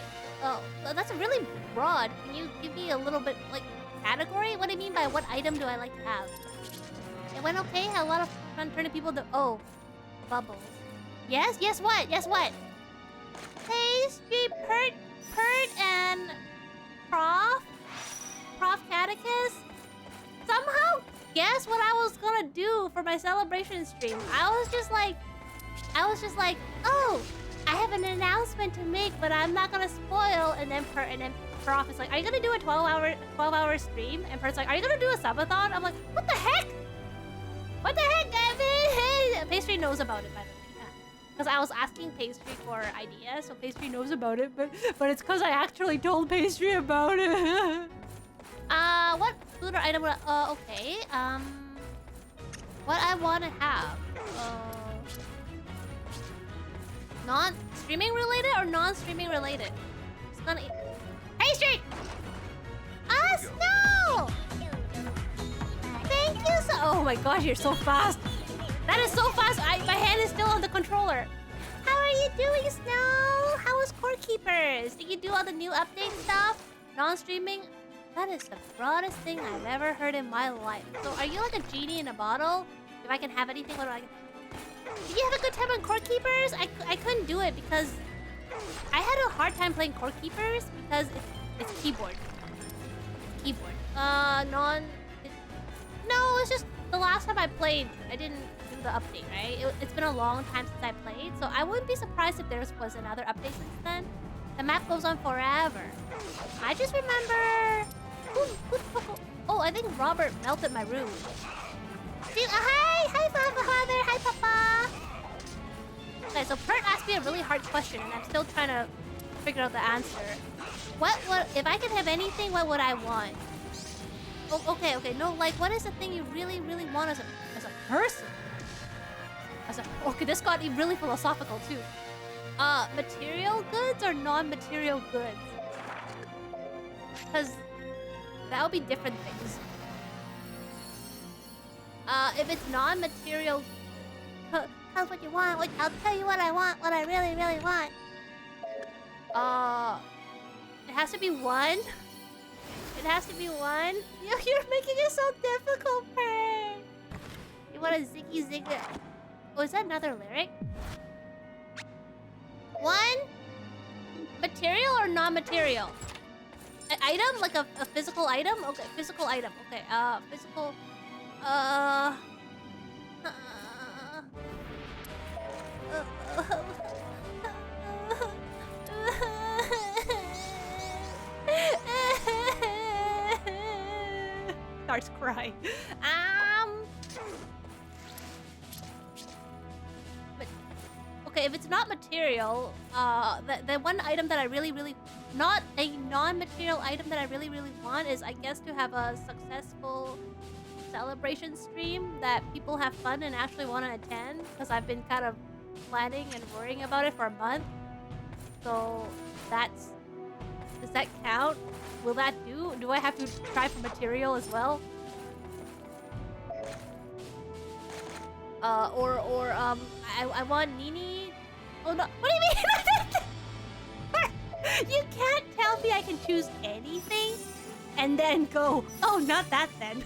Oh, that's really broad. Can you give me a little bit, like, category? What do you mean by what item do I like to have? It went okay? Had a lot of fun turning people to... Oh. Bubbles. Yes? Yes what? Yes what? Pastry, Pert, and... Prof Catechist? Somehow guess what I was gonna do for my celebration stream. I was just like, oh, I have an announcement to make, but I'm not gonna spoil. And then Prof is like, are you gonna do a 12-hour stream? And Pert's like, are you gonna do a subathon? I'm like, what the heck? What the heck, Gavin? Pastry knows about it, by the way. Because I was asking Pastry for ideas, so Pastry knows about it, but it's because I actually told Pastry about it. What food or item would okay, what I want to have, non-streaming related or non-streaming related? It's gonna eat. Pastry! Snow! Thank you so... Oh my gosh, you're so fast. That is so fast. My hand is still on the controller. How are you doing, Snow? How was Core Keepers? Did you do all the new update stuff? Non-streaming? That is the broadest thing I've ever heard in my life. So are you like a genie in a bottle? If I can have anything, what do I get? Did you have a good time on Core Keepers? I couldn't do it because I had a hard time playing Core Keepers because it's keyboard. Keyboard. No, it's just the last time I played, I didn't do the update, right? It's been a long time since I played, so I wouldn't be surprised if there was another update since then. The map goes on forever. I just remember... Oh, I think Robert melted my room. Hi! Hi, Father! Hi, Papa! Okay, so Pert asked me a really hard question, and I'm still trying to figure out the answer. If I could have anything, what would I want? Oh, okay. No, like, what is the thing you really, really want as a person? Okay, this got really philosophical, too. Material goods or non-material goods? Because that would be different things. If it's non-material... Tell us what you want. I'll tell you what I want, what I really, really want. It has to be one. It has to be one. You're making it so difficult, Pern. You want a ziggy zigga. Oh, is that another lyric? One? Material or non-material? An item? Like a physical item? Okay, physical item. Okay, physical... Starts crying. But okay, if it's not material, the one item that I really, not a non-material item that I really, want is, I guess, to have a successful celebration stream that people have fun and actually want to attend, because I've been kind of planning and worrying about it for a month. So does that count? Will that do? Do I have to try for material as well? I want Nini. Oh no! What do you mean? You can't tell me I can choose anything and then go, oh, not that then.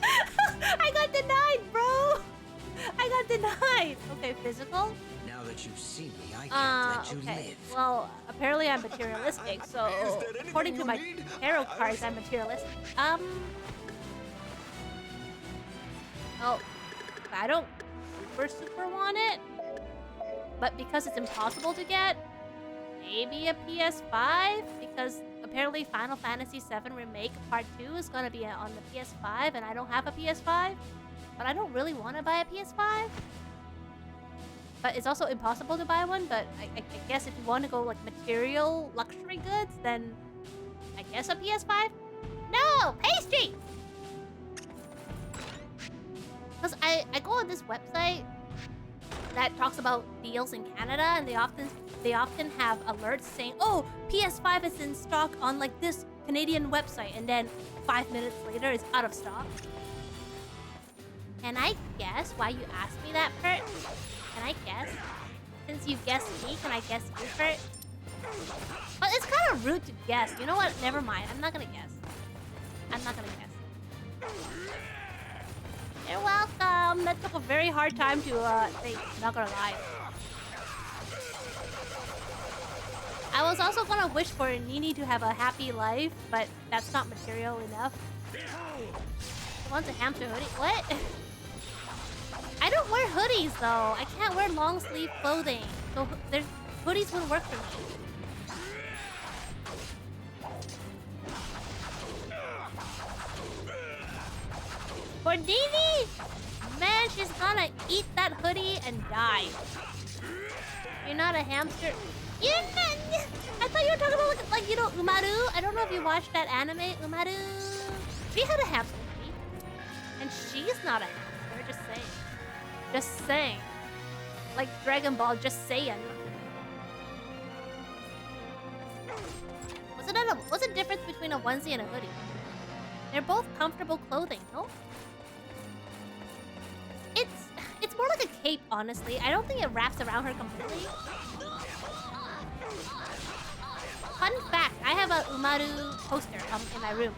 I got denied, bro. I got denied. Okay, physical. Now that you see me, I can't let you live. Well, apparently I'm materialistic, so according to my tarot cards, I'm materialistic. Oh, I don't super want it, but because it's impossible to get, maybe a PS5, because apparently Final Fantasy VII Remake Part 2 is gonna be on the PS5, and I don't have a PS5, but I don't really want to buy a PS5. But it's also impossible to buy one, but I guess if you want to go like material luxury goods, then I guess a PS5? No! Pastry! Because I go on this website, that talks about deals in Canada, and they often have alerts saying, "Oh, PS5 is in stock on like this Canadian website," and then 5 minutes later it's out of stock. Can I guess why you asked me that, Pert? Can I guess? Since you guessed me, can I guess you, Pert? But it's kind of rude to guess. You know what? Never mind. I'm not gonna guess. I'm not gonna guess. You're welcome. That took a very hard time to think. Not gonna lie. I was also gonna wish for Nini to have a happy life, but that's not material enough. She wants a hamster hoodie. What? I don't wear hoodies though. I can't wear long sleeve clothing, so hoodies wouldn't work for me. For Nini, man, she's gonna eat that hoodie and die. You're not a hamster. You're not. I thought you were talking about like you know Umaru. I don't know if you watched that anime Umaru. She had a hamster hoodie, and she's not a hamster. Just saying. Just saying. Like Dragon Ball. Just saying. What's the difference between a onesie and a hoodie? They're both comfortable clothing, no? It's more like a cape, honestly. I don't think it wraps around her completely. Fun fact, I have a Umaru poster in my room.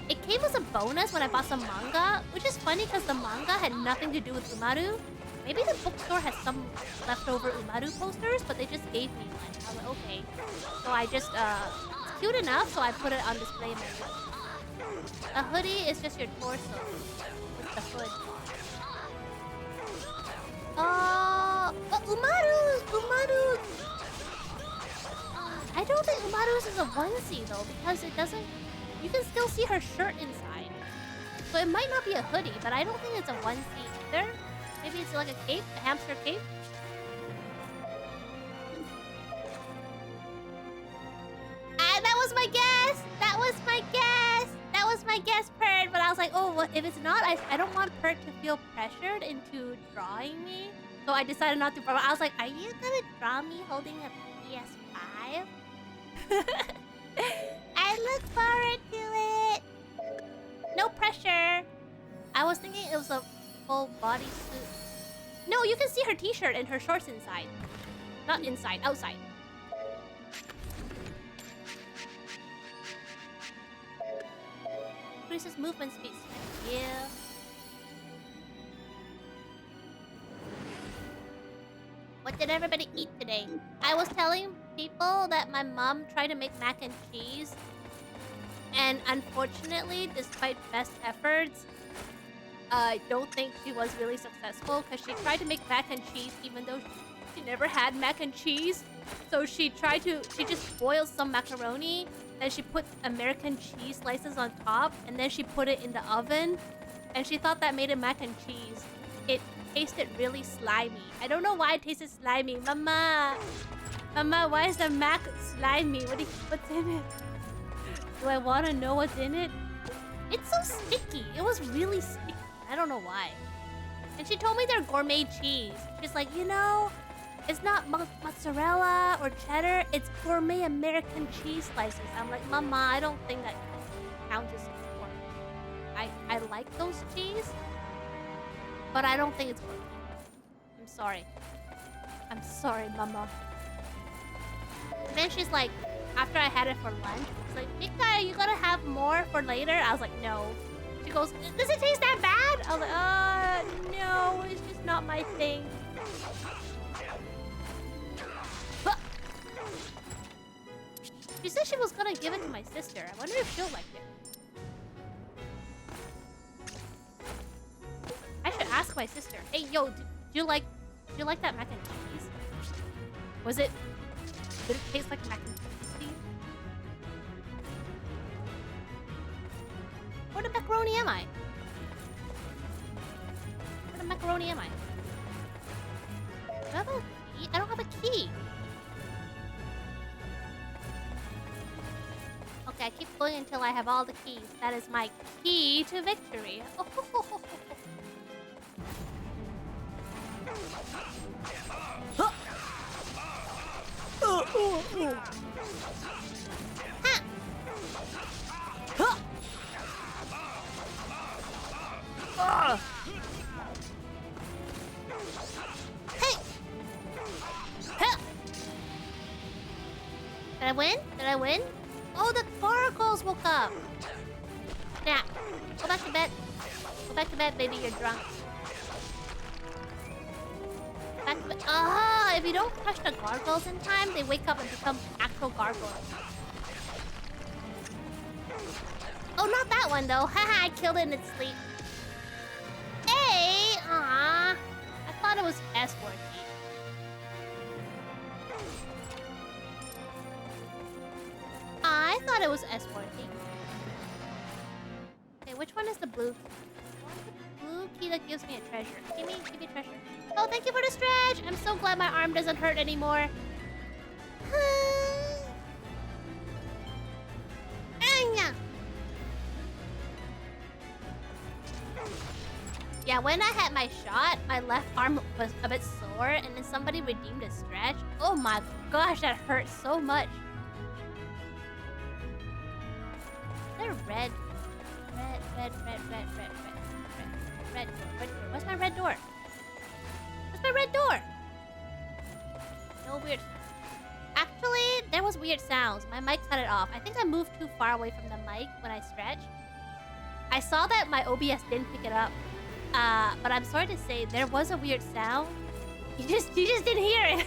It came as a bonus when I bought some manga, which is funny because the manga had nothing to do with Umaru. Maybe the bookstore has some leftover Umaru posters, but they just gave me one. I was like, okay. So I just, it's cute enough, so I put it on display in my room. A hoodie is just your torso with the hood. But Umaru! I don't think Umaru's is a onesie though, because it doesn't, you can still see her shirt inside. So it might not be a hoodie, but I don't think it's a onesie either. Maybe it's like a cape, a hamster cape. That was my guess! That was my guess! That was my guess, Pert. But I was like, oh, what if it's not? I don't want Pert to feel pressured into drawing me. So I decided not to. I was like, are you gonna draw me holding a PS5? I look forward to it. No pressure. I was thinking it was a full bodysuit. No, you can see her t-shirt and her shorts inside. Not inside, outside. Increases movement speed. Thank you. What did everybody eat today? I was telling people that my mom tried to make mac and cheese. And unfortunately, despite best efforts, I don't think she was really successful because she tried to make mac and cheese even though she never had mac and cheese. So she just boiled some macaroni, then she put American cheese slices on top, and then she put it in the oven, and she thought that made it mac and cheese. It tasted really slimy. I don't know why it tasted slimy. Mama, why is the mac slimy? What's in it? Do I want to know what's in it? It's so sticky. It was really sticky. I don't know why. And she told me they're gourmet cheese. She's like, you know, it's not mozzarella or cheddar. It's gourmet American cheese slices. I'm like, Mama, I don't think that counts as gourmet. I like those cheese, but I don't think it's gourmet. I'm sorry. I'm sorry, Mama. And then she's like, after I had it for lunch, she's like, Mika, you gotta have more for later? I was like, no. She goes, does it taste that bad? I was like, no, it's just not my thing. She said she was gonna give it to my sister. I wonder if she'll like it. I should ask my sister. Hey, yo, do you like that mac and cheese? Did it taste like mac and cheese to you? Where the macaroni am I? Where the macaroni am I? Do I have a key? I don't have a key. Okay, I keep going until I have all the keys. That is my key to victory. Huh. Ha. Huh. Hey. Huh. Did I win? Did I win? Oh, the oracles woke up. Yeah. Go back to bed. Go back to bed, baby. You're drunk. Back to bed. Ah, if you don't crush the gargoyles in time, they wake up and become actual gargoyles. Oh, not that one though. Haha, I killed it in its sleep. Hey, ah, I thought it was S-word. I thought it was S-word. Okay, which one is the blue? Blue key that gives me a treasure. Give me a treasure. Oh, thank you for the stretch. I'm so glad my arm doesn't hurt anymore. Yeah, when I had my shot, my left arm was a bit sore, and then somebody redeemed a stretch. Oh my gosh, that hurt so much. They're red. Red door. Where's my red door? Where's my red door? No weird. Actually, there was weird sounds. My mic cut it off. I think I moved too far away from the mic when I stretched. I saw that my OBS didn't pick it up. But I'm sorry to say, there was a weird sound. You just didn't hear it.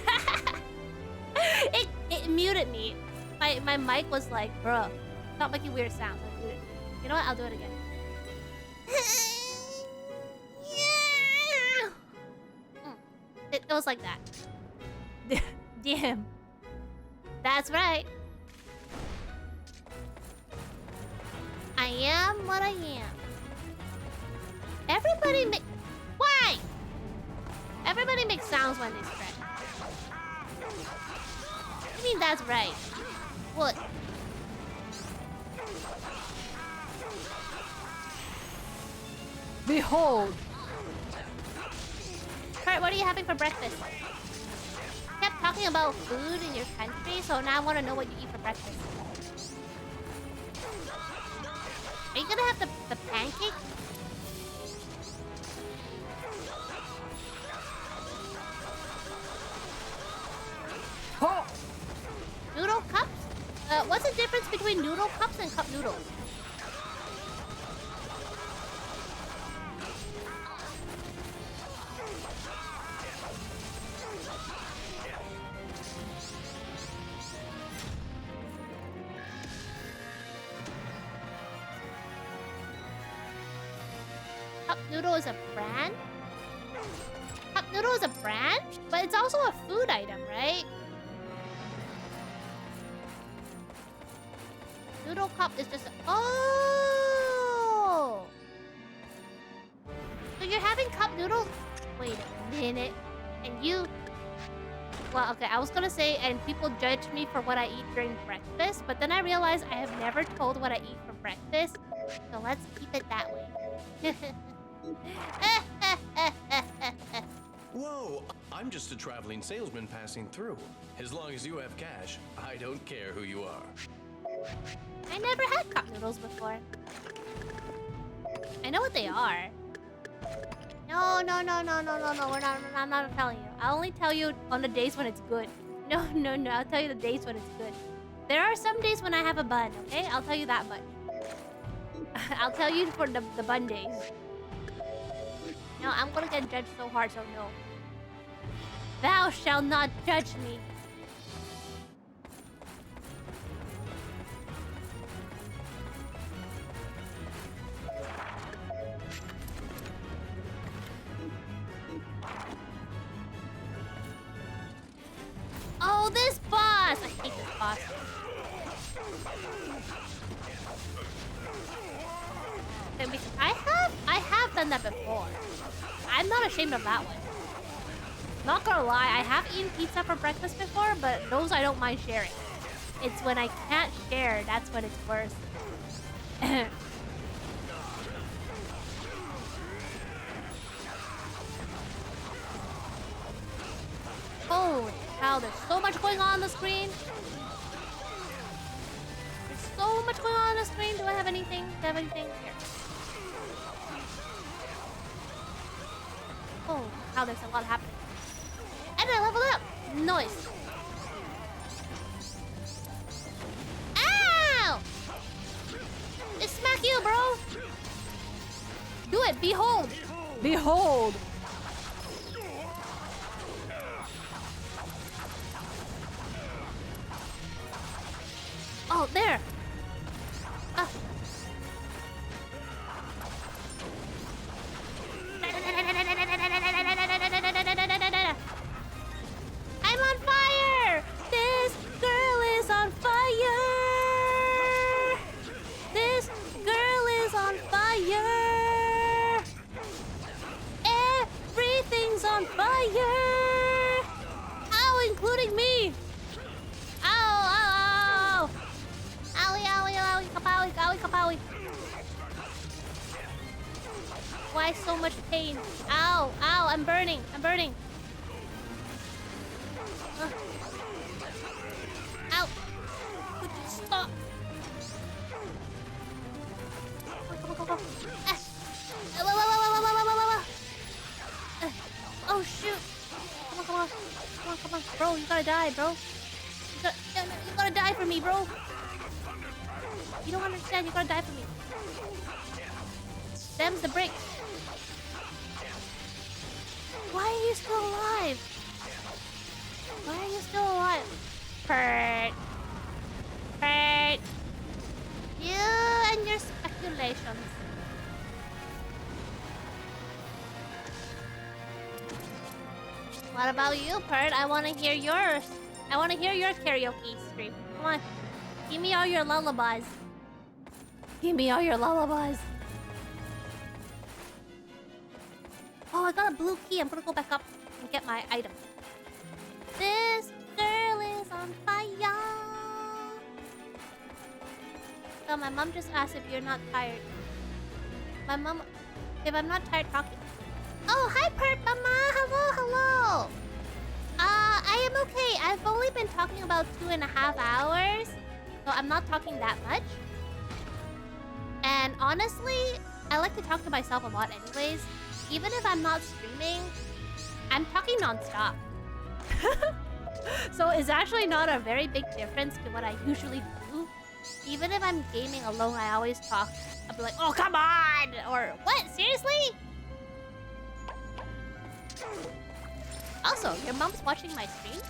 it muted me. My mic was like, bruh, stop making weird sounds. I muted it. You know what? I'll do it again. It was like that. Damn. That's right. I am what I am. Everybody make... Why? Everybody makes sounds when they stretch. I mean, that's right. What? Behold. Kurt, what are you having for breakfast? You kept talking about food in your country, so now I want to know what you eat for breakfast. Are you gonna have the pancake? Oh. Noodle cups? What's the difference between noodle cups and cup noodles? Cup noodle is a brand? Cup noodle is a brand? But it's also a food item, right? Noodle cup is just... Oh! So you're having cup noodles? Wait a minute. And you... Well, okay, I was gonna say, and people judge me for what I eat during breakfast, but then I realized I have never told what I eat for breakfast, so let's keep it that way. Whoa, I'm just a traveling salesman passing through. As long as you have cash, I don't care who you are. I never had cup noodles before. I know what they are. No, I'm not telling you. I'll only tell you on the days when it's good. No, I'll tell you the days when it's good. There are some days when I have a bun, okay? I'll tell you that much. I'll tell you for the bun days. No, I'm gonna get judged so hard, so no. Thou shalt not judge me. Oh, this boss! I hate this boss. I have done that before. I'm not ashamed of that one. Not gonna lie, I have eaten pizza for breakfast before, but those I don't mind sharing. It's when I can't share, that's when it's worse. going on the screen. There's so much going on the screen. Do I have anything? Do I have anything? Here. Oh, wow, there's a lot happening. And I leveled up! Nice. Ow! It smack you, bro! Do it! Behold! Behold! Oh, there! Ah. I'm on fire! This girl is on fire! This girl is on fire! Everything's on fire! Ow, including me! Ow, ow, ow! Owie, owie, owie, kapowie, owie, kapowie. Why so much pain? Ow, ow, I'm burning, I'm burning. Ow! Would you stop? Go, go, go, go. Oh shoot! Come on, come on, come on, come on, bro! You gotta die, bro. You gotta die for me, bro. You don't understand. You gotta die for me. Them's the break. Why are you still alive? Why are you still alive? Hurt. Hurt. You and your speculations. What about you, Pert? I want to hear yours. I want to hear your karaoke stream. Come on. Give me all your lullabies. Give me all your lullabies. Oh, I got a blue key. I'm gonna go back up and get my item. This girl is on fire. So my mom just asked if you're not tired. My mom, if I'm not tired talking. Oh, hi, Pert Mama. Hello, hello. I am okay. I've only been talking about 2.5 hours. So I'm not talking that much. And honestly, I like to talk to myself a lot anyways. Even if I'm not streaming, I'm talking non-stop. So it's actually not a very big difference to what I usually do. Even if I'm gaming alone, I always talk. I'll be like, oh, come on! Or, what? Seriously? Also, your mom's watching my stream?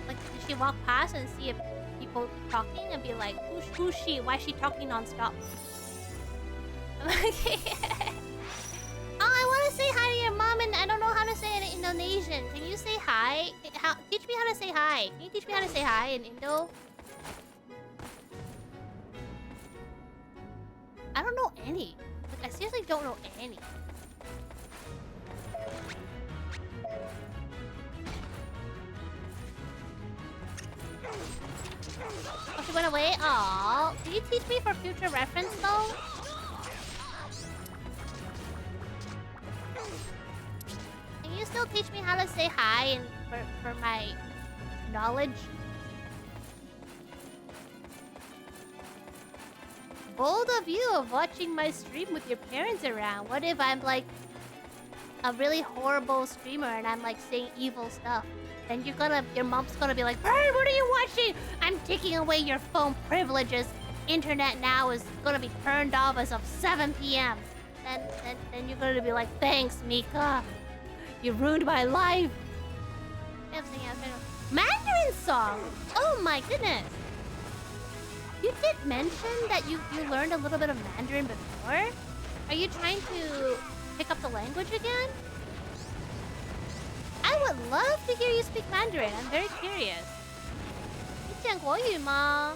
Like, did she walk past and see if people talking and be like, who's she? Why is she talking non-stop? I'm like, oh, I want to say hi to your mom and I don't know how to say it in Indonesian. Can you say hi? Teach me how to say hi. Can you teach me how to say hi in Indo? I don't know any. Like, I seriously don't know any. Oh, she went away? Aww. Can you teach me for future reference, though? Can you still teach me how to say hi and for my knowledge? Bold of you of watching my stream with your parents around. What if I'm like a really horrible streamer and I'm like saying evil stuff? Then your mom's gonna be like, hey, what are you watching? I'm taking away your phone privileges. Internet now is gonna be turned off as of 7 p.m. Then you're gonna be like, thanks, Mika. You ruined my life. Mandarin song. Oh my goodness. You did mention that you learned a little bit of Mandarin before. Are you trying to pick up the language again? I would love to hear you speak Mandarin. I'm very curious. 你讲国语吗?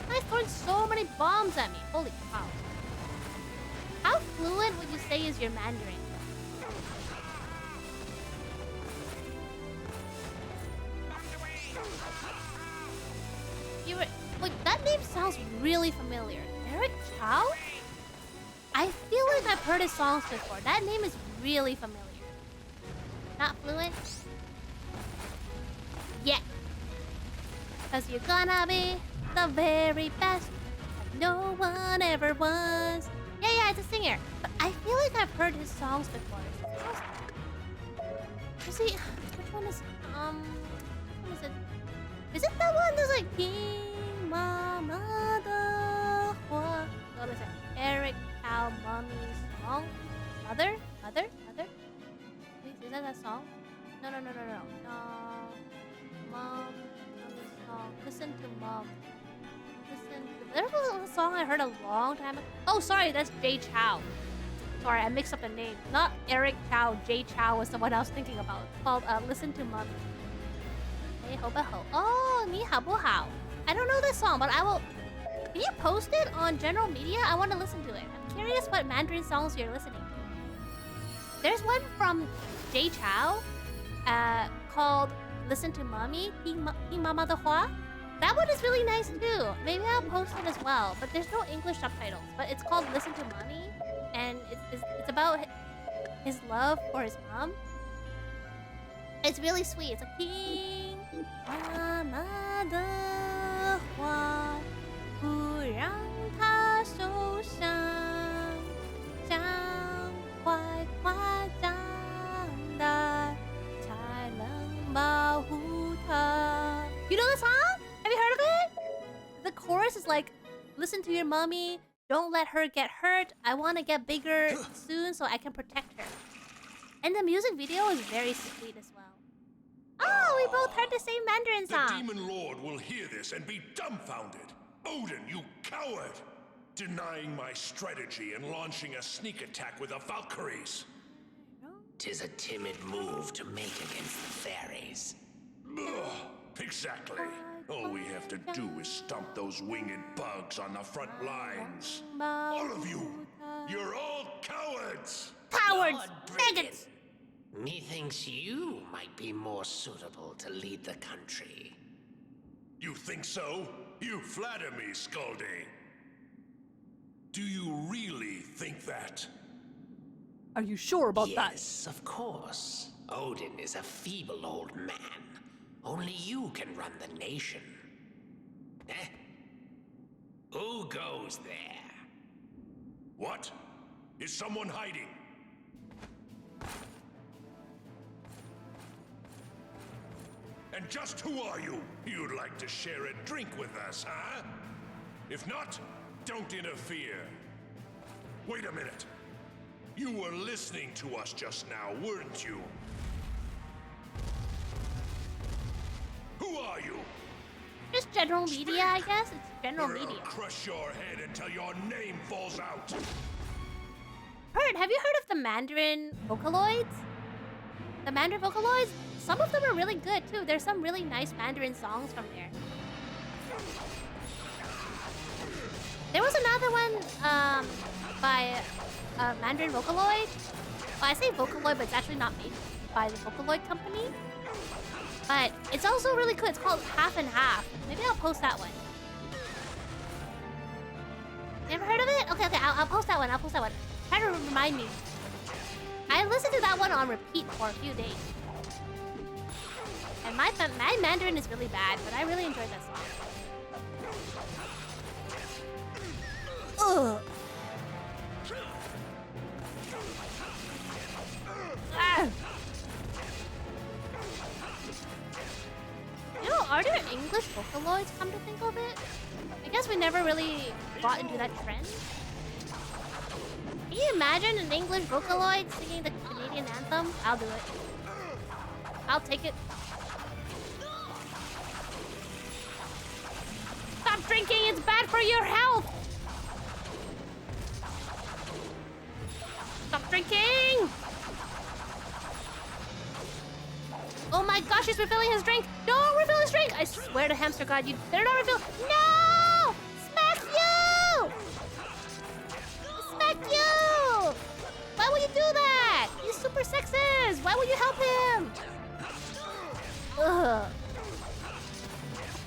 I throwing so many bombs at me. Holy cow. How fluent would you say is your Mandarin? Wait, that name sounds really familiar. Eric Chow? I feel like I've heard his songs before. That name is really familiar. Not fluent? Yeah. Cause you're gonna be the very best. No one ever was. Yeah, it's a singer. But I feel like I've heard his songs before. Is he? Which one is? What is it? Is it that one that's like King Mama the Hua? What is it? Eric Cow Mummy's song? Mother? Wait, is that song? No. Mom. Mummy's song. Listen to Mom. There was a song I heard a long time ago. Oh, sorry, that's Jay Chow. Sorry, I mixed up the name. Not Eric Chow. Jay Chow was the one I was thinking about. It's called Listen to Mommy. Hey, ho, ho. Oh, ni hao bu hao. I don't know this song, but I will... Can you post it on general media? I want to listen to it. I'm curious what Mandarin songs you're listening to. There's one from Jay Chow called Listen to Mommy, King Mama the Hua. That one is really nice too. Maybe I'll post it as well. But there's no English subtitles. But it's called Listen to Mommy. And it's about his love for his mom. It's really sweet. It's like King Mama的话不让她受伤将快快长大才能保护她 You know the song? Have you heard of it? The chorus is like, listen to your mommy, don't let her get hurt, I want to get bigger soon so I can protect her. And the music video is very sweet as well. Oh, we both heard the same Mandarin song. The Demon Lord will hear this and be dumbfounded. Odin, you coward! Denying my strategy and launching a sneak attack with the Valkyries. 'Tis a timid move to make against the fairies. Ugh, exactly. All we have to do is stomp those winged bugs on the front lines. All of you, you're all cowards! Cowards! Lord Maggots! Methinks you might be more suitable to lead the country. You think so? You flatter me, Skaldi. Do you really think that? Are you sure about that? Yes, of course. Odin is a feeble old man. Only you can run the nation. Eh? Who goes there? What? Is someone hiding? And just who are you? You'd like to share a drink with us, huh? If not, don't interfere. Wait a minute. You were listening to us just now, weren't you? Who are you? Just general media, I guess. It's general Or I'll media. crush your head until your name falls out. Have you heard of the Mandarin Vocaloids? The Mandarin Vocaloids? Some of them are really good too. There's some really nice Mandarin songs from there. There was another one by Mandarin Vocaloid. Well, I say Vocaloid, but it's actually not made by the Vocaloid company. But it's also really good. It's called Half and Half. Maybe I'll post that one. Never heard of it? Okay, I'll post that one. Try to remind me. I listened to that one on repeat for a few days. And my Mandarin is really bad, but I really enjoyed that song. Ugh. Ah. You know, are there English Vocaloids, come to think of it? I guess we never really got into that trend. Can you imagine an English Vocaloid singing the Canadian anthem? I'll do it. I'll take it. Stop drinking, it's bad for your health! Stop drinking! Oh my gosh, he's refilling his drink! Don't refill his drink! I swear to Hamster God, you better not refill. No! Smack you! Smack you! Why would you do that? He's super sexist! Why would you help him? Ugh.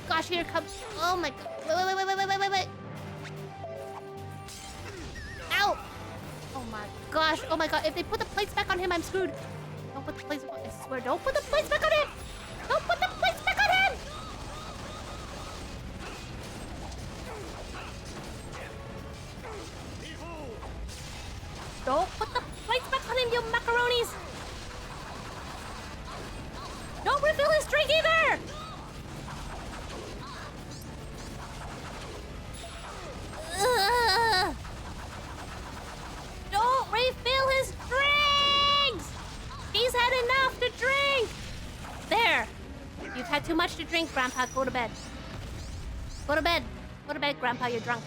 Gosh, here comes... Oh my god. Wait. Ow! Oh my gosh. Oh my god. If they put the plates back on him, I'm screwed. Don't put the plates back. I swear, don't put the plates back on him! Don't put the plates back on him! Don't put the plates back on him, you macaronis! Don't refill his drink either! Ugh. Don't refill his drinks! He's had enough to drink! There. You've had too much to drink, Grandpa. Go to bed. Go to bed. Go to bed, Grandpa. You're drunk.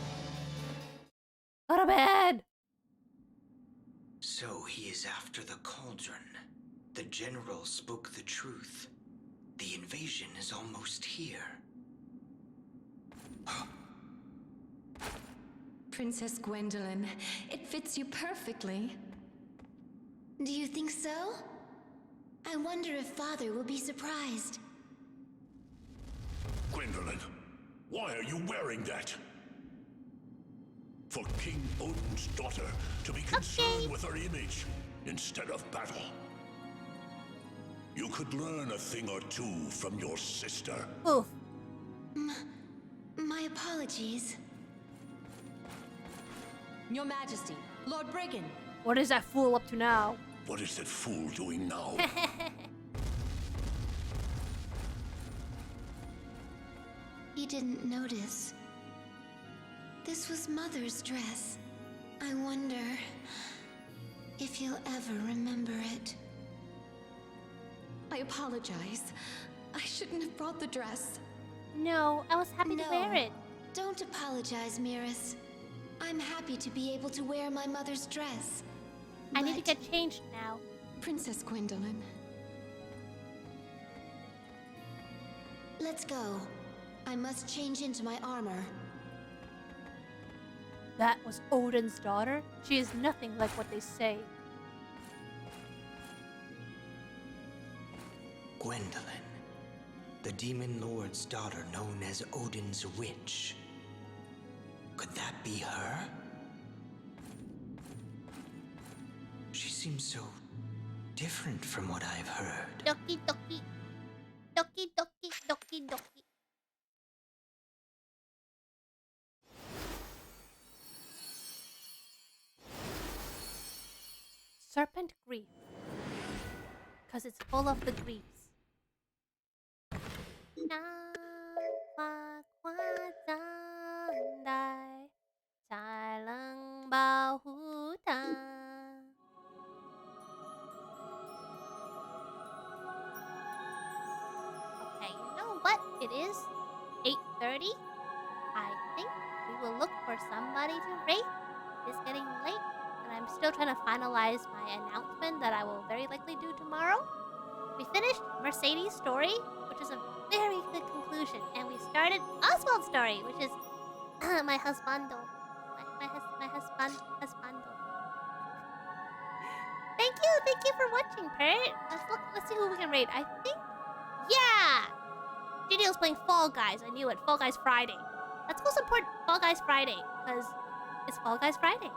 Go to bed! So he is after the cauldron. The general spoke the truth. The invasion is almost here. Princess Gwendolyn, it fits you perfectly. Do you think so? I wonder if Father will be surprised. Gwendolyn, why are you wearing that? For King Odin's daughter to be concerned with her image instead of battle. You could learn a thing or two from your sister. Oof. My apologies. Your Majesty, Lord Brigand. What is that fool up to now? What is that fool doing now? He didn't notice. This was Mother's dress. I wonder if he'll ever remember it. I apologize. I shouldn't have brought the dress. No, I was happy to wear it. Don't apologize, Miris. I'm happy to be able to wear my mother's dress. I need to get changed now. Princess Gwendolyn. Let's go. I must change into my armor. That was Odin's daughter? She is nothing like what they say. Gwendolyn, the Demon Lord's daughter known as Odin's witch. Could that be her? She seems so different from what I've heard. Doki doki. Doki doki doki doki. Serpent grief. Because it's full of the griefs. Okay, you know what? It is 8:30. I think we will look for somebody to rate. It's getting late, and I'm still trying to finalize my announcement that I will very likely do tomorrow. We finished Mercedes' story, which is a very good conclusion, and we started Oswald's story, which is my husbando. My husbando. Thank you for watching, Parrot. Let's see who we can rate. I think, yeah! JDL's playing Fall Guys. I knew it. Fall Guys Friday. Let's go support Fall Guys Friday, because it's Fall Guys Friday.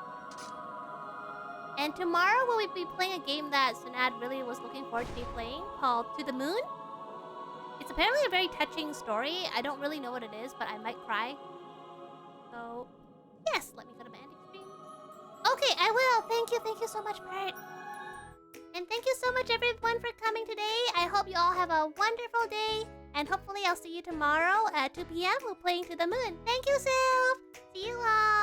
And tomorrow we'll be playing a game that Sunad really was looking forward to be playing, called To the Moon. It's apparently a very touching story. I don't really know what it is, but I might cry. So, yes, let me go to my ending screen. Okay, I will. Thank you so much, Parrot. And thank you so much, everyone, for coming today. I hope you all have a wonderful day. And hopefully I'll see you tomorrow at 2 p.m. We're playing To the Moon. Thank you, Sylph. See you all.